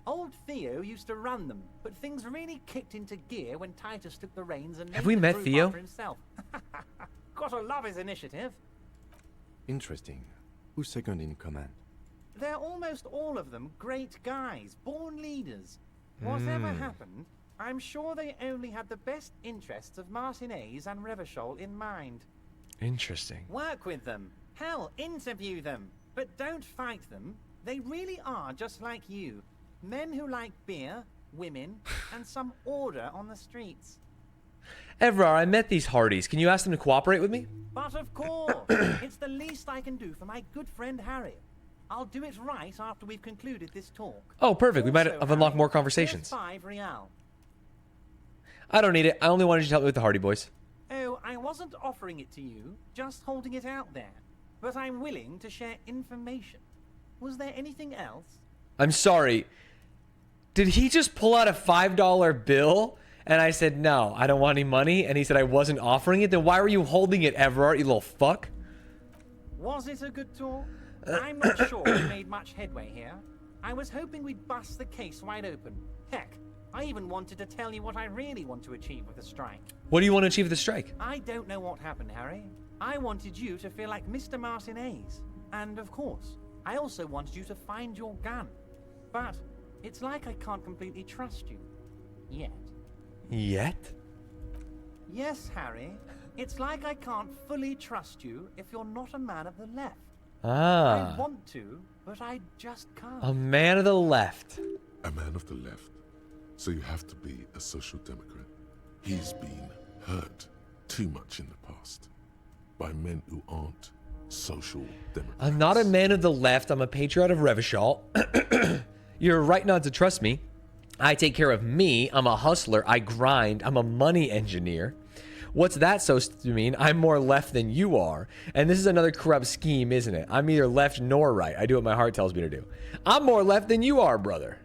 S16: Old Theo used to run them, but things really kicked into gear when Titus took the reins and
S1: Have
S16: named
S1: we
S16: the
S1: met
S16: group
S1: Theo?
S16: after himself. Gotta love his initiative.
S10: Interesting. Who's second in command?
S16: They're almost all of them great guys, born leaders. Whatever happened, I'm sure they only had the best interests of Martinez and Revachol in mind.
S1: Interesting.
S16: Work with them. Hell, interview them. But don't fight them. They really are just like you. Men who like beer, women, and some order on the streets.
S1: Evrar, I met these Hardys. Can you ask them to cooperate with me?
S16: But of course, it's the least I can do for my good friend Harry. I'll do it right after we've concluded this talk.
S1: Oh, perfect. We might
S16: Also,
S1: have unlocked
S16: Harry,
S1: more conversations.
S16: here's 5 real.
S1: I don't need it. I only wanted you to help me with the Hardy Boys.
S16: Oh, I wasn't offering it to you, just holding it out there. But I'm willing to share information. Was there anything else?
S1: I'm sorry. Did he just pull out a $5 bill? And I said, no, I don't want any money. And he said I wasn't offering it. Then why were you holding it, Everard, you little fuck?
S16: Was it a good talk? I'm not sure we made much headway here. I was hoping we'd bust the case wide open. Heck, I even wanted to tell you what I really want to achieve with the strike.
S1: What do you want to achieve with the strike?
S16: I don't know what happened, Harry. I wanted you to feel like Mr. Martinez. And of course, I also wanted you to find your gun. But it's like I can't completely trust you. Yet.
S1: Yet?
S16: Yes, Harry. It's like I can't fully trust you if you're not a man of the left.
S1: Ah.
S16: I want to, but I just can't.
S1: A man of the left.
S6: A man of the left. So you have to be a social democrat. He's been hurt too much in the past by men who aren't social democrats.
S1: I'm not a man of the left. I'm a patriot of Revachol. You're right not to trust me. I take care of me. I'm a hustler. I grind. I'm a money engineer. What's that supposed to mean? I'm more left than you are. And this is another corrupt scheme, isn't it? I'm neither left nor right. I do what my heart tells me to do. I'm more left than you are, brother.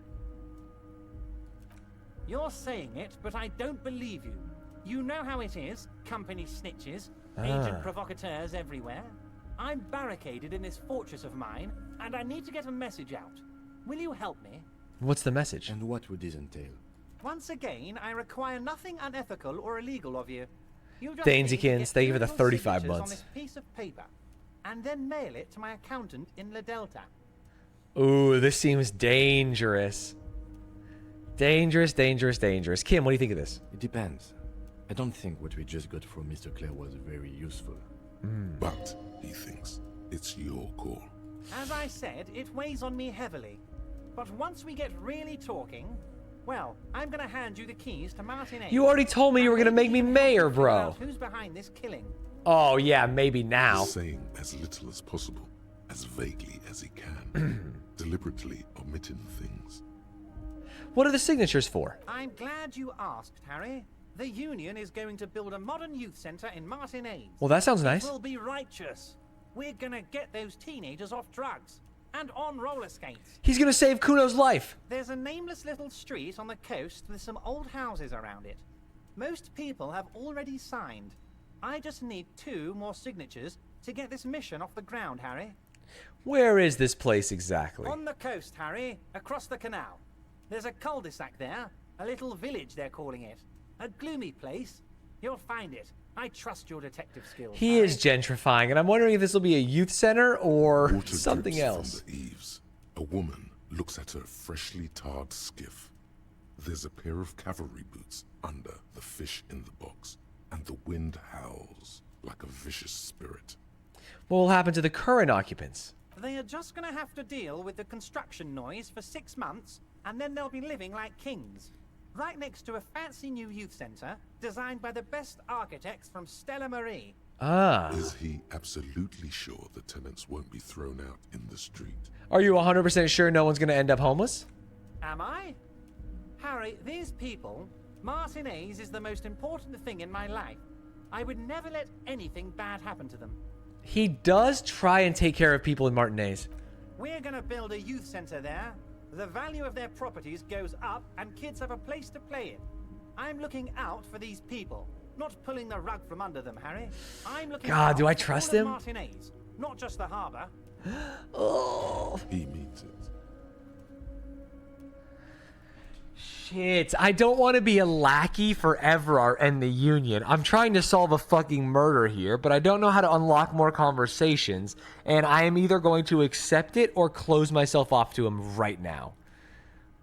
S16: You're saying it, but I don't believe you. You know how it is. Company snitches, agent provocateurs everywhere. I'm barricaded in this fortress of mine, and I need to get a message out. Will you help me?
S1: What's the message?
S10: And what would this entail?
S16: Once again, I require nothing unethical or illegal of you. You just
S1: Danzykins,
S16: need to get
S1: thank you for the
S16: your
S1: 35
S16: signatures
S1: months.
S16: on this piece of paper, and then mail it to my accountant in La Delta.
S1: Ooh, this seems dangerous. Dangerous, dangerous, dangerous. Kim, what do you think of this?
S10: It depends. I don't think what we just got from Mr. Clare was very useful.
S6: But he thinks it's your call.
S16: As I said, it weighs on me heavily. But once we get really talking, well, I'm gonna hand you the keys to Martinez.
S1: You already told me you were going to make me mayor, bro.
S16: Who's behind this killing?
S1: Oh, yeah, maybe now.
S6: Saying as little as possible, as vaguely as he can, deliberately omitting things.
S1: What are the signatures for?
S16: I'm glad you asked, Harry. The Union is going to build a modern youth center in Martinez.
S1: Well, that sounds nice.
S16: It will be righteous. We're gonna get those teenagers off drugs and on roller skates.
S1: He's going to save Kuno's life.
S16: There's a nameless little street on the coast with some old houses around it. Most people have already signed. I just need 2 more signatures to get this mission off the ground, Harry.
S1: Where is this place exactly?
S16: On the coast, Harry, across the canal. There's a cul-de-sac there, a little village they're calling it. A gloomy place. You'll find it. I trust your detective skills.
S1: He is gentrifying, and I'm wondering if this will be a youth center or
S6: Water
S1: something
S6: drips
S1: else.
S6: From the eaves. A woman looks at her freshly tarred skiff. There's a pair of cavalry boots under the fish in the box, and the wind howls like a vicious spirit.
S1: What will happen to the current occupants?
S16: They are just gonna have to deal with the construction noise for 6 months, and then they'll be living like kings. Right next to a fancy new youth center designed by the best architects from Stella Marie.
S1: Ah.
S6: Is he absolutely sure the tenants won't be thrown out in the street?
S1: Are you 100% sure no one's going to end up homeless?
S16: Am I? Harry, these people, Martinez is the most important thing in my life. I would never let anything bad happen to them.
S1: He does try and take care of people in Martinez.
S16: We're gonna build a youth center there. The value of their properties goes up and kids have a place to play in. I'm looking out for these people, not pulling the rug from under them, Harry. I'm looking
S1: God, do I
S16: out for
S1: trust
S16: all of
S1: him?
S16: Martinez, not just the harbor.
S1: Oh.
S6: He means it.
S1: Shit, I don't want to be a lackey forever and the Union. I'm trying to solve a fucking murder here, but I don't know how to unlock more conversations, and I am either going to accept it or close myself off to him right now.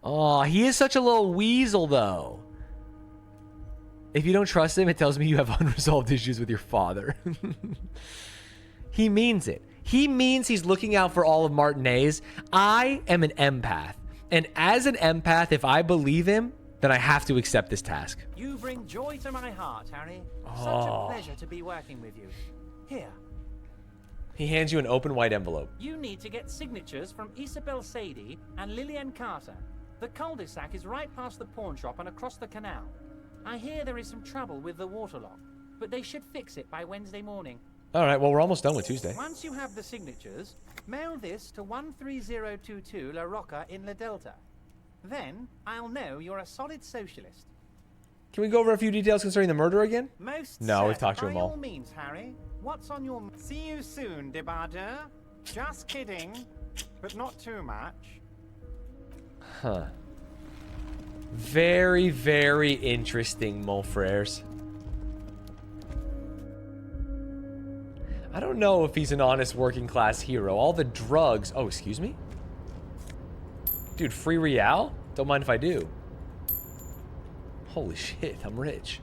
S1: Oh, he is such a little weasel, though. If you don't trust him, it tells me you have unresolved issues with your father. He means it. He means he's looking out for all of Martinez. I am an empath. And as an empath, if I believe him, then I have to accept this task.
S16: You bring joy to my heart, Harry. Such
S1: Oh.
S16: a pleasure to be working with you. Here,
S1: He hands you an open white envelope.
S16: you need to get signatures from Isabel Sadie and Lillian Carter. The cul-de-sac is right past the pawn shop and across the canal. I hear there is some trouble with the water lock, but they should fix it by Wednesday morning.
S1: All right, well, we're almost done with Tuesday.
S16: Once you have the signatures, mail this to 13022 La Rocca in La Delta. Then I'll know you're a solid socialist.
S1: Can we go over a few details concerning the murder again?
S16: Most
S1: No, we've
S16: certain.
S1: talked to
S16: By
S1: them all.
S16: all means, Harry. What's on your... See you soon, Debardeur. Just kidding, but not too much.
S1: Huh. Very, very interesting, mon frères. I don't know if he's an honest working class hero. All the drugs... Oh, excuse me? Dude, free real? Don't mind if I do. Holy shit, I'm rich.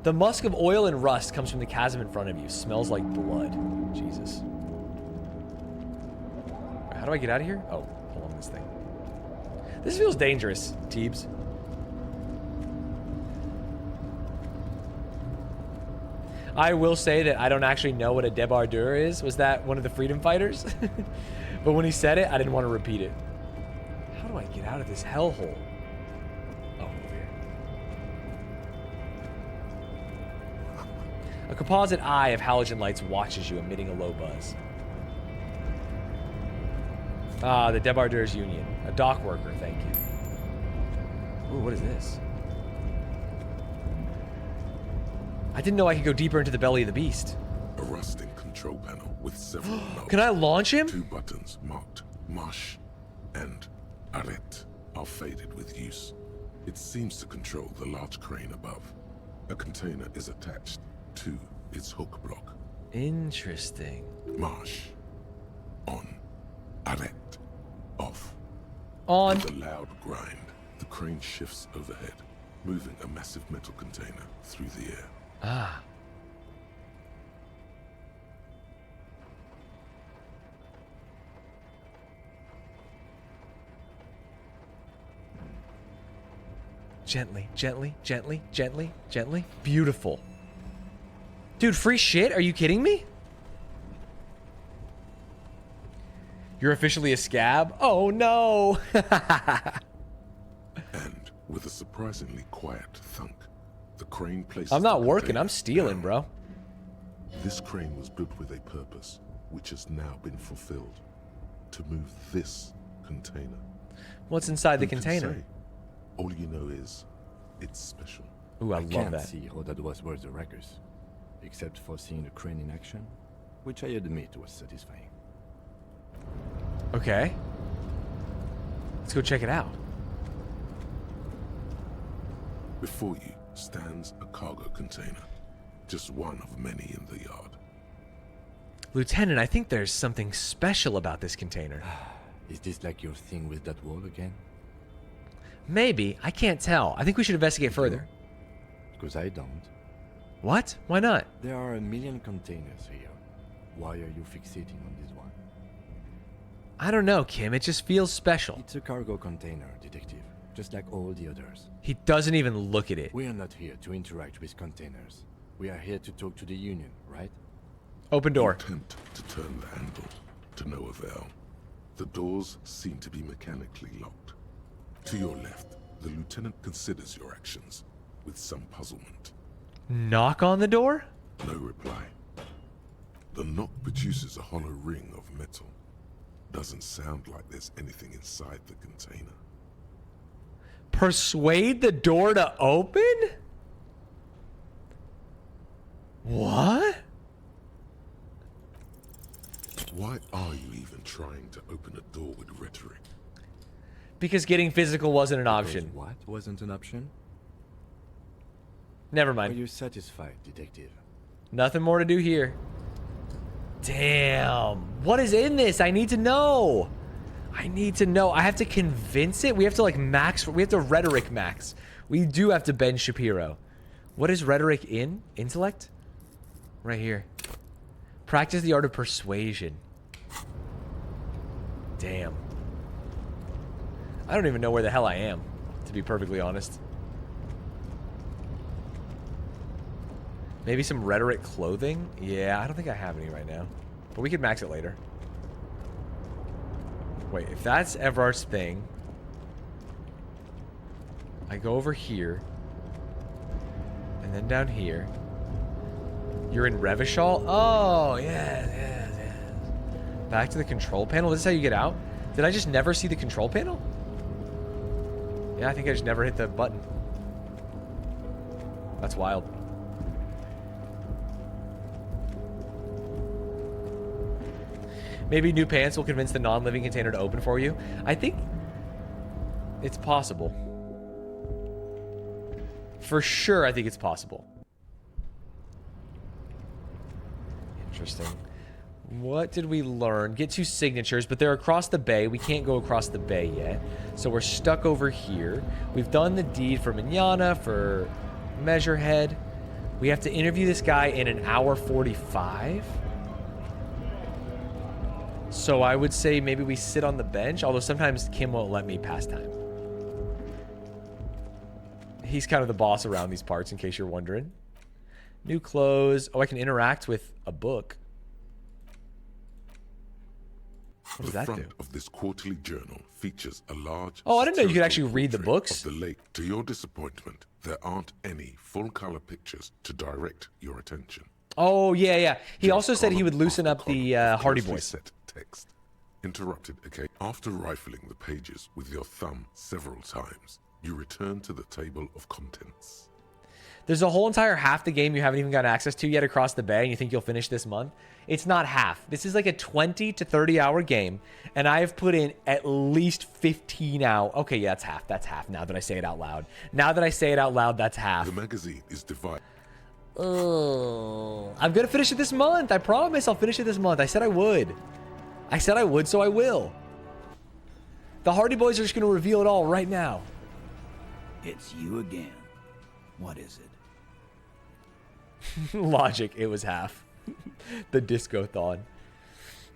S1: The musk of oil and rust comes from the chasm in front of you. Smells like blood. Jesus. How do I get out of here? Oh, along this thing. This feels dangerous, Teebs. I will say that I don't actually know what a débardeur is. Was that one of the freedom fighters? But when he said it, I didn't want to repeat it. How do I get out of this hellhole? Oh, over here. A composite eye of halogen lights watches you, emitting a low buzz. Ah, the Débardeurs Union. A dock worker, thank you. Ooh, what is this? I didn't know I could go deeper into the belly of the beast.
S6: A rusting control panel with several knobs.
S1: Can I launch him?
S6: 2 buttons marked Marsh and Arrête are faded with use. It seems to control the large crane above. A container is attached to its hook block.
S1: Interesting.
S6: Marsh. On. Arrête. Off.
S1: On.
S6: With a loud grind, the crane shifts overhead, moving a massive metal container through the air.
S1: Ah. Gently, gently, gently, gently, gently. Beautiful. Dude, free shit? Are you kidding me? You're officially a scab? Oh, no.
S6: And with a surprisingly quiet thunk, the crane places...
S1: I'm not
S6: the
S1: working.
S6: container
S1: I'm stealing,
S6: down.
S1: bro.
S6: This crane was built with a purpose, which has now been fulfilled. To move this container.
S1: What's inside the
S6: Who can
S1: container?
S6: say? All you know is, it's special.
S1: Ooh, I
S10: I
S1: love
S10: can't
S1: that.
S10: see how that was worth the records, except for seeing the crane in action, which I admit was satisfying.
S1: Okay. Let's go check it out.
S6: Before you stands a cargo container, just one of many in the yard.
S1: Lieutenant, I think there's something special about this container.
S10: Is this like your thing with that wall again?
S1: Maybe. I can't tell. I think we should investigate further.
S10: Because I don't.
S1: What? Why not?
S10: There are a million containers here. Why are you fixating on this one?
S1: I don't know, Kim. It just feels special.
S10: It's a cargo container, detective. Just like all the others.
S1: He doesn't even look at it.
S10: We are not here to interact with containers. We are here to talk to the Union, right?
S1: Open door.
S6: Attempt to turn the handle, to no avail. The doors seem to be mechanically locked. To your left, the lieutenant considers your actions with some puzzlement.
S1: Knock on the door?
S6: No reply. The knock produces a hollow ring of metal. Doesn't sound like there's anything inside the container.
S1: Persuade the door to open? What?
S6: Why are you even trying to open a door with rhetoric?
S1: Because getting physical wasn't an option.
S10: Because what wasn't an option?
S1: Never
S10: Are
S1: mind.
S10: you satisfied, detective?
S1: Nothing more to do here. Damn. What is in this? I need to know. I need to know. I have to convince it. We have to like max. We have to rhetoric max. We do have to Ben Shapiro. What is rhetoric in? Intellect? Right here. Practice the art of persuasion. Damn. I don't even know where the hell I am, to be perfectly honest. Maybe some rhetoric clothing? Yeah, I don't think I have any right now. But we could max it later. Wait, if that's Everart's thing, I go over here, and then down here. You're in Revachol? Oh, yes. Back to the control panel. This is how you get out? Did I just never see the control panel? Yeah, I think I just never hit the button. That's wild. Maybe new pants will convince the non-living container to open for you. I think it's possible. For sure, I think it's possible. Interesting. What did we learn? Get 2 signatures, but they're across the bay. We can't go across the bay yet. So we're stuck over here. We've done the deed for Manana, for Measurehead. We have to interview this guy in an hour 45. So I would say maybe we sit on the bench, although sometimes Kim won't let me pass time. He's kind of the boss around these parts, in case you're wondering. New clothes. Oh, I can interact with a book. What does that do?
S6: The front of this quarterly journal features a large...
S1: Oh, I didn't know you could actually read the books.
S6: Of the lake. To your disappointment, there aren't any full-color pictures to direct your attention.
S1: Oh, yeah. He
S6: Just
S1: also said he would loosen up the Hardy
S6: closely
S1: Boys.
S6: set text. Interrupted, okay? After rifling the pages with your thumb several times, you return to the table of contents.
S1: There's a whole entire half the game you haven't even got access to yet across the bay, and you think you'll finish this month. It's not half. This is like a 20 to 30 hour game, and I've put in at least 15 hours. Okay, yeah, that's half. That's half now that I say it out loud. Now that I say it out loud, that's half.
S6: The magazine is divided.
S1: Oh, I'm going to finish it this month. I promise I'll finish it this month. I said I would. I said I would, so I will. The Hardy Boys are just going to reveal it all right now.
S13: It's you again. What is it?
S1: Logic, it was half. The disco-thon.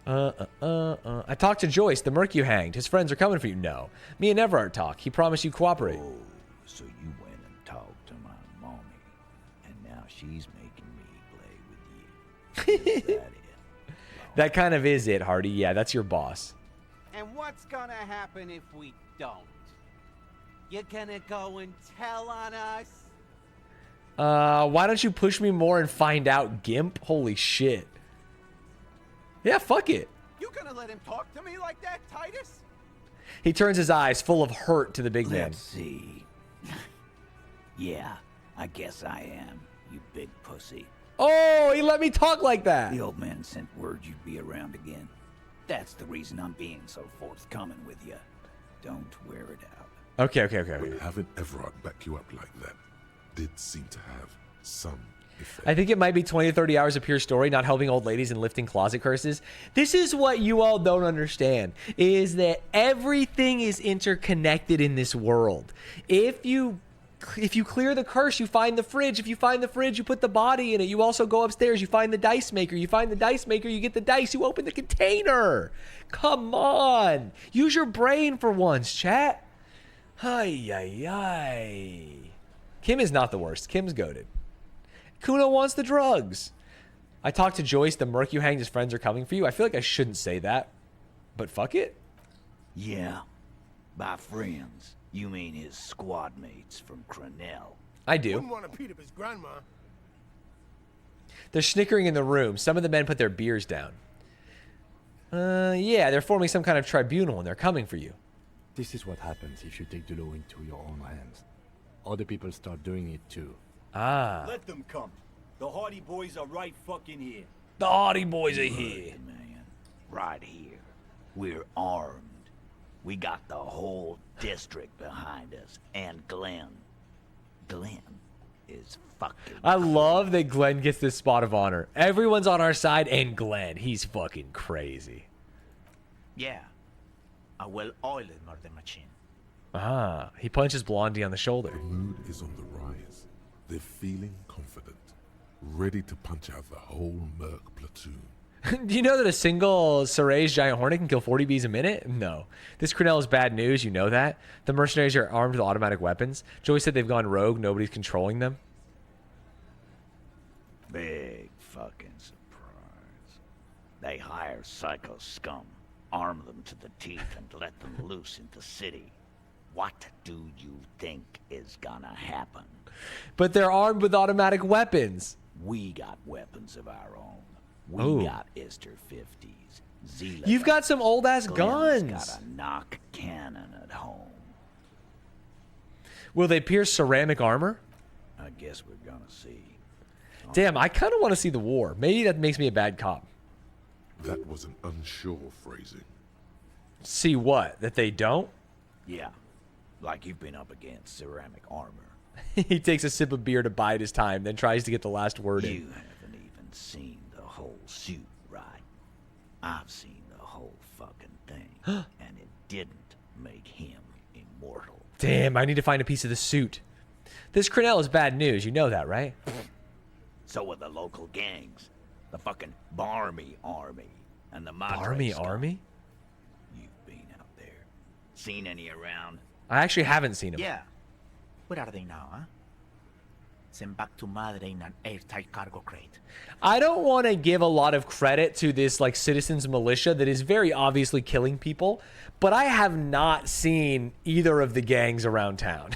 S1: I talked to Joyce, the merc you hanged. His friends are coming for you. No. Me and Everard talk. He promised you'd cooperate.
S13: Oh, so you went and talked to my mommy, and now she's making me play with you. Is that it?
S1: That kind of is it, Hardy. Yeah, that's your boss.
S17: And what's gonna happen if we don't? You're gonna go and tell on us?
S1: Why don't you push me more and find out, Gimp? Holy shit. Yeah, fuck it.
S17: You gonna let him talk to me like that, Titus?
S1: He turns his eyes full of hurt to the big man.
S13: Let's see. Yeah, I guess I am, you big pussy.
S1: Oh, he let me talk like that.
S13: The old man sent word you'd be around again. That's the reason I'm being so forthcoming with you. Don't wear it out.
S1: Okay.
S6: But having Everard back you up like that did seem to have some effect.
S1: I think it might be 20 to 30 hours of pure story, not helping old ladies and lifting closet curses. This is what you all don't understand, is that everything is interconnected in this world. If you clear the curse, you find the fridge. If you find the fridge, you put the body in it. You also go upstairs, you find the dice maker. You find the dice maker, you get the dice. You open the container. Come on. Use your brain for once, chat. Ay. Kim is not the worst. Kim's goated. Kuno wants the drugs. I talked to Joyce. The merc you hanged, his friends are coming for you. I feel like I shouldn't say that, but fuck it.
S13: Yeah. By friends, you mean his squad mates from Crenell.
S1: I do.
S18: Wouldn't want to beat up his grandma.
S1: They're snickering in the room. Some of the men put their beers down. Yeah, they're forming some kind of tribunal and they're coming for you.
S10: This is what happens if you take the law into your own hands. Other people start doing it too.
S1: Ah.
S13: Let them come. The Hardy Boys are right fucking here.
S1: The Hardy Boys are here.
S13: Man, right here. We're armed. We got the whole district behind us, and Glenn. Glenn is fucking...
S1: I love that Glenn gets this spot of honor. Everyone's on our side, and Glenn, he's fucking crazy.
S13: Yeah. A well-oiled murder machine.
S1: Ah, he punches Blondie on the shoulder.
S6: The mood is on the rise. They're feeling confident, ready to punch out the whole Merc platoon.
S1: Do you know that a single Saray's giant hornet can kill 40 bees a minute? No. This Crenel is bad news, you know that. The mercenaries are armed with automatic weapons. Joey said they've gone rogue, nobody's controlling them.
S13: Big fucking surprise. They hire psycho scum, arm them to the teeth, and let them loose into city. What do you think is gonna happen?
S1: But they're armed with automatic weapons.
S13: We got weapons of our own. We
S1: Ooh.
S13: got Ister 50s. Zila
S1: You've got some old-ass
S13: Glenn's
S1: guns.
S13: got a knock cannon at home.
S1: Will they pierce ceramic armor?
S13: I guess we're gonna see.
S1: Damn, I kind of want to see the war. Maybe that makes me a bad cop.
S6: That was an unsure phrasing.
S1: See what? That they don't?
S13: Yeah, like you've been up against ceramic armor.
S1: He takes a sip of beer to bide his time, then tries to get the last word
S13: You
S1: in.
S13: haven't even seen the whole suit, right? I've seen the whole fucking thing, and it didn't make him immortal.
S1: Damn, I need to find a piece of the suit. This Crenel is bad news. You know that, right?
S13: So are the local gangs, the fucking Barmy Army, and the Madre
S1: Barmy
S13: scum.
S1: Army?
S13: You've been out there. Seen any around?
S1: I actually haven't seen him.
S18: Yeah. Where are they now, huh? Sent back to Madre in an airtight cargo crate.
S1: I don't want to give a lot of credit to this like citizens militia that is very obviously killing people, but I have not seen either of the gangs around town.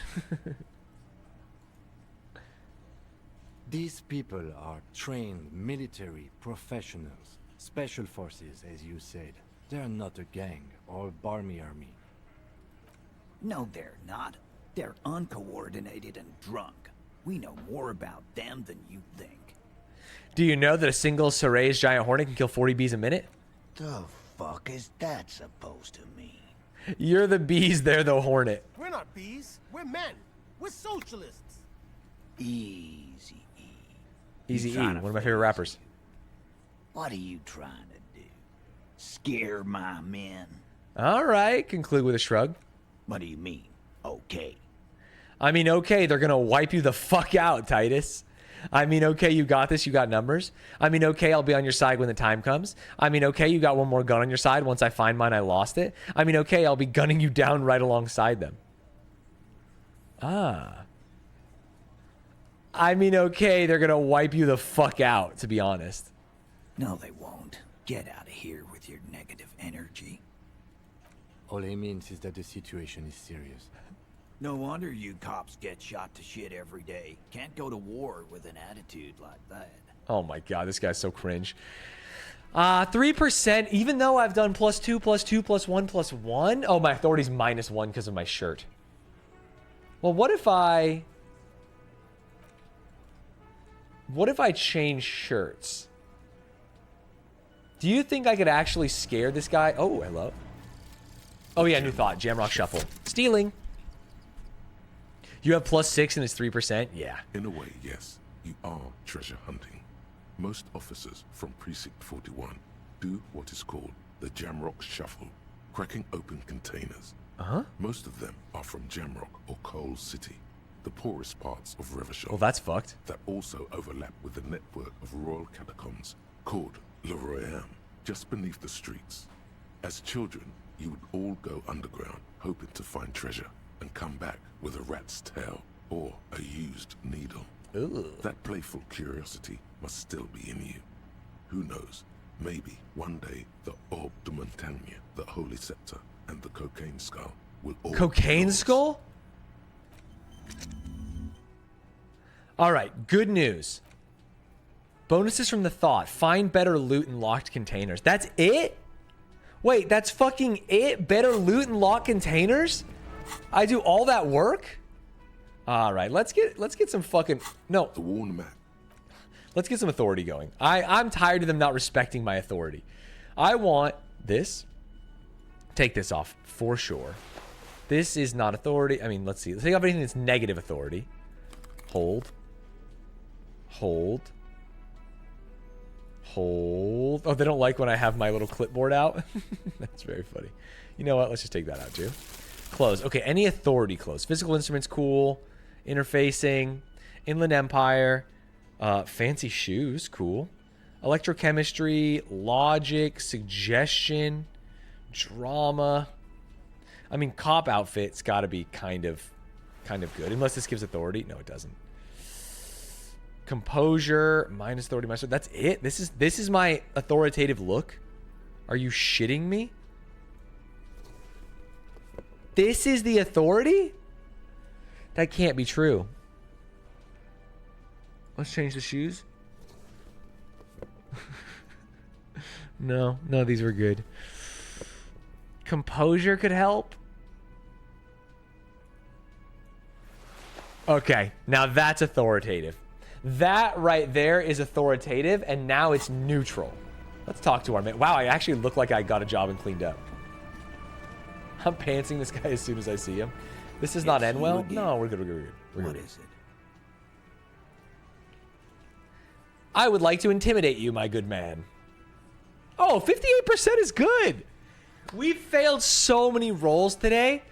S10: These people are trained military professionals, special forces, as you said. They're not a gang or Barmy Army.
S11: No, they're not. They're uncoordinated and drunk. We know more about them than you think.
S1: Do you know that a single Saray's giant hornet can kill 40 bees a minute?
S11: The fuck is that supposed to mean?
S1: You're the bees, they're the hornet.
S19: We're not bees. We're men. We're socialists.
S11: Easy E.
S1: Easy E,
S11: trying
S1: one
S11: to
S1: of my favorite rappers.
S11: What are you trying to do? Scare my men?
S1: All right, conclude with a shrug.
S11: What do you mean? Okay.
S1: I mean, okay, they're going to wipe you the fuck out, Titus. I mean, okay, you got this, you got numbers. I mean, okay, I'll be on your side when the time comes. I mean, okay, you got one more gun on your side. Once I find mine, I lost it. I mean, okay, I'll be gunning you down right alongside them. Ah. I mean, okay, they're going to wipe you the fuck out, to be honest.
S11: No, they won't. Get out of here with your negative energy.
S10: All he means is that the situation is serious.
S11: No wonder you cops get shot to shit every day. Can't go to war with an attitude like that.
S1: Oh my god, this guy's so cringe. 3%, even though I've done +2, +2, +1, +1. Oh, my authority's -1 because of my shirt. Well, what if I change shirts? Do you think I could actually scare this guy? Oh, hello. Oh yeah, new thought. Jamrock Shuffle. Stealing. You have +6 and it's 3%? Yeah.
S6: In a way, yes. You are treasure hunting. Most officers from Precinct 41 do what is called the Jamrock Shuffle, cracking open containers.
S1: Uh-huh.
S6: Most of them are from Jamrock or Coal City, the poorest parts of Revachol.
S1: Well, that's fucked.
S6: That also overlap with the network of royal catacombs called Le Royaume, just beneath the streets. As children, you would all go underground, hoping to find treasure, and come back with a rat's tail or a used needle.
S1: Ooh.
S6: That playful curiosity must still be in you. Who knows? Maybe one day the Orbe de Montagne, the Holy Scepter, and the Cocaine Skull will all...
S1: Cocaine Skull? All right, good news. Bonuses from the thought. Find better loot in locked containers. That's it? Wait, that's fucking it? Better loot in locked containers? I do all that work? All right, let's get some fucking... No.
S6: The worn map.
S1: Let's get some authority going. I'm tired of them not respecting my authority. I want this. take this off for sure. This is not authority. I mean, let's see. Let's take off anything that's negative authority. Hold. Hold. Hold. Oh, they don't like when I have my little clipboard out. That's very funny. You know what? Let's just take that out too. Close. Okay, any authority close. Physical instruments, cool. Interfacing. Inland Empire. Fancy shoes, cool. Electrochemistry, logic, suggestion, drama. I mean, cop outfit's got to be kind of good. Unless this gives authority. No, it doesn't. Composure, minus authority, minus. That's it. This is my authoritative look. Are you shitting me? This is the authority? That can't be true. Let's change the shoes. No, these were good. Composure could help. Okay, now that's authoritative. That right there is authoritative, and now it's neutral. Let's talk to our man. Wow, I actually look like I got a job and cleaned up. I'm pantsing this guy as soon as I see him. This does not end well? No, we're good, we're good, we're good.
S11: What is it?
S1: I would like to intimidate you, my good man. Oh, 58% is good. We've failed so many rolls today.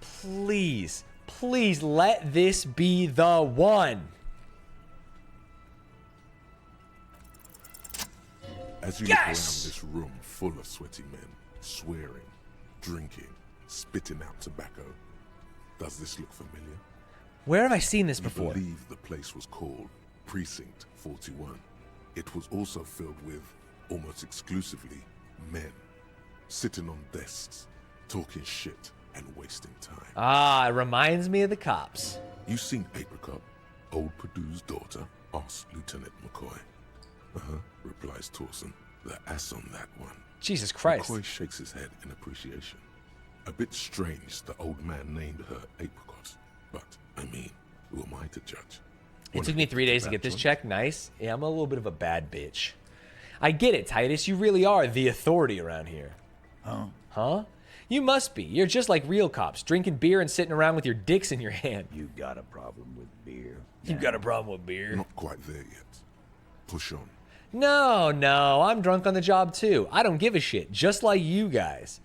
S1: Please, please let this be the one.
S6: As you look around this room full of sweaty men, swearing, drinking, spitting out tobacco, does this look familiar?
S1: Where have I seen this before?
S6: I believe the place was called Precinct 41. It was also filled with, almost exclusively, men. Sitting on desks, talking shit, and wasting time.
S1: Ah, it reminds me of the cops.
S6: You seen Apricot, old Purdue's daughter? Asked Lieutenant McCoy. Replies Torson. The ass on that one.
S1: Jesus Christ.
S6: McCoy shakes his head in appreciation. A bit strange the old man named her Apricot. But, I mean, who am I to judge?
S1: It took me 3 days to get this check. Nice. Yeah, I'm a little bit of a bad bitch. I get it, Titus. You really are the authority around here.
S11: Huh?
S1: Huh? You must be. You're just like real cops, drinking beer and sitting around with your dicks in your hand.
S11: You got a problem with beer?
S1: You got a problem with beer?
S6: Not quite there yet. Push on.
S1: No, I'm drunk on the job too. I don't give a shit, just like you guys.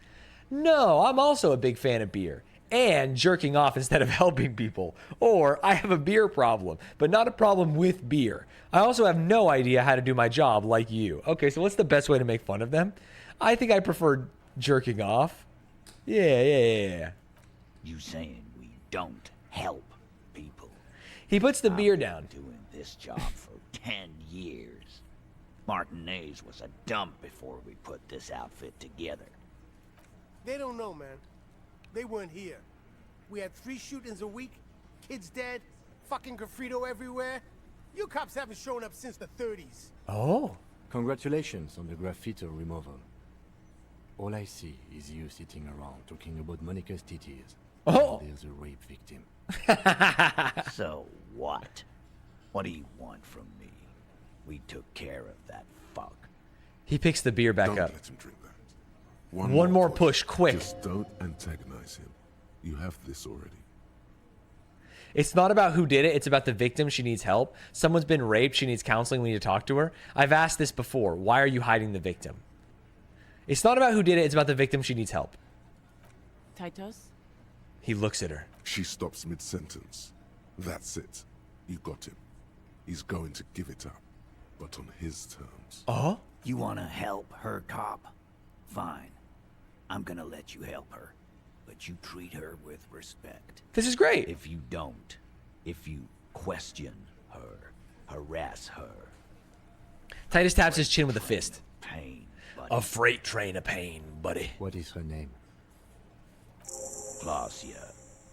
S1: No, I'm also a big fan of beer. And jerking off instead of helping people. Or I have a beer problem, but not a problem with beer. I also have no idea how to do my job like you. Okay, so what's the best way to make fun of them? I think I prefer jerking off. Yeah.
S11: You saying we don't help people?
S1: He puts the beer down.
S11: Doing this job for 10 years. Martinez was a dump before we put this outfit together.
S19: They don't know, man. They weren't here. We had 3 shootings a week, kids dead, fucking graffito everywhere. You cops haven't shown up since the 30s.
S1: Oh.
S10: Congratulations on the graffito removal. All I see is you sitting around talking about Monica's titties.
S1: Oh.
S10: There's a rape victim.
S11: So what? What do you want from me? We took care of that fuck.
S1: He picks the beer back
S6: Don't
S1: up.
S6: let him drink that.
S1: One more push, quick.
S6: Just don't antagonize him. You have this already.
S1: It's not about who did it. It's about the victim. She needs help. Someone's been raped. She needs counseling. We need to talk to her. I've asked this before. Why are you hiding the victim? It's not about who did it. It's about the victim. She needs help.
S12: Titus?
S1: He looks at her.
S6: She stops mid-sentence. That's it. You got him. He's going to give it up, but on his terms.
S1: Oh?
S11: You want to help her, cop? Fine. I'm gonna let you help her. But you treat her with respect.
S1: This is great.
S11: If you don't, if you question her, harass her.
S1: Titus taps his chin with a fist.
S11: Pain, buddy.
S1: A freight train of pain, buddy.
S10: What is her name?
S11: Glacia.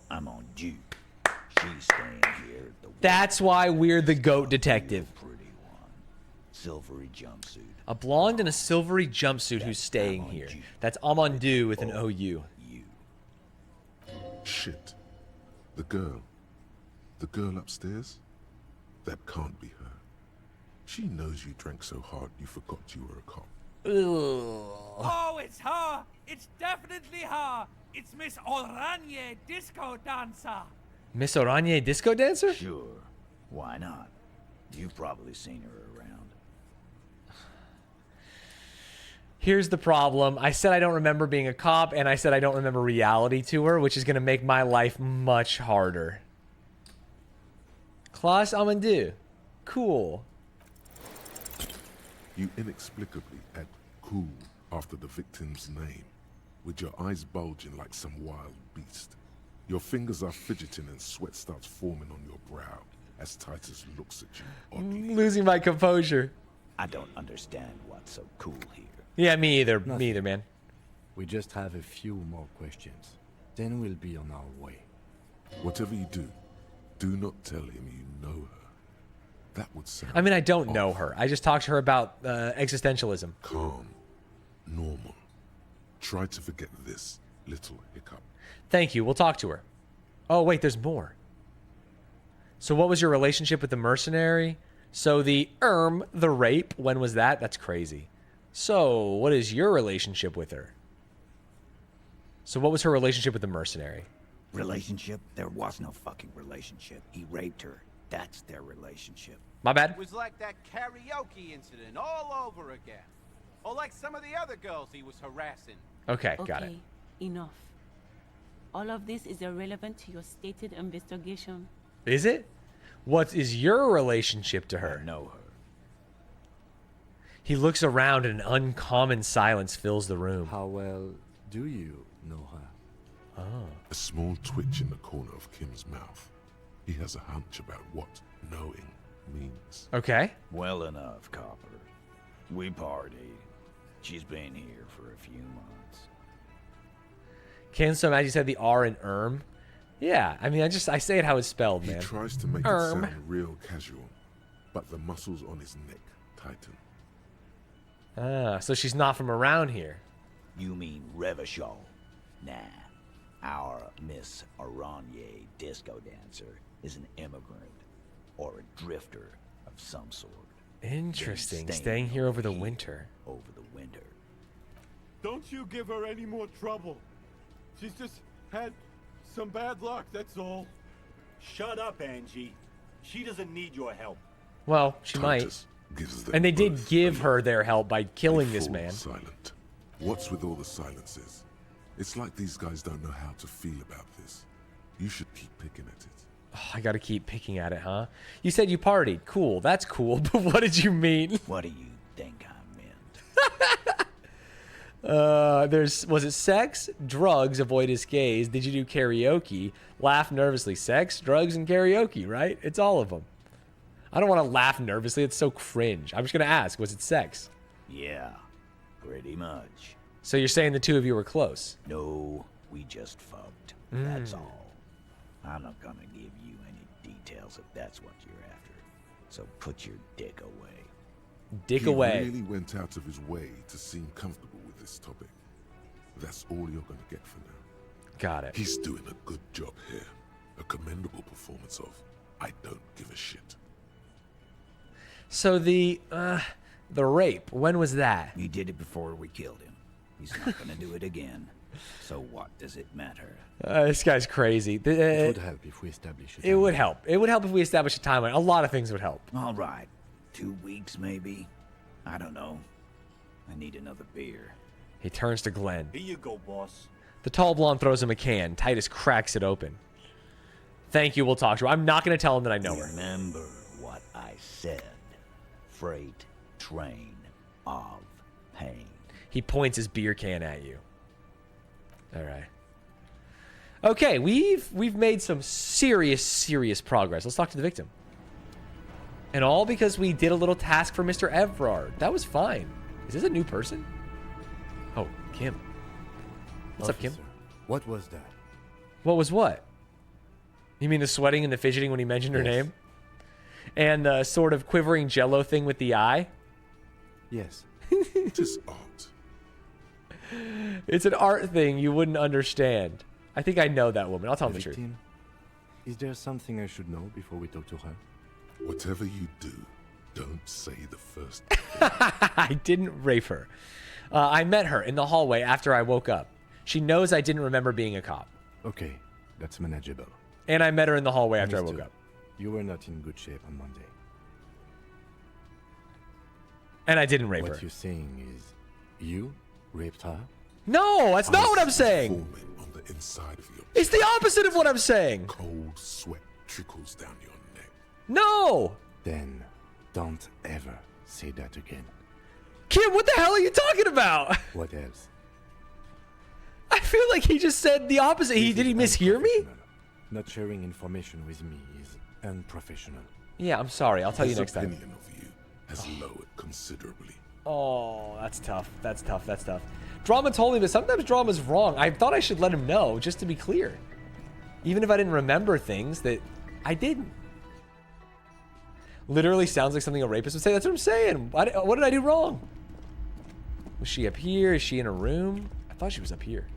S11: I'm on due. She's staying here.
S1: That's why we're the GOAT detective.
S11: Pretty one. Silvery jumpsuit.
S1: A blonde in a silvery jumpsuit who's staying here. That's Amandu with an OU.
S6: Shit. The girl upstairs? That can't be her. She knows you drank so hard you forgot you were a cop.
S16: Oh, it's her!
S20: It's definitely her. It's Miss Oranje, disco dancer.
S1: Miss Oranje, disco dancer?
S11: Sure. Why not? You've probably seen her around.
S1: Here's the problem. I said I don't remember being a cop, and I said I don't remember reality to her, which is going to make my life much harder. Klaus Amandu. Cool.
S6: You inexplicably add cool after the victim's name, with your eyes bulging like some wild beast. Your fingers are fidgeting and sweat starts forming on your brow as Titus looks at you oddly.
S1: Losing my composure.
S11: I don't understand what's so cool here.
S1: Yeah, me either.
S10: Nothing.
S1: Me either, man.
S10: We just have a few more questions. Then we'll be on our way.
S6: Whatever you do not tell him you know her. That would sound
S1: I mean, I don't know her. I just talked to her about existentialism.
S6: calm, normal. Try to forget this little hiccup.
S1: Thank you. We'll talk to her. Oh, wait, there's more. So what was your relationship with the mercenary? So the rape, when was that? That's crazy. So what is your relationship with her? So what was her relationship with the mercenary?
S11: Relationship? There was no fucking relationship. He raped her. That's their relationship.
S1: My bad.
S17: It was like that karaoke incident all over again. Or like some of the other girls he was harassing.
S1: Okay, got it.
S12: Enough. All of this is irrelevant to your stated investigation.
S1: Is it? What is your relationship to her?
S11: I know her.
S1: He looks around and an uncommon silence fills the room.
S10: How well do you know her?
S1: Oh.
S6: A small twitch in the corner of Kim's mouth. He has a hunch about what knowing means.
S1: Okay.
S11: Well enough, Copper. We partied. She's been here for a few months.
S1: Can so imagine you said the R in Yeah, I mean, I say it how it's spelled, man.
S6: He tries to make it sound real casual, but the muscles on his neck tighten.
S1: Ah, so she's not from around here.
S11: You mean Revachol? Nah. Our Miss Oranje disco dancer is an immigrant or a drifter of some sort.
S1: Interesting. Staying here over the winter.
S11: Over the winter.
S21: Don't you give her any more trouble. She's just had some bad luck, that's all.
S22: Shut up, Angie. She doesn't need your help.
S1: Well, she might. And they did give her their help by killing this man.
S6: Silent. What's with all the silences? It's like these guys don't know how to feel about this. You should keep picking at it.
S1: Oh, I gotta keep picking at it, huh? You said you partied. Cool, that's cool, but what did you mean?
S11: What do you think I meant?
S1: Was it sex, drugs, avoid his gaze? Did you do karaoke? Laugh nervously. Sex, drugs, and karaoke, right? It's all of them. I don't want to laugh nervously. It's so cringe. I'm just gonna ask, was it sex?
S11: Yeah, pretty much.
S1: So you're saying the two of you were close?
S11: No, we just fucked. That's all. I'm not gonna give you any details if that's what you're after. So put your dick away.
S1: Dick
S6: he
S1: away.
S6: He really went out of his way to seem comfortable with this topic. That's all you're gonna get for now.
S1: Got it.
S6: He's doing a good job here. A commendable performance of I don't give a shit.
S1: So the rape, when was that?
S11: He did it before we killed him. He's not gonna do it again. So what does it matter?
S1: This guy's crazy.
S10: It would help if we establish a timeline.
S1: It would help. It would help if we establish a timeline. A lot of things would help.
S11: All right. 2 weeks, maybe? I don't know. I need another beer.
S1: He turns to Glenn.
S22: Here you go, boss.
S1: The tall blonde throws him a can. Titus cracks it open. Thank you, we'll talk to her. I'm not going to tell him that I know her.
S11: Remember what I said. Freight train of pain.
S1: He points his beer can at you. All right. Okay, we've made some serious progress. Let's talk to the victim. And all because we did a little task for Mr. Everard. That was fine. Is this a new person? Oh, Kim. What's up, Kim?
S10: What was that?
S1: What was what? You mean the sweating and the fidgeting when he mentioned her
S10: Yes.
S1: name? And the sort of quivering jello thing with the eye?
S10: Yes.
S6: It is art.
S1: It's an art thing you wouldn't understand. I think I know that woman. I'll tell him the truth.
S10: Victim, is there something I should know before we talk to her?
S6: Whatever you do, don't say the first.
S1: I didn't rape her. I met her in the hallway after I woke up. She knows I didn't remember being a cop.
S10: Okay, that's manageable.
S1: And I met her in the hallway after I woke
S10: Understood.
S1: up.
S10: You were not in good shape on Monday.
S1: And I didn't rape her.
S10: What you're saying is, you raped her?
S1: No, that's not what I'm saying.
S6: On the inside of your
S1: It's the opposite of what I'm saying.
S6: cold sweat trickles down your neck.
S1: No.
S10: Then, don't ever say that again.
S1: Kim, what the hell are you talking about?
S10: What else?
S1: I feel like he just said the opposite. Did he mishear me?
S10: Not sharing information with me is unprofessional.
S1: Yeah, I'm sorry. I'll tell you
S6: His
S1: next time.
S6: opinion of you has lowered considerably.
S1: Oh, that's tough. That's tough. That's tough. Drama told me, but sometimes drama's wrong. I thought I should let him know, just to be clear. Even if I didn't remember things that I didn't. Literally sounds like something a rapist would say. That's what I'm saying. What did I do wrong? Was she up here? Is she in a room? I thought she was up here.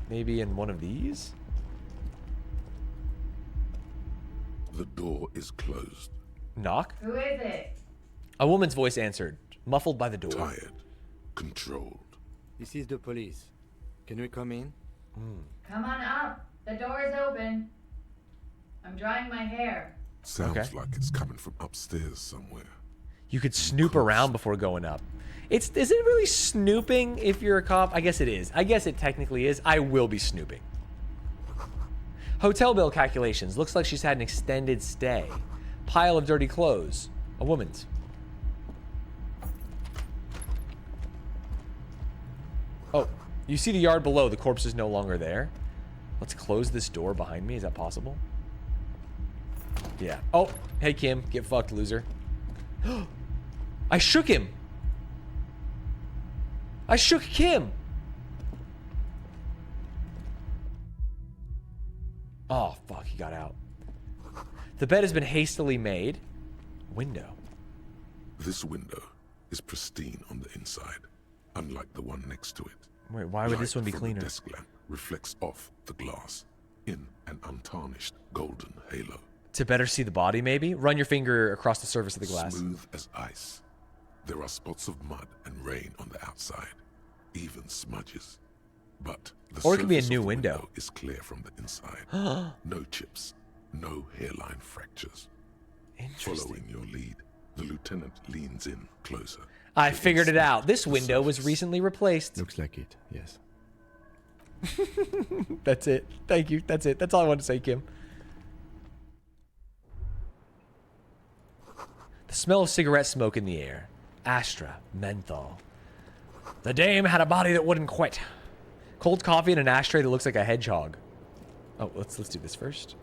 S1: Maybe in one of these?
S6: The door is closed.
S1: Knock?
S3: Who is it?
S1: A woman's voice answered, muffled by the door.
S6: Tired. Controlled.
S10: This is the police. Can we come in?
S3: Come on up. The door is open. I'm drying my hair.
S6: Sounds like it's coming from upstairs somewhere.
S1: You could snoop around before going up. Is it really snooping if you're a cop? I guess it is. I guess it technically is. I will be snooping. Hotel bill calculations. Looks like she's had an extended stay. Pile of dirty clothes. A woman's. Oh, you see the yard below. The corpse is no longer there. Let's close this door behind me. Is that possible? Yeah. Oh, hey, Kim. Get fucked, loser. I shook him. I shook Kim. Oh, fuck. He got out. The bed has been hastily made. Window.
S6: This window is pristine on the inside, unlike the one next to it.
S1: Wait, why would this one be
S6: from
S1: cleaner?
S6: The desk lamp reflects off the glass in an untarnished golden halo.
S1: To better see the body, maybe? Run your finger across the surface of the glass.
S6: Smooth as ice. There are spots of mud and rain on the outside, even smudges. But the
S1: Or it could be a
S6: surface
S1: new
S6: of the
S1: window.
S6: Is clear from the inside. No chips, no hairline fractures. Following your lead, the lieutenant leans in closer.
S1: I figured it out. This window was recently replaced.
S10: Looks like it, yes.
S1: That's it. Thank you. That's it. That's all I wanted to say, Kim. The smell of cigarette smoke in the air. Astra, menthol. The dame had a body that wouldn't quit. Cold coffee in an ashtray that looks like a hedgehog. Oh, let's do this first.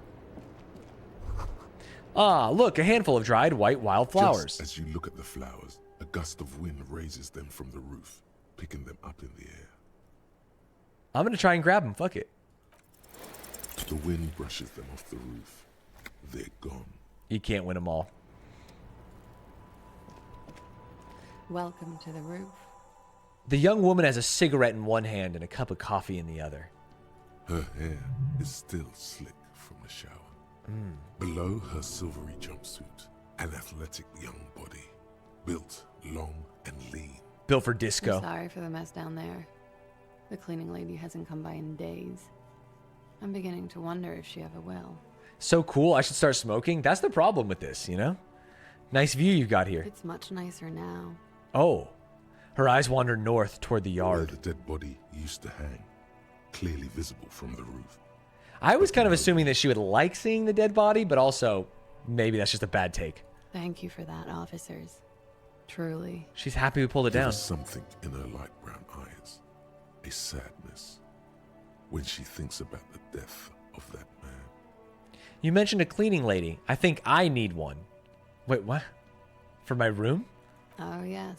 S1: Ah, look, a handful of dried white wildflowers.
S6: Just as you look at the flowers, a gust of wind raises them from the roof, picking them up in the air.
S1: I'm gonna try and grab them. Fuck it.
S6: The wind brushes them off the roof. They're gone.
S1: You can't win them all.
S15: Welcome to the roof.
S1: The young woman has a cigarette in one hand and a cup of coffee in the other.
S6: Her hair is still slick from the shower. Below her silvery jumpsuit, an athletic young body, built long and lean.
S1: Built for
S15: I'm
S1: disco.
S15: sorry for the mess down there. The cleaning lady hasn't come by in days. I'm beginning to wonder if she ever will.
S1: So cool, I should start smoking? That's the problem with this, you know? Nice view you've got here.
S15: It's much nicer now.
S1: Oh. Her eyes wander north toward the yard.
S6: Where the dead body used to hang, clearly visible from the roof.
S1: I was kind of assuming that she would like seeing the dead body, but also maybe that's just a bad take.
S15: Thank you for that, officers. Truly.
S1: She's happy we pulled it
S6: There
S1: down.
S6: was something in her light brown eyes, a sadness, when she thinks about the death of that man.
S1: You mentioned a cleaning lady. I think I need one. Wait, what? For my room?
S15: Oh, yes.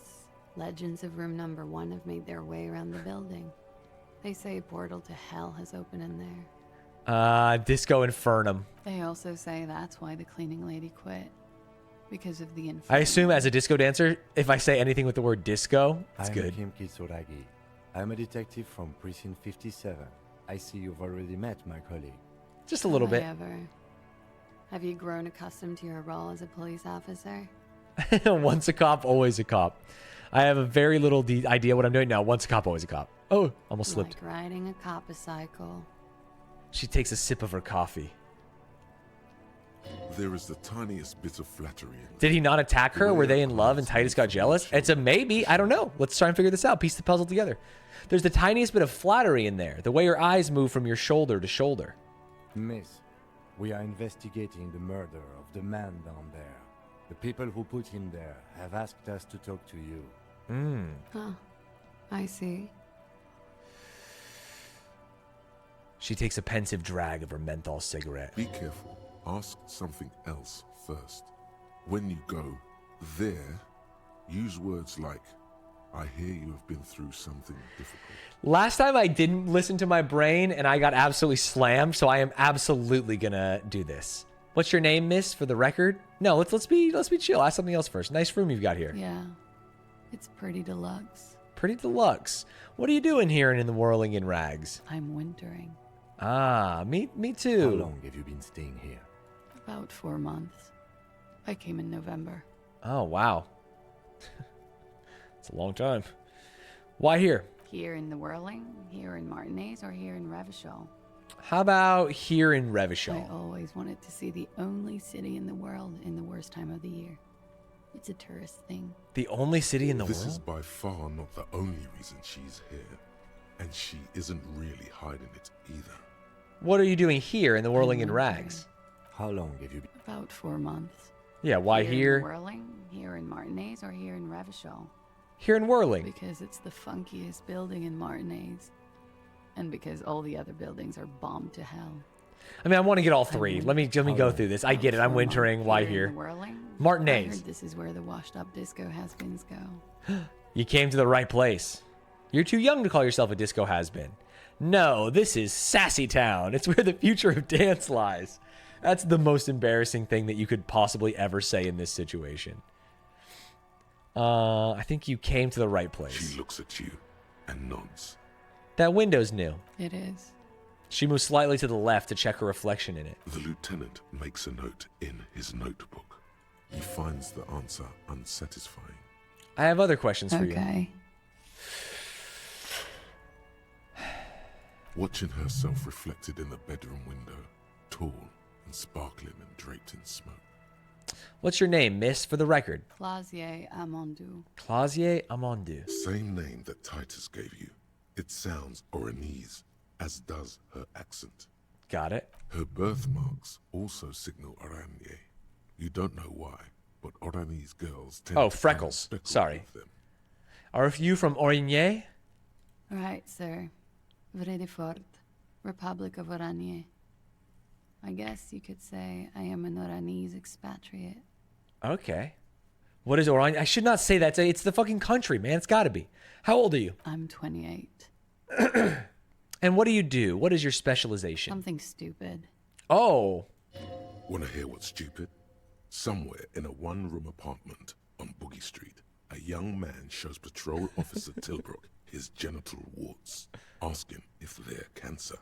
S15: Legends of room number 1 have made their way around the building. They say a portal to hell has opened in there.
S1: Disco Infernum.
S15: They also say that's why the cleaning lady quit. Because of the
S1: I assume as a disco dancer, if I say anything with the word disco, it's good.
S10: I'm Kim Kitsuragi. I'm a detective from Precinct 57. I see you've already met my colleague.
S1: Just a little bit.
S15: Have you grown accustomed to your role as a police officer?
S1: Once a cop, always a cop. I have a very little idea what I'm doing now. Once a cop, always a cop. Oh, almost slipped.
S15: Like riding a cop-a-cycle.
S1: She takes a sip of her coffee.
S6: There is the tiniest bit of flattery in
S1: Did he not attack her? Were they in love and Titus got jealous? It's a maybe. I don't know. Let's try and figure this out. Piece the puzzle together. There's the tiniest bit of flattery in there. The way your eyes move from your shoulder to shoulder.
S10: Miss, we are investigating the murder of the man down there. The people who put him there have asked us to talk to you.
S15: Huh. I see.
S1: She takes a pensive drag of her menthol cigarette.
S6: Be careful. Ask something else first. When you go there, use words like, I hear you have been through something difficult.
S1: Last time I didn't listen to my brain and I got absolutely slammed, so I am absolutely gonna do this. What's your name, miss, for the record? No, let's be chill. Ask something else first. Nice room you've got here.
S15: Yeah. It's pretty deluxe.
S1: Pretty deluxe. What are you doing here in the whirling in rags?
S15: I'm wintering.
S1: Ah, me too.
S10: How long have you been staying here?
S15: About 4 months. I came in November.
S1: Oh, wow. It's a long time. Why here?
S15: Here in the Whirling, here in Martinez, or here in Revachol.
S1: How about here in
S15: I
S1: Revachol?
S15: always wanted to see the only city in the world in the worst time of the year. It's a tourist thing.
S1: The only city in the
S6: This
S1: world?
S6: is by far not the only reason she's here. And she isn't really hiding it either.
S1: What are you doing here in the whirling in rags?
S10: How long have you been?
S15: About 4 months.
S1: Yeah, why
S15: In
S1: here?
S15: the Whirling, here in Martinez, or here in Revachol.
S1: Here in Whirling.
S15: Because it's the funkiest building in Martinez. And because all the other buildings are bombed to hell.
S1: I mean, I want to get all three. Let me go through this. I get it. I'm wintering. Why here?
S15: I
S1: Martinez.
S15: heard this is where the washed-up disco has-beens go.
S1: You came to the right place. You're too young to call yourself a disco has-been. No, this is Sassy Town. It's where the future of dance lies. That's the most embarrassing thing that you could possibly ever say in this situation. I think you came to the right place.
S6: She looks at you and nods.
S1: That window's new.
S15: It is.
S1: She moves slightly to the left to check her reflection in it.
S6: The lieutenant makes a note in his notebook. He finds the answer unsatisfying.
S1: I have other questions for you.
S15: Okay.
S6: Watching herself reflected in the bedroom window, tall and sparkling and draped in smoke.
S1: What's your name, miss, for the record?
S15: Clausier Amondou.
S1: Clausier Amondou.
S6: Same name that Titus gave you. It sounds Oranese, as does her accent.
S1: Got it.
S6: Her birthmarks also signal Oranje. You don't know why, but Oranese girls tend
S1: Oh,
S6: to
S1: freckles.
S6: speckle
S1: Sorry.
S6: with them.
S1: Are you from Origny?
S15: Right, sir. Vredefort, Republic of Oranje. I guess you could say I am an Oranese expatriate.
S1: Okay. What is Oranje? I should not say that. It's the fucking country, man. It's got to be. How old are you?
S15: I'm 28.
S1: And what do you do? What is your specialization?
S15: Something stupid.
S1: Oh.
S6: Wanna hear what's stupid? Somewhere in a one-room apartment on Boogie Street, a young man shows Patrol Officer Tilbrook his genital warts, asking if they're cancer.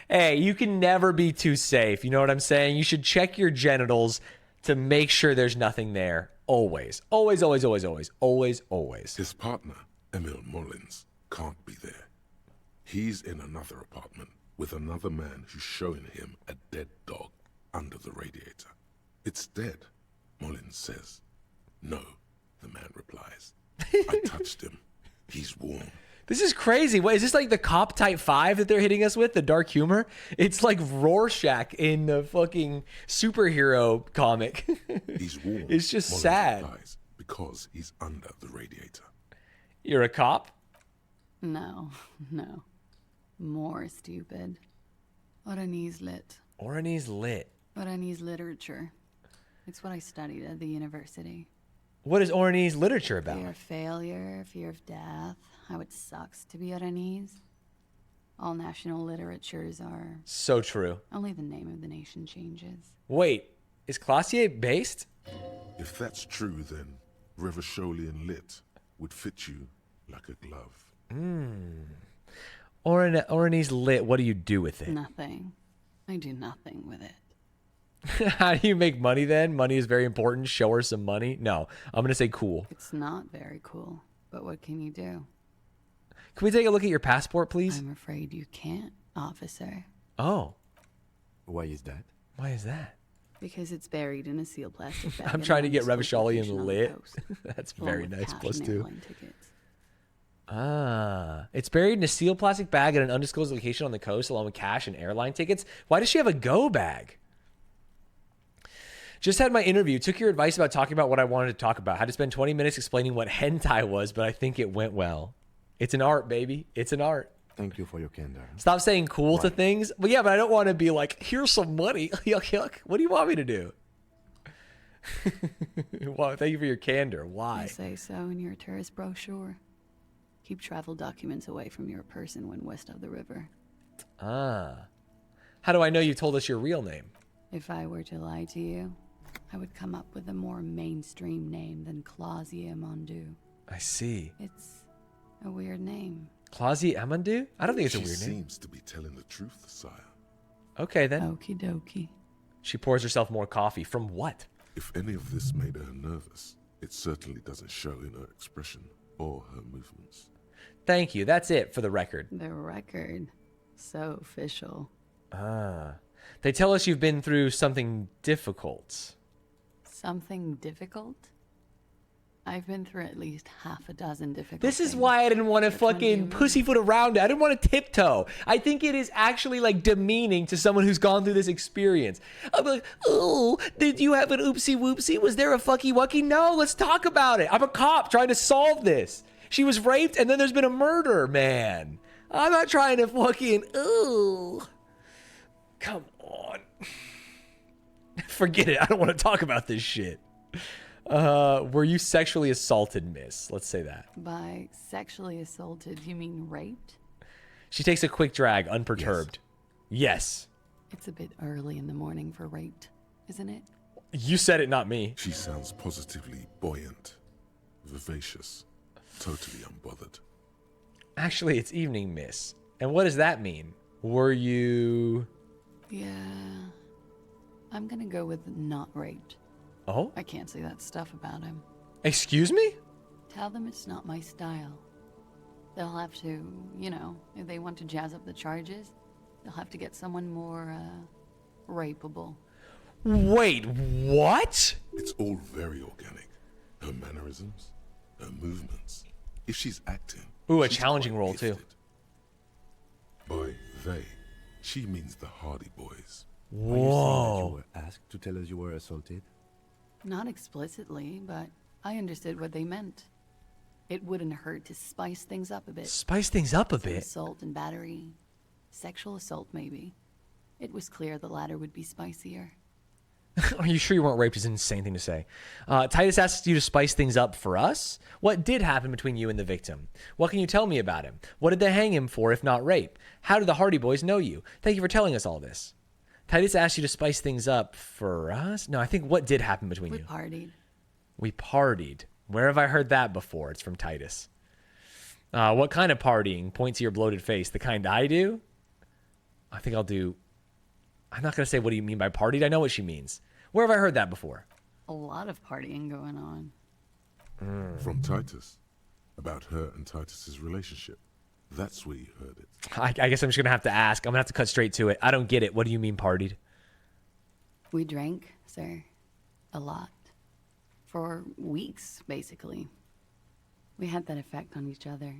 S1: Hey, you can never be too safe. You know what I'm saying? You should check your genitals to make sure there's nothing there. Always. Always, always, always, always. Always, always.
S6: His partner, Emil Mullins, can't be there. He's in another apartment with another man who's showing him a dead dog under the radiator. It's dead, Mullins says. No, the man replies. I touched him. He's warm.
S1: This is crazy. What is this, like the cop type 5 that they're hitting us with? The dark humor? It's like Rorschach in the fucking superhero comic.
S6: He's warm.
S1: It's just
S6: Mullins
S1: sad.
S6: replies, because he's under the radiator.
S1: You're a cop?
S15: No, no. More stupid. Oranese lit.
S1: Oranese lit.
S15: Oranese literature. It's what I studied at the university.
S1: What is Oranese literature about?
S15: Fear of failure, fear of death, how it sucks to be Oranese. All national literatures are...
S1: So true.
S15: Only the name of the nation changes.
S1: Wait, is Clausier based?
S6: If that's true, then Revacholian lit would fit you like a glove.
S1: Oranese lit, what do you do with it?
S15: Nothing. I do nothing with it.
S1: How do you make money then? Money is very important. Show her some money. No, I'm going to say cool.
S15: It's not very cool, but what can you do?
S1: Can we take a look at your passport, please?
S15: I'm afraid you can't, officer.
S1: Oh.
S10: Why is that?
S1: Why is that?
S15: Because it's buried in a sealed plastic bag.
S1: I'm
S15: in
S1: trying to
S15: an
S1: get
S15: undisclosed
S1: Revacholian
S15: location on the
S1: lit.
S15: coast,
S1: That's
S15: along
S1: very
S15: with
S1: nice.
S15: cash
S1: Plus
S15: and
S1: 2.
S15: airline tickets.
S1: Ah. It's buried in a sealed plastic bag at an undisclosed location on the coast along with cash and airline tickets. Why does she have a go bag? Just had my interview. Took your advice about talking about what I wanted to talk about. Had to spend 20 minutes explaining what hentai was, but I think it went well. It's an art, baby. It's an art.
S10: Thank you for your candor.
S1: Stop saying cool to things. But yeah, but I don't want to be like, here's some money. Yuck, yuck. What do you want me to do? Well, thank you for your candor. Why?
S15: I say so in your tourist brochure. Keep travel documents away from your person when west of the river.
S1: Ah. How do I know you told us your real name?
S15: If I were to lie to you, I would come up with a more mainstream name than Clausia Mondu.
S1: I see.
S15: It's a weird name.
S1: Clausie Amandu? I don't think it's a weird name.
S6: She seems to be telling the truth, sire.
S1: Okay, then.
S15: Okie dokie.
S1: She pours herself more coffee. From what?
S6: If any of this made her nervous, it certainly doesn't show in her expression or her movements.
S1: Thank you. That's it for the record.
S15: The record. So official.
S1: Ah. They tell us you've been through something difficult.
S15: Something difficult? I've been through at least half a dozen difficult
S1: This is
S15: things.
S1: why I didn't want to fucking pussyfoot around it. I didn't want to tiptoe. I think it is actually like demeaning to someone who's gone through this experience. I'm like, oh, did you have an oopsie whoopsie? Was there a fucky wucky? No, let's talk about it. I'm a cop trying to solve this. She was raped and then there's been a murder, man. I'm not trying to fucking, ooh. Come on. Forget it. I don't want to talk about this shit. Were you sexually assaulted, miss? Let's say that.
S15: By sexually assaulted, you mean raped?
S1: She takes a quick drag, unperturbed. Yes.
S15: It's a bit early in the morning for raped, isn't it?
S1: You said it, not me.
S6: She sounds positively buoyant, vivacious, totally unbothered.
S1: Actually, it's evening, miss. And what does that mean? Were you...
S15: Yeah. I'm gonna go with not raped.
S1: Oh?
S15: I can't say that stuff about him.
S1: Excuse me?
S15: Tell them it's not my style. They'll have to, you know, if they want to jazz up the charges, they'll have to get someone more, rapeable.
S1: Wait, what?
S6: It's all very organic. Her mannerisms, her movements. If she's acting...
S1: Ooh, a challenging role, too.
S6: By they, she means the Hardy Boys.
S10: Whoa. Are you saying that you were asked to tell us you were assaulted?
S15: Not explicitly, but I understood what they meant. It wouldn't hurt to spice things up a bit.
S1: Spice things up a
S15: Some
S1: bit?
S15: Assault and battery. Sexual assault, maybe. It was clear the latter would be spicier.
S1: Are you sure you weren't raped is an insane thing to say. Titus asks you to spice things up for us. What did happen between you and the victim? What can you tell me about him? What did they hang him for if not rape? How did the Hardy Boys know you? Thank you for telling us all this. Titus asked you to spice things up for us? No, I think what did happen between you?
S15: We partied.
S1: We partied. Where have I heard that before? It's from Titus. What kind of partying? Point to your bloated face. The kind I do? I think I'll do... I'm not going to say what do you mean by partied. I know what she means. Where have I heard that before?
S15: A lot of partying going on.
S6: From Titus. About her and Titus's relationship. That's where you heard it.
S1: I guess I'm just going to have to ask. I'm going to have to cut straight to it. I don't get it. What do you mean partied?
S15: We drank, sir. A lot. For weeks, basically. We had that effect on each other.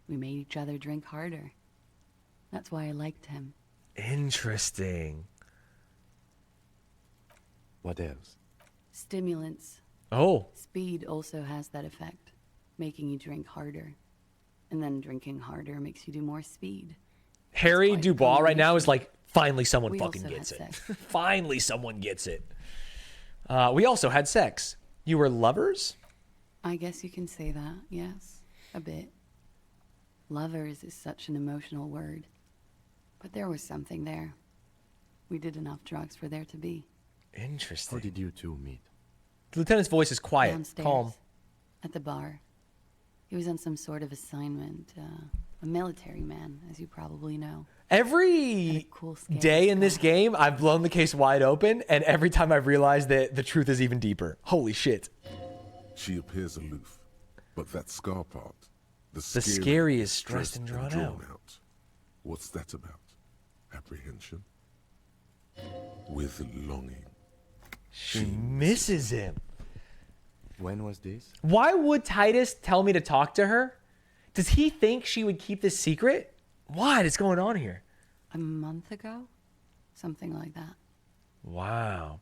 S15: We made each other drink harder. That's why I liked him.
S1: Interesting.
S10: What else?
S15: Stimulants.
S1: Oh.
S15: Speed also has that effect, making you drink harder. And then drinking harder makes you do more speed.
S1: Harry Dubois right now is like, finally someone
S15: We
S1: fucking
S15: also
S1: gets
S15: had
S1: it.
S15: sex.
S1: Finally someone gets it. We also had sex. You were lovers?
S15: I guess you can say that, yes. A bit. Lovers is such an emotional word. But there was something there. We did enough drugs for there to be.
S1: Interesting.
S10: How did you two meet?
S1: The lieutenant's voice is quiet,
S15: Downstairs,
S1: calm.
S15: at the bar. He was on some sort of assignment. A military man, as you probably know.
S1: Every day in this game, I've blown the case wide open, and every time I've realized that the truth is even deeper. Holy shit.
S6: She appears aloof, but that scar part, the
S1: scary is stressed and drawn out.
S6: What's that about? Apprehension? With longing.
S1: She misses him.
S10: When was this?
S1: Why would Titus tell me to talk to her? Does he think she would keep this secret? What is going on here?
S15: A month ago? Something like that.
S1: Wow.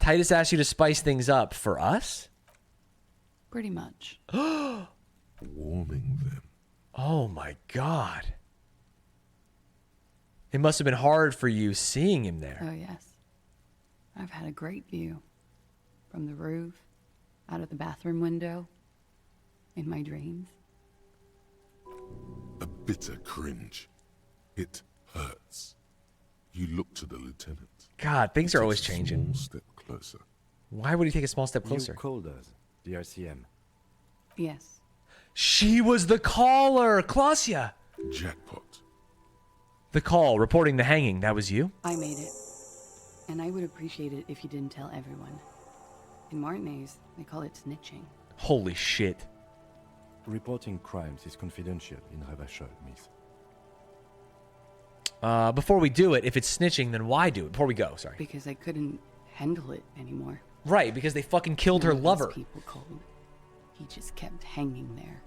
S1: Titus asked you to spice things up for us?
S15: Pretty much.
S6: Warming them.
S1: Oh my God. It must have been hard for you seeing him there.
S15: Oh, yes. I've had a great view. From the roof, out of the bathroom window, in my dreams.
S6: A bitter cringe. It hurts. You look to the lieutenant.
S1: God, things are always changing.
S6: Small step closer.
S1: Why would he take a small step closer?
S10: You called us, the RCM.
S15: Yes.
S1: She was the caller, Klausya.
S6: Jackpot.
S1: The call reporting the hanging, that was you?
S15: I made it. And I would appreciate it if you didn't tell everyone. In Martinez, they call it snitching.
S1: Holy shit.
S10: Reporting crimes is confidential in Revachol, miss.
S1: Before we do it, if it's snitching, then why do it? Before we go, sorry.
S15: Because I couldn't handle it anymore.
S1: Right, because they fucking killed her lover.
S15: People cold. He just kept hanging there.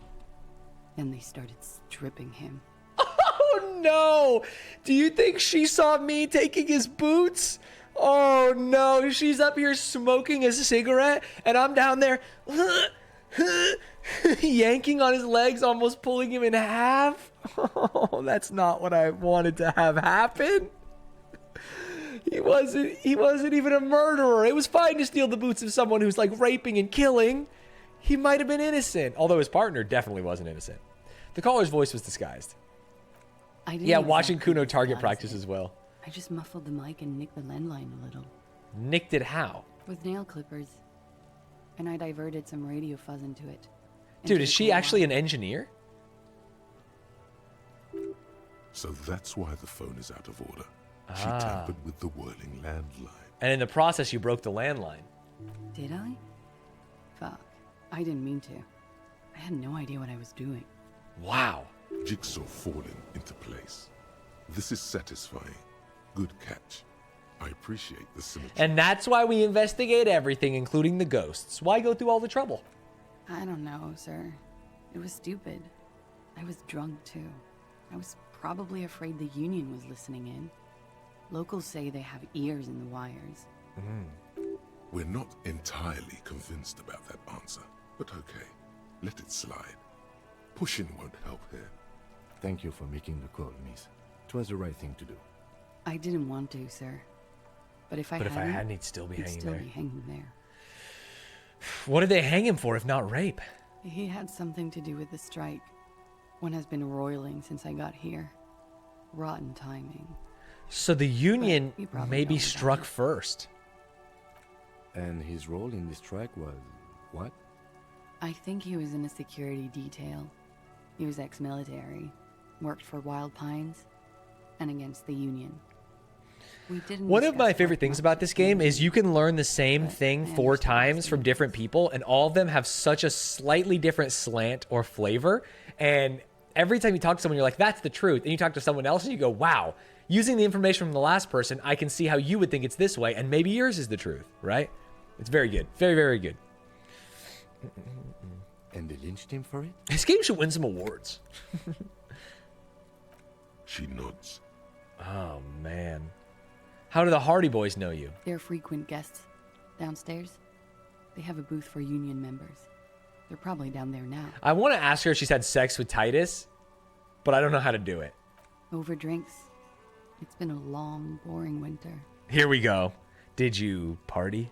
S15: Then they started stripping him.
S1: Oh no! Do you think she saw me taking his boots? Oh no, she's up here smoking a cigarette, and I'm down there yanking on his legs, almost pulling him in half. Oh, that's not what I wanted to have happen. He wasn't even a murderer. It was fine to steal the boots of someone who's like raping and killing. He might have been innocent, although his partner definitely wasn't innocent. The caller's voice was disguised. Yeah, watching Kuno target practice as well.
S15: I just muffled the mic and nicked the landline a little.
S1: Nicked it how?
S15: With nail clippers. And I diverted some radio fuzz into it.
S1: Dude, is she actually an engineer?
S6: So that's why the phone is out of order. She tampered with the whirling landline.
S1: And in the process, you broke the landline.
S15: Did I? Fuck. I didn't mean to. I had no idea what I was doing.
S1: Wow.
S6: Jigsaw falling into place. This is satisfying. Good catch. I appreciate the symmetry.
S1: And that's why we investigate everything, including the ghosts. Why go through all the trouble?
S15: I don't know, sir. It was stupid. I was drunk, too. I was probably afraid the Union was listening in. Locals say they have ears in the wires.
S6: We're not entirely convinced about that answer, but okay. Let it slide. Pushing won't help here.
S10: Thank you for making the call, miss. It was the right thing to do.
S15: I didn't want to, sir. But if I hadn't,
S1: he'd still be hanging
S15: still
S1: there.
S15: be hanging there.
S1: What did they hang him for if not rape?
S15: He had something to do with the strike. One has been roiling since I got here. Rotten timing.
S1: So the Union
S15: probably
S1: maybe
S15: know about
S1: struck first.
S10: And his role in this strike was what?
S15: I think he was in a security detail. He was ex-military, worked for Wild Pines, and against the Union. We didn't.
S1: One of my
S15: discuss
S1: favorite
S15: what
S1: things
S15: much
S1: about this game is you can learn the same thing 4 times from different people, and all of them have such a slightly different slant or flavor. And every time you talk to someone, you're like, that's the truth. And you talk to someone else and you go, wow, using the information from the last person, I can see how you would think it's this way, and maybe yours is the truth, right? It's very good. Very, very good.
S10: And they lynched him for it?
S1: This game should win some awards.
S6: She nods.
S1: Oh, man. How do the Hardy Boys know you?
S15: They're frequent guests downstairs. They have a booth for Union members. They're probably down there now.
S1: I want to ask her if she's had sex with Titus, but I don't know how to do it.
S15: Over drinks. It's been a long, boring winter.
S1: Here we go. Did you party?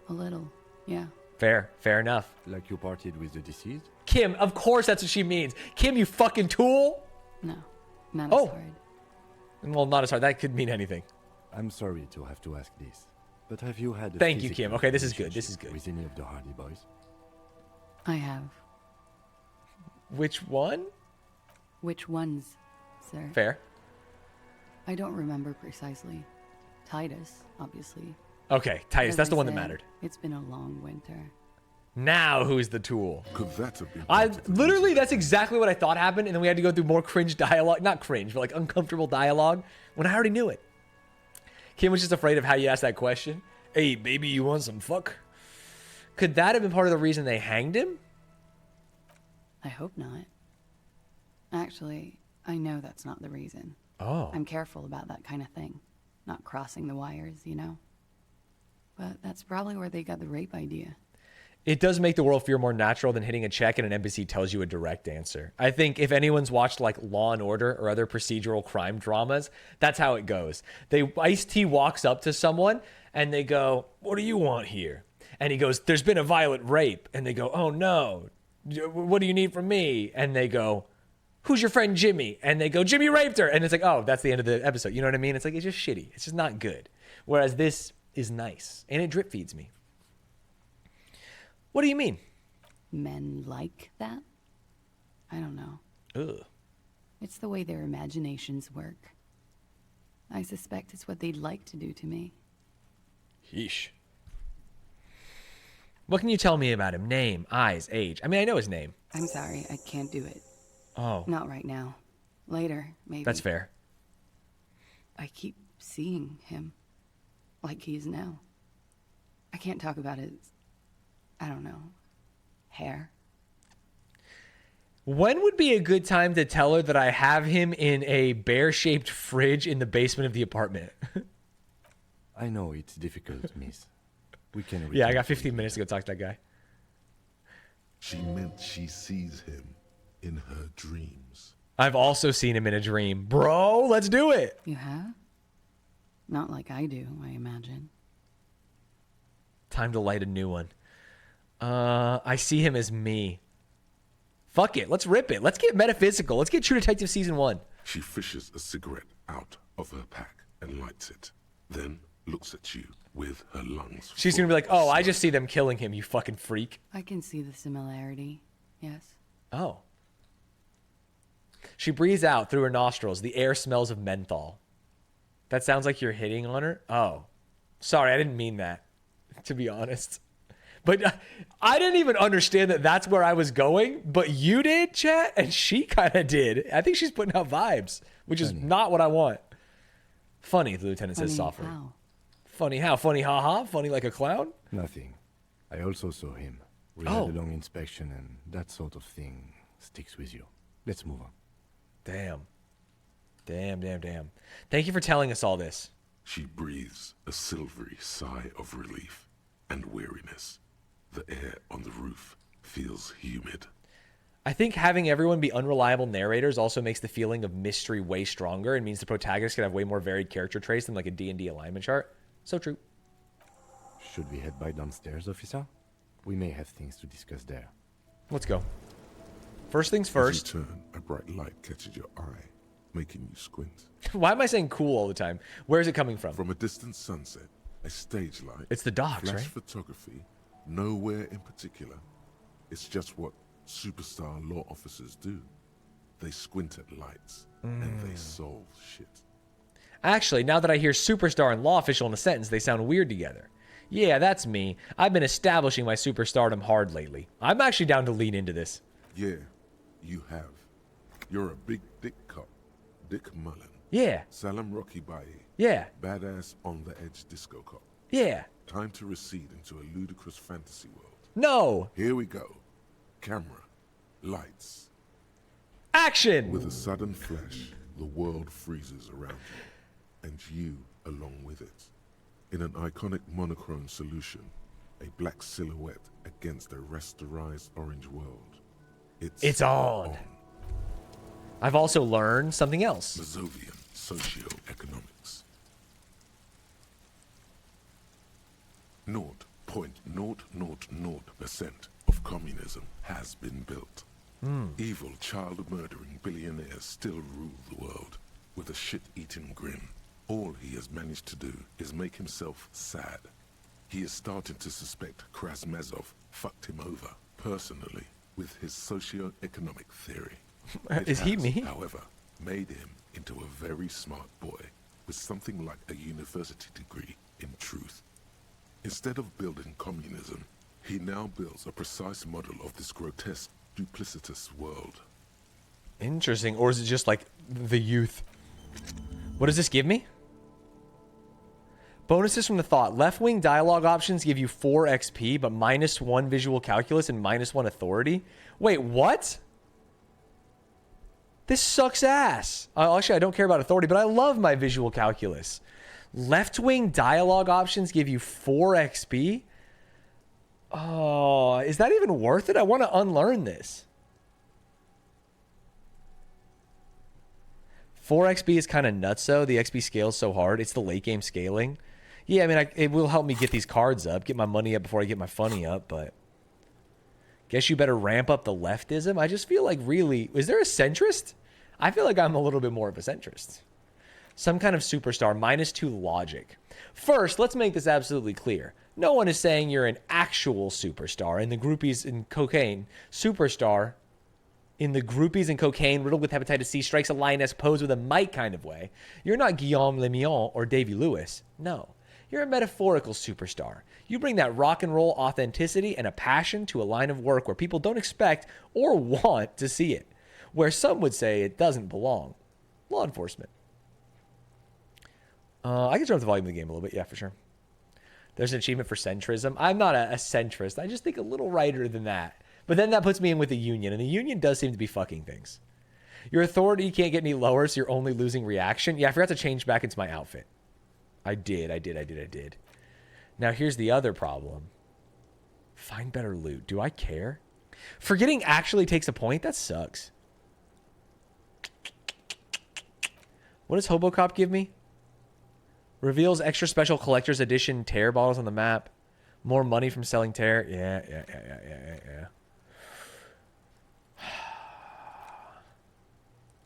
S15: A little, yeah.
S1: Fair enough.
S10: Like you partied with the deceased?
S1: Kim, of course that's what she means. Kim, you fucking tool.
S15: No, not as hard.
S1: Well, not as hard. That could mean anything.
S10: I'm sorry to have to ask this, but have you had a
S1: Thank you,
S10: physical
S1: Kim. Okay, this is good. This is good.
S10: With any of the Hardy Boys?
S15: I have.
S1: Which one?
S15: Which ones, sir?
S1: Fair.
S15: I don't remember precisely. Titus, obviously.
S1: Okay, Titus,
S15: As
S1: that's
S15: I
S1: the one that
S15: said,
S1: mattered.
S15: It's been a long winter.
S1: Now who's the tool?
S6: Could that have been?
S1: Literally, that's exactly what I thought happened, and then we had to go through more cringe dialogue. Not cringe, but like uncomfortable dialogue when I already knew it. Kim was just afraid of how you asked that question. Hey, baby, you want some fuck? Could that have been part of the reason they hanged him?
S15: I hope not. Actually, I know that's not the reason.
S1: Oh.
S15: I'm careful about that kind of thing. Not crossing the wires, you know? But that's probably where they got the rape idea.
S1: It does make the world feel more natural than hitting a check and an NPC tells you a direct answer. I think if anyone's watched like Law and Order or other procedural crime dramas, that's how it goes. Ice-T walks up to someone and they go, "What do you want here?" And he goes, "There's been a violent rape." And they go, "Oh no, what do you need from me?" And they go, "Who's your friend Jimmy?" And they go, "Jimmy raped her." And it's like, oh, that's the end of the episode. You know what I mean? It's like, it's just shitty. It's just not good. Whereas this is nice and it drip feeds me. What do you mean?
S15: Men like that? I don't know.
S1: Ugh.
S15: It's the way their imaginations work. I suspect it's what they'd like to do to me.
S1: Yeesh. What can you tell me about him? Name, eyes, age. I mean, I know his name.
S15: I'm sorry, I can't do it.
S1: Oh.
S15: Not right now. Later, maybe.
S1: That's fair.
S15: I keep seeing him. Like he is now. I can't talk about his, I don't know, hair.
S1: When would be a good time to tell her that I have him in a bear-shaped fridge in the basement of the apartment?
S10: I know it's difficult, miss. We can.
S1: Yeah, I got 15 minutes to go talk to that guy.
S6: She meant she sees him in her dreams.
S1: I've also seen him in a dream. Bro, let's do it.
S15: You have? Not like I do, I imagine.
S1: Time to light a new one. I see him as me. Fuck it. Let's rip it. Let's get metaphysical. Let's get True Detective Season 1.
S6: She fishes a cigarette out of her pack and lights it. Then looks at you with her lungs.
S1: She's going to be like, oh, I just see them killing him, you fucking freak.
S15: I can see the similarity, yes.
S1: Oh. She breathes out through her nostrils. The air smells of menthol. That sounds like you're hitting on her? Oh. Sorry, I didn't mean that, to be honest. But I didn't even understand that that's where I was going. But you did, chat, and she kind of did. I think she's putting out vibes, which is not what I want. Funny, the lieutenant says softly.
S15: How?
S1: Funny how? Funny ha-ha? Funny like a clown?
S10: Nothing. I also saw him. We had a long inspection, and that sort of thing sticks with you. Let's move on.
S1: Damn. Damn. Thank you for telling us all this.
S6: She breathes a silvery sigh of relief and weariness. The air on the roof feels humid.
S1: I think having everyone be unreliable narrators also makes the feeling of mystery way stronger and means the protagonist can have way more varied character traits than like a D&D alignment chart. So true.
S10: Should we head by downstairs, officer? We may have things to discuss there.
S1: Let's go. First things first.
S6: As you turn, a bright light catches your eye, making you squint.
S1: Why am I saying cool all the time? Where is it coming from?
S6: From a distant sunset, a stage light.
S1: It's the docks,
S6: flash
S1: right?
S6: Photography, nowhere in particular. It's just what superstar law officers do. They squint at lights and they solve shit.
S1: Actually, now that I hear superstar and law official in a sentence, they sound weird together. Yeah, that's me. I've been establishing my superstardom hard lately. I'm actually down to lean into this.
S6: Yeah, you have. You're a big dick cop. Dick Mullen.
S1: Yeah.
S6: Salam Rocky Baye.
S1: Yeah.
S6: Badass on the edge disco cop.
S1: Yeah.
S6: Time to recede into a ludicrous fantasy world.
S1: No.
S6: Here we go. Camera. Lights.
S1: Action!
S6: With a sudden flash, the world freezes around you, and you along with it. In an iconic monochrome solution, a black silhouette against a rasterized orange world.
S1: It's on. I've also learned something else.
S6: Mazovian socioeconomics. 0.000% of communism has been built. Evil, child-murdering billionaires still rule the world with a shit-eating grin. All he has managed to do is make himself sad. He is starting to suspect Krasmezov fucked him over personally with his socio-economic theory.
S1: Is he me?
S6: However, made him into a very smart boy with something like a university degree in truth. Instead of building communism, he now builds a precise model of this grotesque, duplicitous world.
S1: Interesting. Or is it just like the youth? What does this give me? Bonuses from the thought. Left-wing dialogue options give you 4 XP, but -1 visual calculus and -1 authority. Wait, what? This sucks ass. Actually, I don't care about authority, but I love my visual calculus. Left-wing dialogue options give you 4 XP? Oh, is that even worth it? I want to unlearn this. 4 XP is kind of nuts, though. The XP scales so hard. It's the late game scaling. Yeah, I mean, it will help me get these cards up, get my money up before I get my funny up, but... Guess you better ramp up the leftism. I just feel like really... Is there a centrist? I feel like I'm a little bit more of a centrist. Some kind of superstar, -2 logic. First, let's make this absolutely clear. No one is saying you're an actual superstar. In the groupies in cocaine, superstar in the groupies and cocaine riddled with hepatitis C strikes a lioness pose with a mic kind of way. You're not Guillaume Lemion or Davy Lewis. No. You're a metaphorical superstar. You bring that rock and roll authenticity and a passion to a line of work where people don't expect or want to see it. Where some would say it doesn't belong. Law enforcement. I can turn up the volume of the game a little bit. Yeah, for sure. There's an achievement for centrism. I'm not a centrist. I just think a little righter than that. But then that puts me in with the Union, and the Union does seem to be fucking things. Your authority can't get any lower, so you're only losing reaction. Yeah, I forgot to change back into my outfit. I did. Now here's the other problem. Find better loot. Do I care? Forgetting actually takes a point? That sucks. What does Hobocop give me? Reveals extra special collector's edition tear bottles on the map. More money from selling tear. Yeah.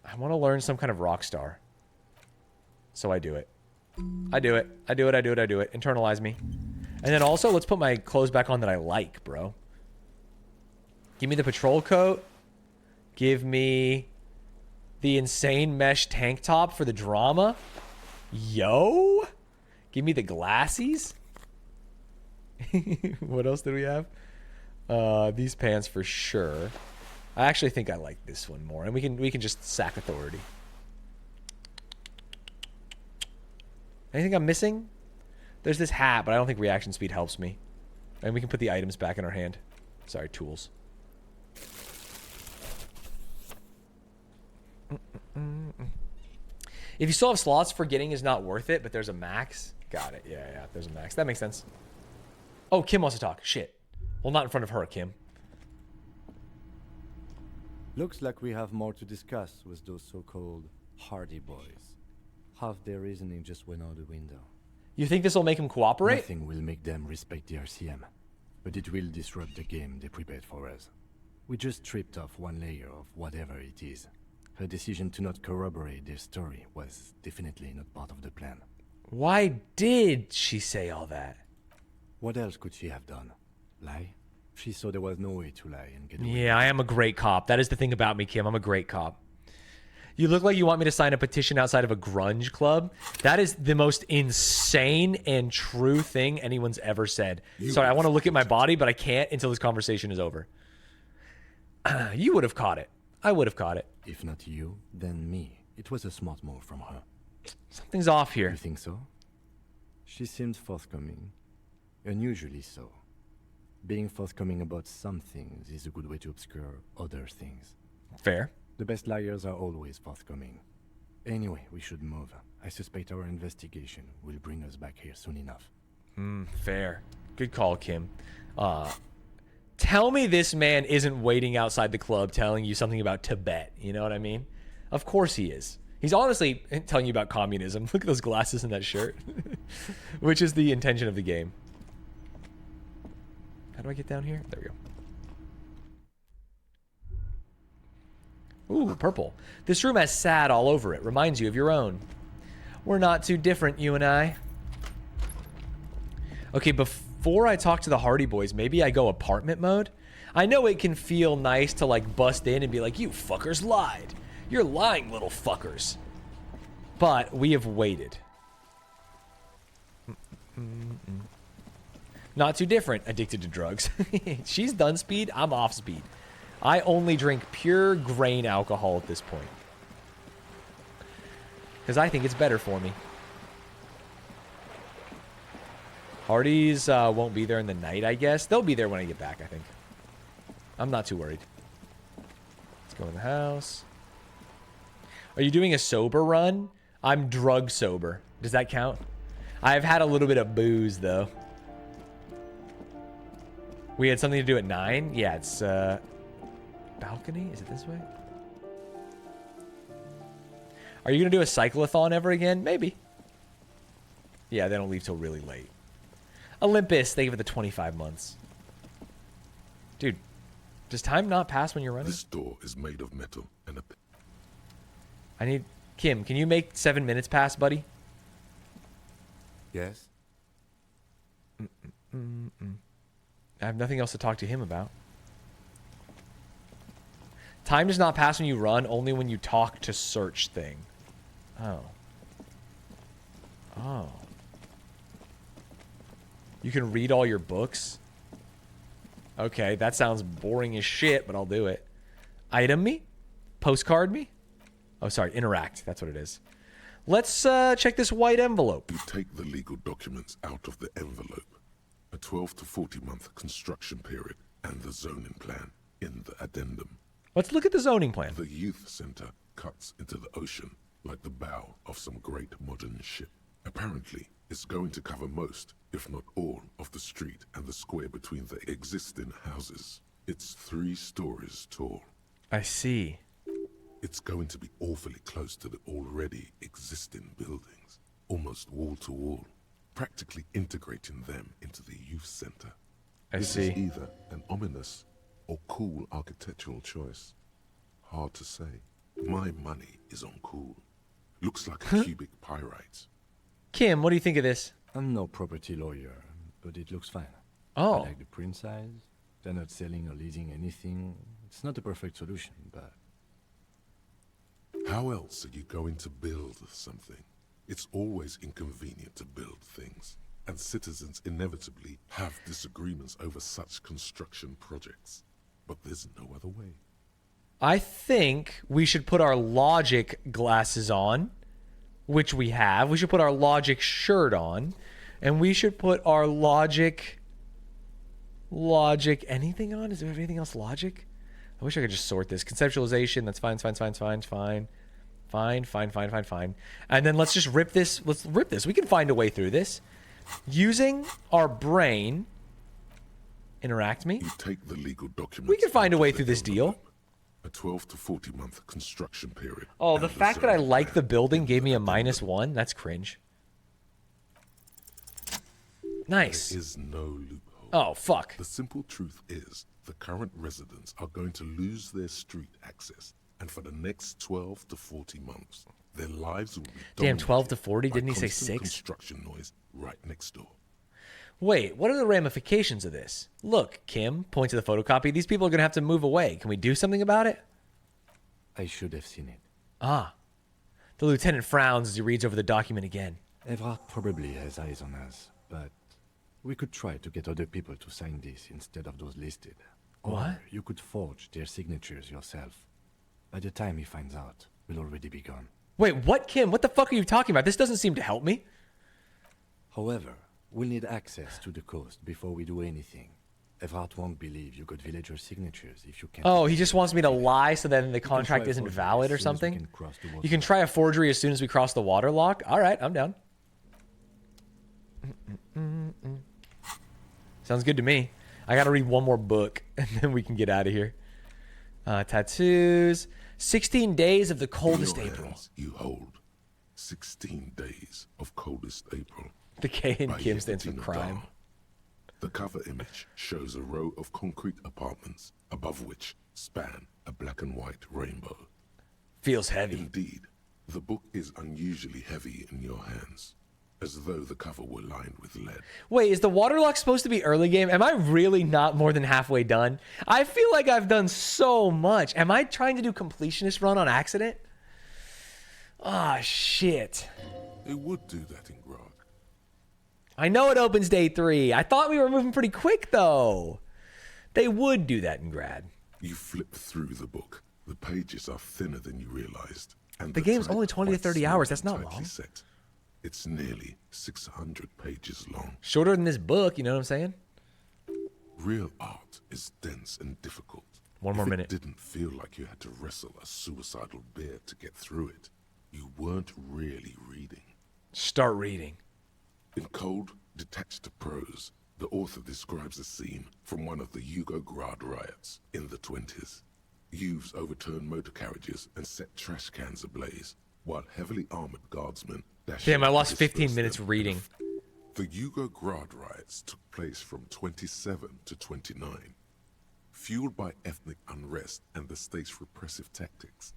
S1: I want to learn some kind of rock star. So I do it. I do it. Internalize me. And then also, let's put my clothes back on that I like, bro. Give me the patrol coat. Give me the insane mesh tank top for the drama. Yo. Give me the glassies. What else did we have? These pants for sure. I actually think I like this one more. And we can just sack authority. Anything I'm missing? There's this hat, but I don't think reaction speed helps me. And we can put the items back in our hand. Sorry, tools. If you still have slots, forgetting is not worth it, but there's a max. Got it. Yeah, there's a max. That makes sense. Oh, Kim wants to talk. Shit. Well, not in front of her, Kim.
S10: Looks like we have more to discuss with those so-called Hardy Boys. Half their reasoning just went out the window.
S1: You think this will make them cooperate?
S10: Nothing will make them respect the RCM, but it will disrupt the game they prepared for us. We just stripped off one layer of whatever it is. Her decision to not corroborate their story was definitely not part of the plan.
S1: Why did she say all that?
S10: What else could she have done? Lie? She saw there was no way to lie and get away.
S1: Yeah, I am a great cop. That is the thing about me, Kim. I'm a great cop. You look like you want me to sign a petition outside of a grunge club. That is the most insane and true thing anyone's ever said. Sorry, I want to look at my body, but I can't until this conversation is over. You would have caught it. I would have caught it.
S10: If not you, then me. It was a smart move from her.
S1: Something's off here.
S10: You think so? She seemed forthcoming. Unusually so. Being forthcoming about some things is a good way to obscure other things.
S1: Fair.
S10: The best liars are always forthcoming. Anyway, we should move. I suspect our investigation will bring us back here soon enough.
S1: Fair. Good call, Kim. Tell me this man isn't waiting outside the club telling you something about Tibet. You know what I mean? Of course he is. He's honestly telling you about communism. Look at those glasses in that shirt. Which is the intention of the game. How do I get down here? There we go. Ooh, purple. This room has sad all over it. Reminds you of your own. We're not too different, you and I. Okay, before I talk to the Hardy Boys, maybe I go apartment mode. I know it can feel nice to like bust in and be like, you fuckers lied. You're lying, little fuckers. But we have waited. Not too different, addicted to drugs. She's done speed, I'm off speed. I only drink pure grain alcohol at this point. Because I think it's better for me. Hardee's won't be there in the night, I guess. They'll be there when I get back, I think. I'm not too worried. Let's go in the house. Are you doing a sober run? I'm drug sober. Does that count? I've had a little bit of booze, though. We had something to do at 9? Yeah, it's, balcony? Is it this way? Are you going to do a cyclothon ever again? Maybe. Yeah, they don't leave till really late. Olympus, they give it the 25 months. Dude, does time not pass when you're running?
S6: This door is made of metal and a...
S1: I need... Kim, can you make 7 minutes pass, buddy?
S10: Yes?
S1: I have nothing else to talk to him about. Time does not pass when you run, only when you talk to search thing. Oh. Oh. You can read all your books? Okay, that sounds boring as shit, but I'll do it. Item me? Postcard me? Oh, sorry, interact. That's what it is. Let's check this white envelope.
S6: You take the legal documents out of the envelope. A 12 to 40 month construction period and the zoning plan in the addendum.
S1: Let's look at the zoning plan.
S6: The youth center cuts into the ocean like the bow of some great modern ship. Apparently, it's going to cover most, if not all, of the street and the square between the existing houses. It's 3 stories tall.
S1: I see.
S6: It's going to be awfully close to the already existing buildings, almost wall to wall, practically integrating them into the youth center.
S1: This
S6: is either an ominous or cool architectural choice. Hard to say. My money is on cool. Looks like a cubic pyrite.
S1: Kim, what do you think of this?
S10: I'm no property lawyer, but it looks fine.
S1: Oh.
S10: I like the print size. They're not selling or leasing anything. It's not a perfect solution, but...
S6: How else are you going to build something? It's always inconvenient to build things, and citizens inevitably have disagreements over such construction projects. But there's no other way.
S1: I think we should put our logic glasses on, which we have. We should put our logic shirt on, and we should put our logic anything on? Is there anything else logic? I wish I could just sort this. Conceptualization, that's fine, fine. Fine. And then let's just rip this. Let's rip this. We can find a way through this. Using our brain. Interact me.
S6: You take the legal documents.
S1: We can find a way through this deal.
S6: A 12 to 40 month construction period.
S1: Oh, the fact that I like the building gave me a -1. That's cringe. Nice.
S6: There is no loophole.
S1: Oh, fuck.
S6: The simple truth is the current residents are going to lose their street access. And for the next 12 to 40 months, their lives will be
S1: Damn, 12 to 40?
S6: by
S1: Didn't he say
S6: constant
S1: 6?
S6: Construction noise right next door.
S1: Wait, what are the ramifications of this? Look, Kim, point to the photocopy. These people are going to have to move away. Can we do something about it?
S10: I should have seen it.
S1: Ah. The lieutenant frowns as he reads over the document again.
S10: Evrard probably has eyes on us, but we could try to get other people to sign this instead of those listed. Or
S1: What?
S10: you could forge their signatures yourself. By the time he finds out, we'll already be gone.
S1: Wait, what, Kim? What the fuck are you talking about? This doesn't seem to help me.
S10: However, we'll need access to the coast before we do anything. Evrard won't believe you got villager signatures if you can't...
S1: Oh, he just wants me to lie so then the contract
S10: try
S1: isn't
S10: forgery
S1: valid or
S10: as soon as we
S1: something?
S10: can cross the water.
S1: You can try a forgery as soon as we cross the water lock? All right, I'm down. Sounds good to me. I got to read one more book, and then we can get out of here. Tattoos. 16 days of the coldest
S6: In your
S1: April.
S6: hands, you hold 16 days of coldest April.
S1: The K in
S6: by
S1: Kim stands for
S6: Yevatina
S1: crime.
S6: Dahl. The cover image shows a row of concrete apartments above which span a black and white rainbow.
S1: Feels heavy.
S6: Indeed, the book is unusually heavy in your hands. as though the cover were lined with lead.
S1: Wait, is the waterlock supposed to be early game? Am I really not more than halfway done? I feel like I've done so much. Am I trying to do completionist run on accident? Ah, shit.
S6: It would do that in Grog.
S1: I know it opens day 3. I thought we were moving pretty quick, though. They would do that in Grad.
S6: You flip through the book. The pages are thinner than you realized. And
S1: The game's
S6: type
S1: only 20 to
S6: quite
S1: 30
S6: small
S1: hours. That's
S6: and
S1: not
S6: tightly
S1: long.
S6: set. It's nearly 600 pages long.
S1: Shorter than this book, you know what I'm saying?
S6: Real art is dense and difficult.
S1: One more minute.
S6: If it didn't feel like you had to wrestle a suicidal bear to get through it, you weren't really reading.
S1: Start reading.
S6: In cold, detached prose, the author describes a scene from one of the Yugograd riots in the 20s. Youths overturned motor carriages and set trash cans ablaze, while heavily armored guardsmen dashed
S1: Damn, I
S6: in to
S1: lost 15
S6: disperse
S1: minutes
S6: them.
S1: reading.
S6: The Yugograd riots took place from 27 to 29. Fueled by ethnic unrest and the state's repressive tactics,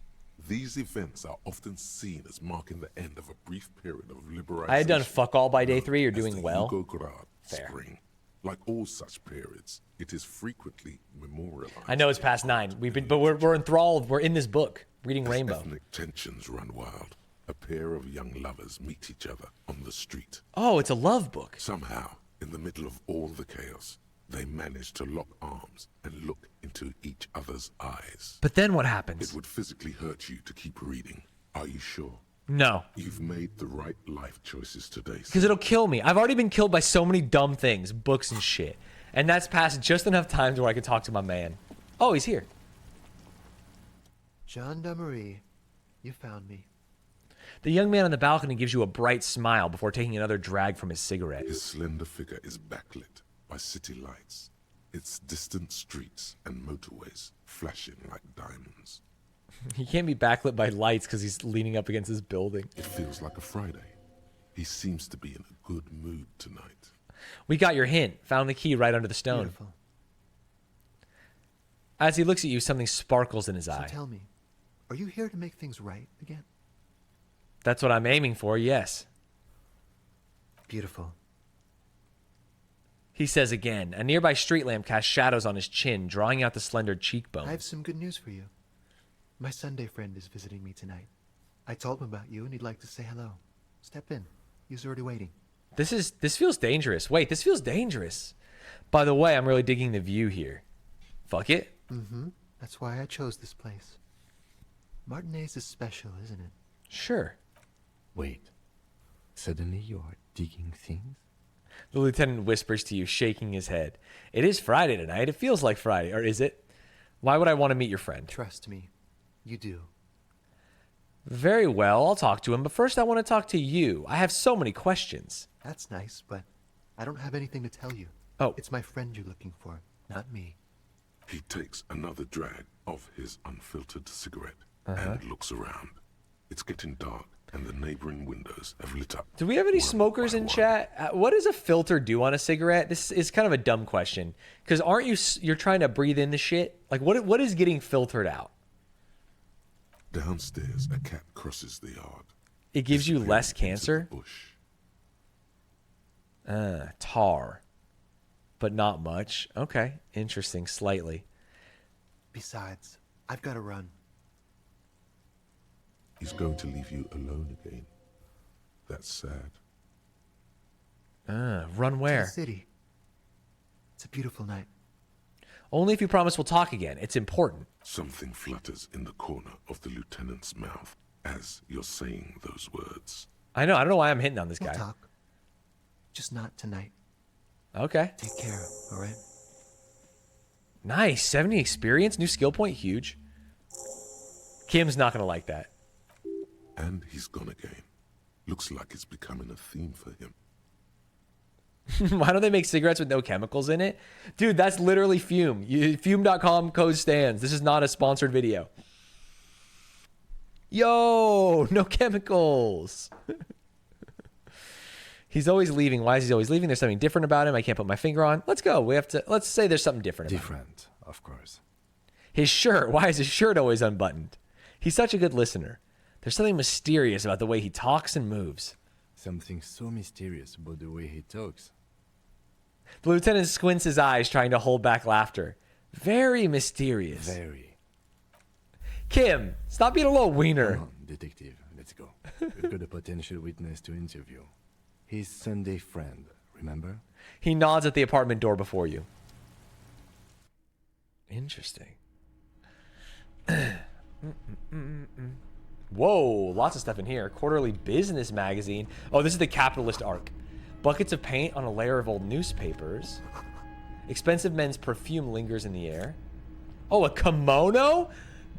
S6: these events are often seen as marking the end of a brief period of liberation.
S1: I had done fuck all by day 3. You're
S6: as
S1: doing
S6: the
S1: well.
S6: Yugograd
S1: Fair.
S6: Spring. Like all such periods, it is frequently memorialized.
S1: I know it's past 9. But we're enthralled. We're in this book, reading
S6: As
S1: Rainbow.
S6: ethnic tensions run wild, a pair of young lovers meet each other on the street.
S1: Oh, it's a love book.
S6: Somehow, in the middle of all the chaos, they manage to lock arms and look into each other's eyes.
S1: But then what happens?
S6: It would physically hurt you to keep reading. Are you sure?
S1: No.
S6: You've made the right life choices today.
S1: Because it'll kill me. I've already been killed by so many dumb things, books and shit. And that's passed just enough times where I could talk to my man. Oh, he's here.
S7: John Marie, you found me.
S1: The young man on the balcony gives you a bright smile before taking another drag from his cigarette.
S6: His slender figure is backlit by city lights, its distant streets and motorways flashing like diamonds.
S1: He can't be backlit by lights because he's leaning up against this building.
S6: It feels like a Friday. He seems to be in a good mood tonight.
S1: We got your hint. Found the key right under the stone.
S7: Beautiful.
S1: As he looks at you, something sparkles in his
S7: So
S1: eye.
S7: tell me, are you here to make things right again?
S1: That's what I'm aiming for, yes.
S7: Beautiful.
S1: He says again. A nearby street lamp casts shadows on his chin, drawing out the slender cheekbone.
S7: I have some good news for you. My Sunday friend is visiting me tonight. I told him about you and he'd like to say hello. Step in. He's already waiting.
S1: This feels dangerous. Wait, this feels dangerous. By the way, I'm really digging the view here. Fuck it.
S7: Mm-hmm. That's why I chose this place. Martinez is special, isn't it?
S1: Sure.
S10: Wait. Suddenly you are digging things?
S1: The lieutenant whispers to you, shaking his head. It is Friday tonight. It feels like Friday. Or is it? Why would I want to meet your friend?
S7: Trust me. You do.
S1: Very well, I'll talk to him. But first I want to talk to you. I have so many questions.
S7: That's nice, but I don't have anything to tell you.
S1: Oh.
S7: It's my friend you're looking for, not me.
S6: He takes another drag of his unfiltered cigarette and looks around. It's getting dark, and the neighboring windows have lit up.
S1: Do we have any smokers in chat? What does a filter do on a cigarette? This is kind of a dumb question. Because aren't you're trying to breathe in the shit? Like, what is getting filtered out?
S6: Downstairs, a cat crosses the yard.
S1: It gives you less
S6: disappearing into
S1: cancer?
S6: the bush.
S1: Tar. But not much. Okay, interesting, slightly.
S7: Besides, I've got to run.
S6: He's going to leave you alone again. That's sad.
S1: Run
S7: To
S1: where?
S7: the city. It's a beautiful night.
S1: Only if you promise we'll talk again. It's important.
S6: Something flutters in the corner of the lieutenant's mouth as you're saying those words.
S1: I know. I don't know why I'm hitting on this
S7: We'll
S1: guy.
S7: talk. Just not tonight.
S1: Okay.
S7: Take care, all right?
S1: Nice. 70 experience. New skill point. Huge. Kim's not going to like that.
S6: And he's gone again. Looks like it's becoming a theme for him.
S1: Why don't they make cigarettes with no chemicals in it? Dude, that's literally Fume. Fume.com code Stanz. This is not a sponsored video. Yo, no chemicals. He's always leaving. Why is he always leaving? There's something different about him I can't put my finger on. Let's go. Let's say there's something different about him.
S10: Different, of course.
S1: His shirt. Why is his shirt always unbuttoned? He's such a good listener. There's something mysterious about the way he talks and moves.
S10: Something so mysterious about the way he talks.
S1: The lieutenant squints his eyes, trying to hold back laughter. Very mysterious.
S10: Very.
S1: Kim, stop being a little wiener.
S10: Come on, detective, let's go. We've got a potential witness to interview. His Sunday friend, remember?
S1: He nods at the apartment door before you. Interesting. Whoa, lots of stuff in here. Quarterly business magazine. Oh, this is the capitalist arc. Buckets of paint on a layer of old newspapers. Expensive men's perfume lingers in the air. Oh, a kimono?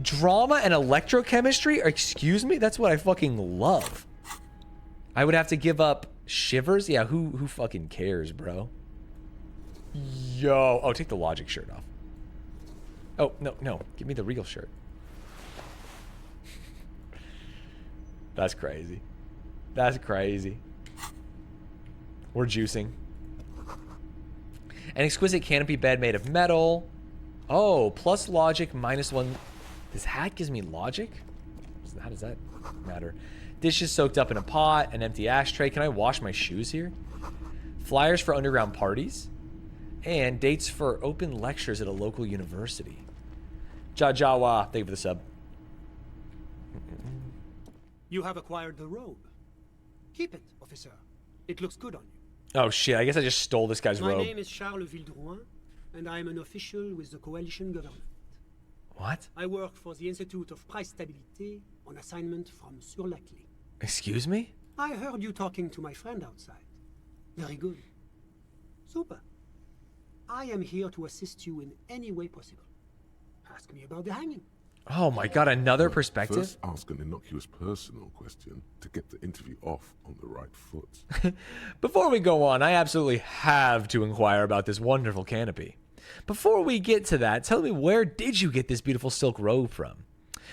S1: Drama and electrochemistry? Excuse me? That's what I fucking love. I would have to give up shivers? Yeah, who fucking cares, bro? Yo. Oh, take the Logic shirt off. Oh, no. Give me the Regal shirt. That's crazy. That's crazy. We're juicing. An exquisite canopy bed made of metal. Oh, plus logic, -1. This hat gives me logic? How does that matter? Dishes soaked up in a pot, an empty ashtray. Can I wash my shoes here? Flyers for underground parties. And dates for open lectures at a local university. Jajawa, thank you for the sub.
S4: You have acquired the robe. Keep it, officer. It looks good on you.
S1: Oh shit, I guess I just stole this guy's
S4: My
S1: robe.
S4: name is Charles Vildrouin, and I am an official with the coalition government.
S1: What?
S4: I work for the Institute of Price Stabilité on assignment from Sur-la-Clé.
S1: Excuse me?
S4: I heard you talking to my friend outside. Very good. Super. I am here to assist you in any way possible. Ask me about the hanging.
S1: Oh my god, another perspective?
S6: First ask an innocuous personal question to get the interview off on the right foot.
S1: Before we go on, I absolutely have to inquire about this wonderful canopy. Before we get to that, tell me, where did you get this beautiful silk robe from?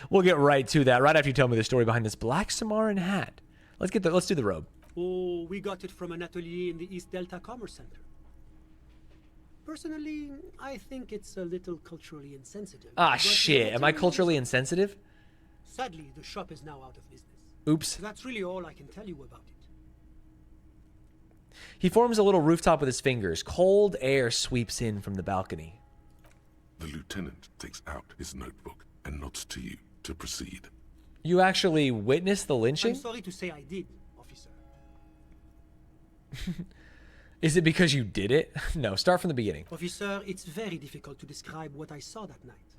S1: We'll get right to that right after you tell me the story behind this black Samaran hat. Let's do the robe.
S4: Oh, we got it from an atelier in the East Delta Commerce Center. Personally, I think it's a little culturally insensitive.
S1: Ah,
S4: but
S1: shit. Am I culturally insensitive?
S4: Sadly, the shop is now out of business.
S1: Oops.
S4: That's really all I can tell you about it.
S1: He forms a little rooftop with his fingers. Cold air sweeps in from the balcony.
S6: The lieutenant takes out his notebook and nods to you to proceed.
S1: You actually witnessed the lynching?
S4: I'm sorry to say I did, officer.
S1: Is it because you did it? No, start from the beginning.
S4: Officer, it's very difficult to describe what I saw that night.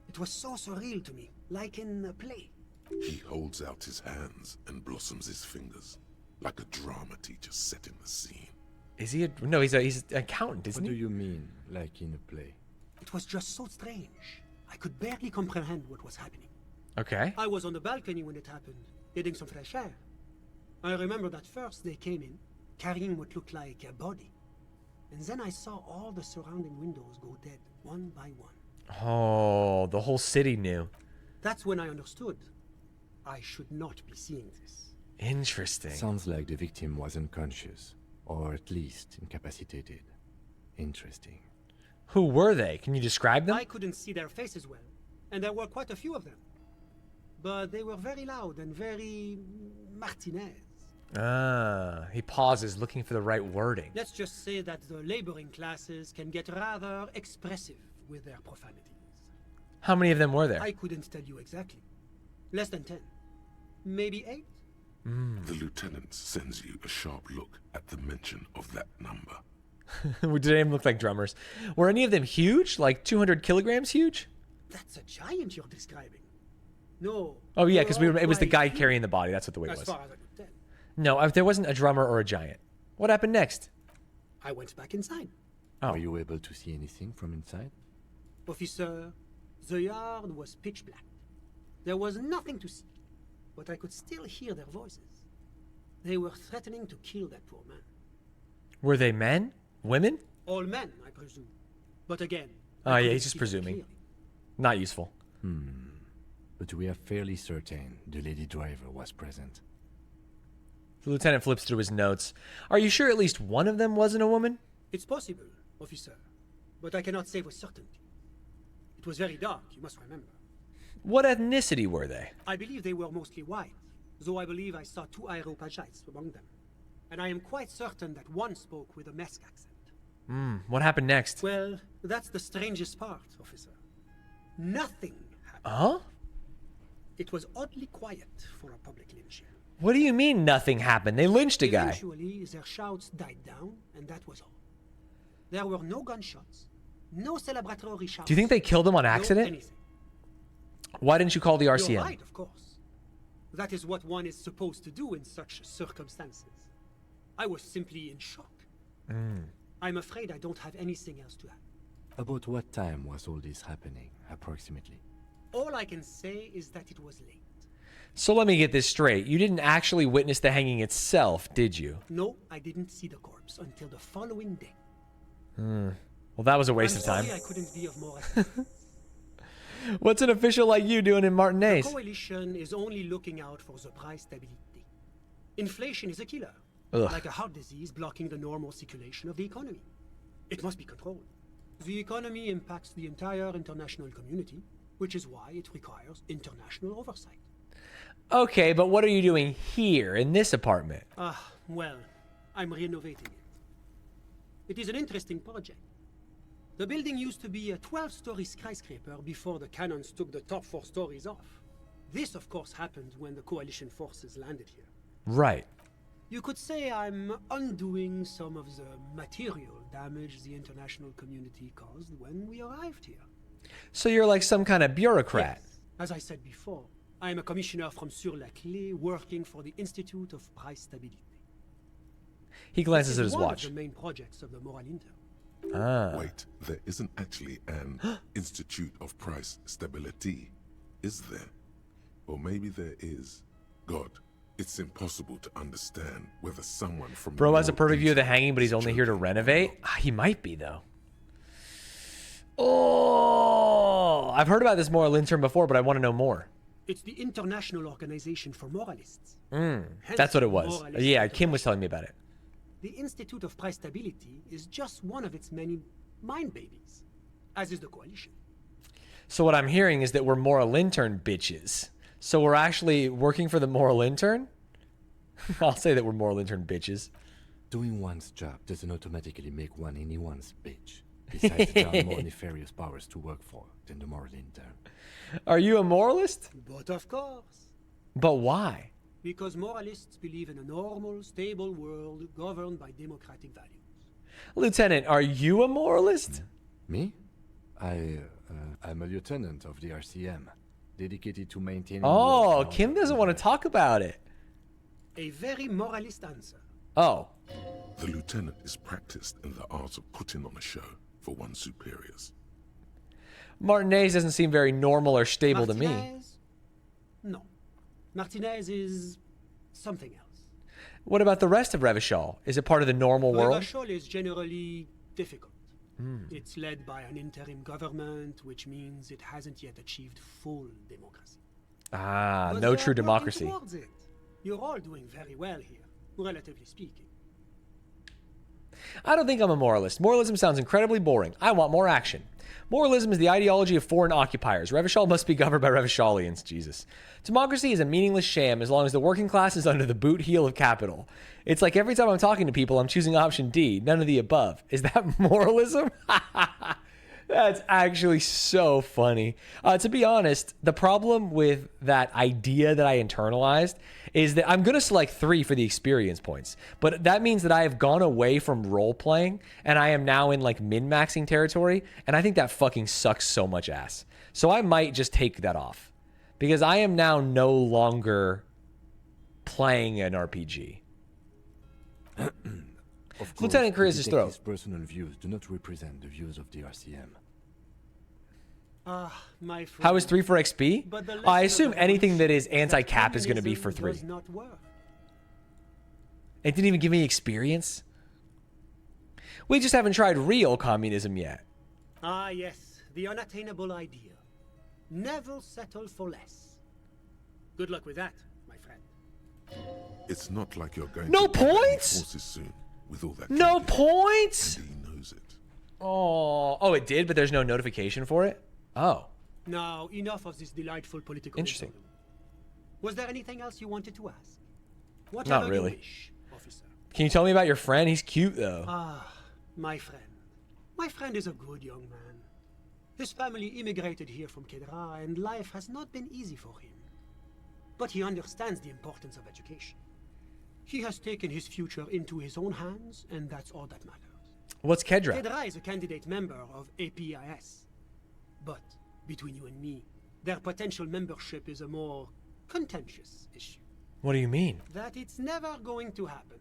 S4: It was so surreal to me, like in a play.
S6: He holds out his hands and blossoms his fingers, like a drama teacher setting the scene.
S1: Is he no, he's an accountant, isn't
S10: he?
S1: What
S10: do you mean, like in a play?
S4: It was just so strange. I could barely comprehend what was happening.
S1: Okay.
S4: I was on the balcony when it happened, getting some fresh air. I remember that first they came in, carrying what looked like a body. And then I saw all the surrounding windows go dead, one by one.
S1: Oh, the whole city knew.
S4: That's when I understood. I should not be seeing this.
S1: Interesting.
S10: Sounds like the victim was unconscious, or at least incapacitated. Interesting.
S1: Who were they? Can you describe them?
S4: I couldn't see their faces well, and there were quite a few of them. But they were very loud and very Martinez.
S1: Ah, he pauses, looking for the right wording.
S4: Let's just say that the laboring classes can get rather expressive with their profanities.
S1: How many of them were there?
S4: I couldn't tell you exactly. Less than 10. Maybe 8?
S6: The lieutenant sends you a sharp look at the mention of that number.
S1: Did any of them look like drummers? Were any of them huge? Like 200 kilograms huge?
S4: That's a giant you're describing. No.
S1: Oh yeah, because it was the guy carrying the body. That's what the weight was.
S4: As far as I could tell.
S1: No, there wasn't a drummer or a giant. What happened next?
S4: I went back inside.
S1: Oh.
S10: Were you able to see anything from inside?
S4: Officer, the yard was pitch black. There was nothing to see, but I could still hear their voices. They were threatening to kill that poor man.
S1: Were they men? Women?
S4: All men, I presume. But again...
S1: Oh yeah, he's just presuming. Not useful.
S10: But we are fairly certain the lady driver was present.
S1: The lieutenant flips through his notes. Are you sure at least one of them wasn't a woman?
S4: It's possible, officer, but I cannot say with certainty. It was very dark, you must remember.
S1: What ethnicity were they?
S4: I believe they were mostly white, though I believe I saw 2 Areopagites among them. And I am quite certain that one spoke with a Mesk accent.
S1: What happened next?
S4: Well, that's the strangest part, officer. Nothing happened.
S1: Huh?
S4: It was oddly quiet for a public lynching.
S1: What do you mean nothing happened? They lynched a guy.
S4: Eventually, their shouts died down, and that was all. There were no gunshots, no celebratory shouts.
S1: Do you think they killed him on accident?
S4: No anything.
S1: Why didn't you call the RCM?
S4: You're right, of course. That is what one is supposed to do in such circumstances. I was simply in shock. I'm afraid I don't have anything else to add.
S10: About what time was all this happening, approximately?
S4: All I can say is that it was late.
S1: So let me get this straight. You didn't actually witness the hanging itself, did you?
S4: No, I didn't see the corpse until the following day.
S1: Well, that was a waste of time.
S4: I couldn't be of more assistance.
S1: What's an official like you doing in Martinez?
S4: The coalition is only looking out for the price stability. Inflation is a killer, like a heart disease blocking the normal circulation of the economy. It must be controlled. The economy impacts the entire international community, which is why it requires international oversight.
S1: Okay, but what are you doing here in this apartment?
S4: Well, I'm renovating it. It is an interesting project. The building used to be a 12-story skyscraper before the cannons took the top 4 stories off. This, of course, happened when the coalition forces landed here.
S1: Right.
S4: You could say I'm undoing some of the material damage the international community caused when we arrived here.
S1: So you're like some kind of bureaucrat.
S4: Yes. As I said before, I am a commissioner from Sur-la-Clé working for the Institute of Price Stability.
S1: He glances at his
S4: one
S1: watch.
S4: Of the main projects of the Moral Inter.
S6: Wait, there isn't actually an Institute of Price Stability, is there? Or maybe there is. God, it's impossible to understand whether someone from
S1: Bro has a perfect view of the
S6: Inter
S1: hanging, but he's
S6: is
S1: only here to
S6: joking or
S1: renovate?
S6: not.
S1: He might be, though. Oh, I've heard about this Moral Intern before, but I want to know more.
S4: It's the International Organization for Moralists.
S1: That's what it was.
S4: Moralist
S1: Yeah, Kim was telling me about it.
S4: The Institute of Price Stability is just one of its many mind babies, as is the coalition.
S1: So what I'm hearing is that we're Moral Intern bitches. So we're actually working for the Moral Intern? I'll say that we're Moral Intern bitches.
S10: Doing one's job doesn't automatically make one anyone's bitch. Besides, there are more nefarious powers to work for than the moral intern.
S1: Are you a moralist?
S4: But of course.
S1: But why?
S4: Because moralists believe in a normal, stable world governed by democratic values.
S1: Lieutenant, are you a moralist?
S10: Me? I'm a lieutenant of the RCM, dedicated to maintaining...
S1: Oh, Kim doesn't want to talk about it.
S4: A very moralist answer.
S1: Oh.
S6: The lieutenant is practiced in the art of putting on a show for one's superiors.
S1: Martinez doesn't seem very normal or stable to me.
S4: Martinez? No. Martinez is something else.
S1: What about the rest of Revachol? Is it part of the normal world?
S4: Revachol is generally difficult. It's led by an interim government, which means it hasn't yet achieved full democracy. But
S1: No
S4: they
S1: true
S4: are
S1: democracy.
S4: working towards it. You're all doing very well here, relatively speaking.
S1: I don't think I'm a moralist. Moralism sounds incredibly boring. I want more action. Moralism is the ideology of foreign occupiers. Revachol must be governed by Revacholians. Jesus. Democracy is a meaningless sham as long as the working class is under the boot heel of capital. It's like every time I'm talking to people, I'm choosing option D, none of the above. Is that moralism? That's actually so funny. To be honest, the problem with that idea that I internalized is that I'm going to select 3 for the experience points. But that means that I have gone away from role-playing, and I am now in, like, min-maxing territory, and I think that fucking sucks so much ass. So I might just take that off. Because I am now no longer playing an RPG.
S10: Of course,
S1: Lieutenant Chris'
S10: the
S1: throat.
S10: detective's personal views do not represent the views of the RCM.
S4: My friend.
S1: How is 3 for XP?
S4: But the
S1: I
S4: lesson
S1: assume
S4: of the
S1: anything that is
S4: revolution
S1: anti-cap is going to be for
S4: communism
S1: 3.
S4: does not work.
S1: It didn't even give me experience. We just haven't tried real communism yet.
S4: Ah, yes, the unattainable idea. Never settle for less. Good luck with that, my friend.
S6: It's not like you're going
S1: No
S6: to get any
S1: points?
S6: forces soon with all that
S1: No
S6: drinking.
S1: points?
S6: And he knows it.
S1: Oh, it did, but there's no notification for it? Oh.
S4: Now, enough of this delightful political
S1: Interesting.
S4: interlude. Was there anything else you wanted to ask?
S1: Not
S4: Whatever
S1: really.
S4: you wish, officer.
S1: Can you tell me about your friend? He's cute, though.
S4: Ah, my friend. My friend is a good young man. His family immigrated here from Kedra, and life has not been easy for him. But he understands the importance of education. He has taken his future into his own hands, and that's all that matters.
S1: What's Kedra?
S4: Kedra is a candidate member of APIS. But, between you and me, their potential membership is a more contentious issue.
S1: What do you mean?
S4: That it's never going to happen.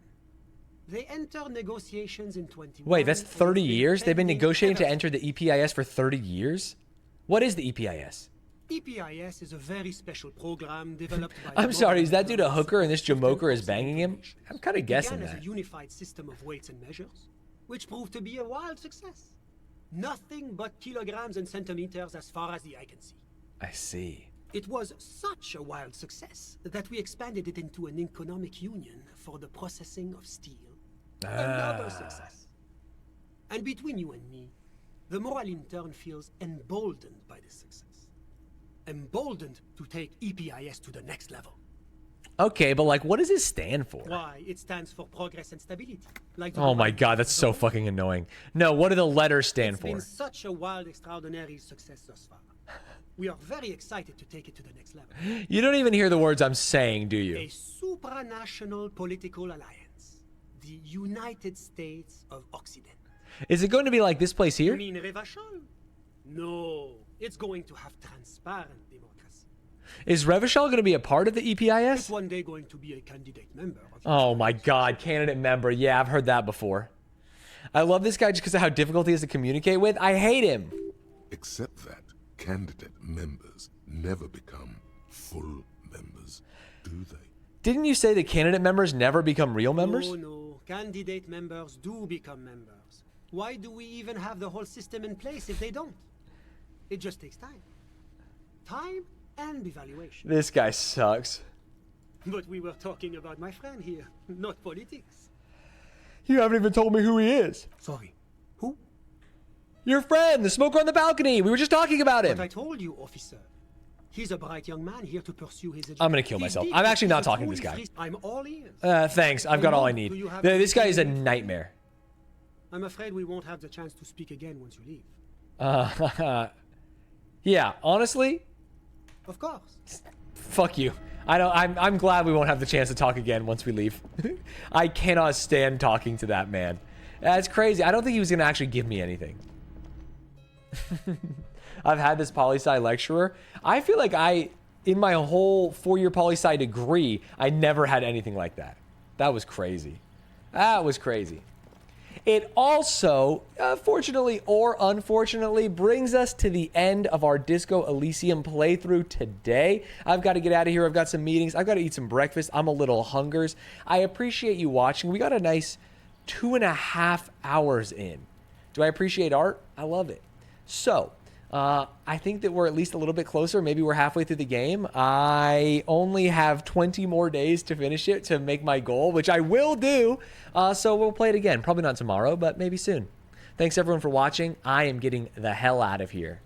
S4: They enter negotiations in 21.
S1: Wait, that's 30 years? They've been negotiating to enter the EPIS for 30 years? What is the EPIS?
S4: EPIS is a very special program developed by...
S1: I'm sorry, is that dude a hooker and this Jamoker is banging him? I'm kind of guessing
S4: It began
S1: that.
S4: as a unified system of weights and measures, which proved to be a wild success. Nothing but kilograms and centimeters as far as the eye can see.
S1: I see.
S4: It was such a wild success that we expanded it into an economic union for the processing of steel. Another success. And between you and me, the moral intern feels emboldened by this success. Emboldened to take EPIS to the next level.
S1: Okay, but like, what does it stand for?
S4: Why? It stands for progress and stability. Like
S1: Oh my god, that's so fucking annoying. No, what do the letters stand
S4: It's
S1: for?
S4: been such a wild, extraordinary success thus far. We are very excited to take it to the next level.
S1: You don't even hear the words I'm saying, do you?
S4: A supranational political alliance. The United States of Occident.
S1: Is it going to be like this place here?
S4: You mean Revachol? No. It's going to have transparent democracy.
S1: Is Revachol going to be a part of the EPIS?
S4: It's one day going to be a candidate member.
S1: Oh my god, candidate member. Yeah, I've heard that before. I love this guy just because of how difficult he is to communicate with. I hate him.
S6: Except that candidate members never become full members, do they?
S1: Didn't you say the candidate members never become real members?
S4: No. Candidate members do become members. Why do we even have the whole system in place if they don't? It just takes time. Time and evaluation.
S1: This guy sucks.
S4: But we were talking about my friend here, not politics.
S1: You haven't even told me who he is.
S4: Sorry. Who?
S1: Your friend, the smoker on the balcony. We were just talking about him.
S4: But I told you, officer. He's a bright young man here to pursue his education.
S1: I'm going to kill myself. I'm actually not talking to this guy.
S4: I'm all ears.
S1: Thanks. I've got all I need. This guy is a nightmare.
S4: I'm afraid we won't have the chance to speak again once you leave.
S1: Yeah, honestly,
S4: of course.
S1: Fuck you. I'm glad we won't have the chance to talk again once we leave. I cannot stand talking to that man. That's crazy. I don't think he was going to actually give me anything. I've had this poli-sci lecturer. I feel like in my whole 4-year poli-sci degree, I never had anything like that. That was crazy. That was crazy. It also, fortunately or unfortunately, brings us to the end of our Disco Elysium playthrough today. I've got to get out of here. I've got some meetings. I've got to eat some breakfast. I'm a little hungers. I appreciate you watching. We got a nice 2.5 hours in. Do I appreciate art? I love it. So, I think that we're at least a little bit closer. Maybe we're halfway through the game. I only have 20 more days to finish it to make my goal, which I will do. So we'll play it again. Probably not tomorrow, but maybe soon. Thanks everyone for watching. I am getting the hell out of here.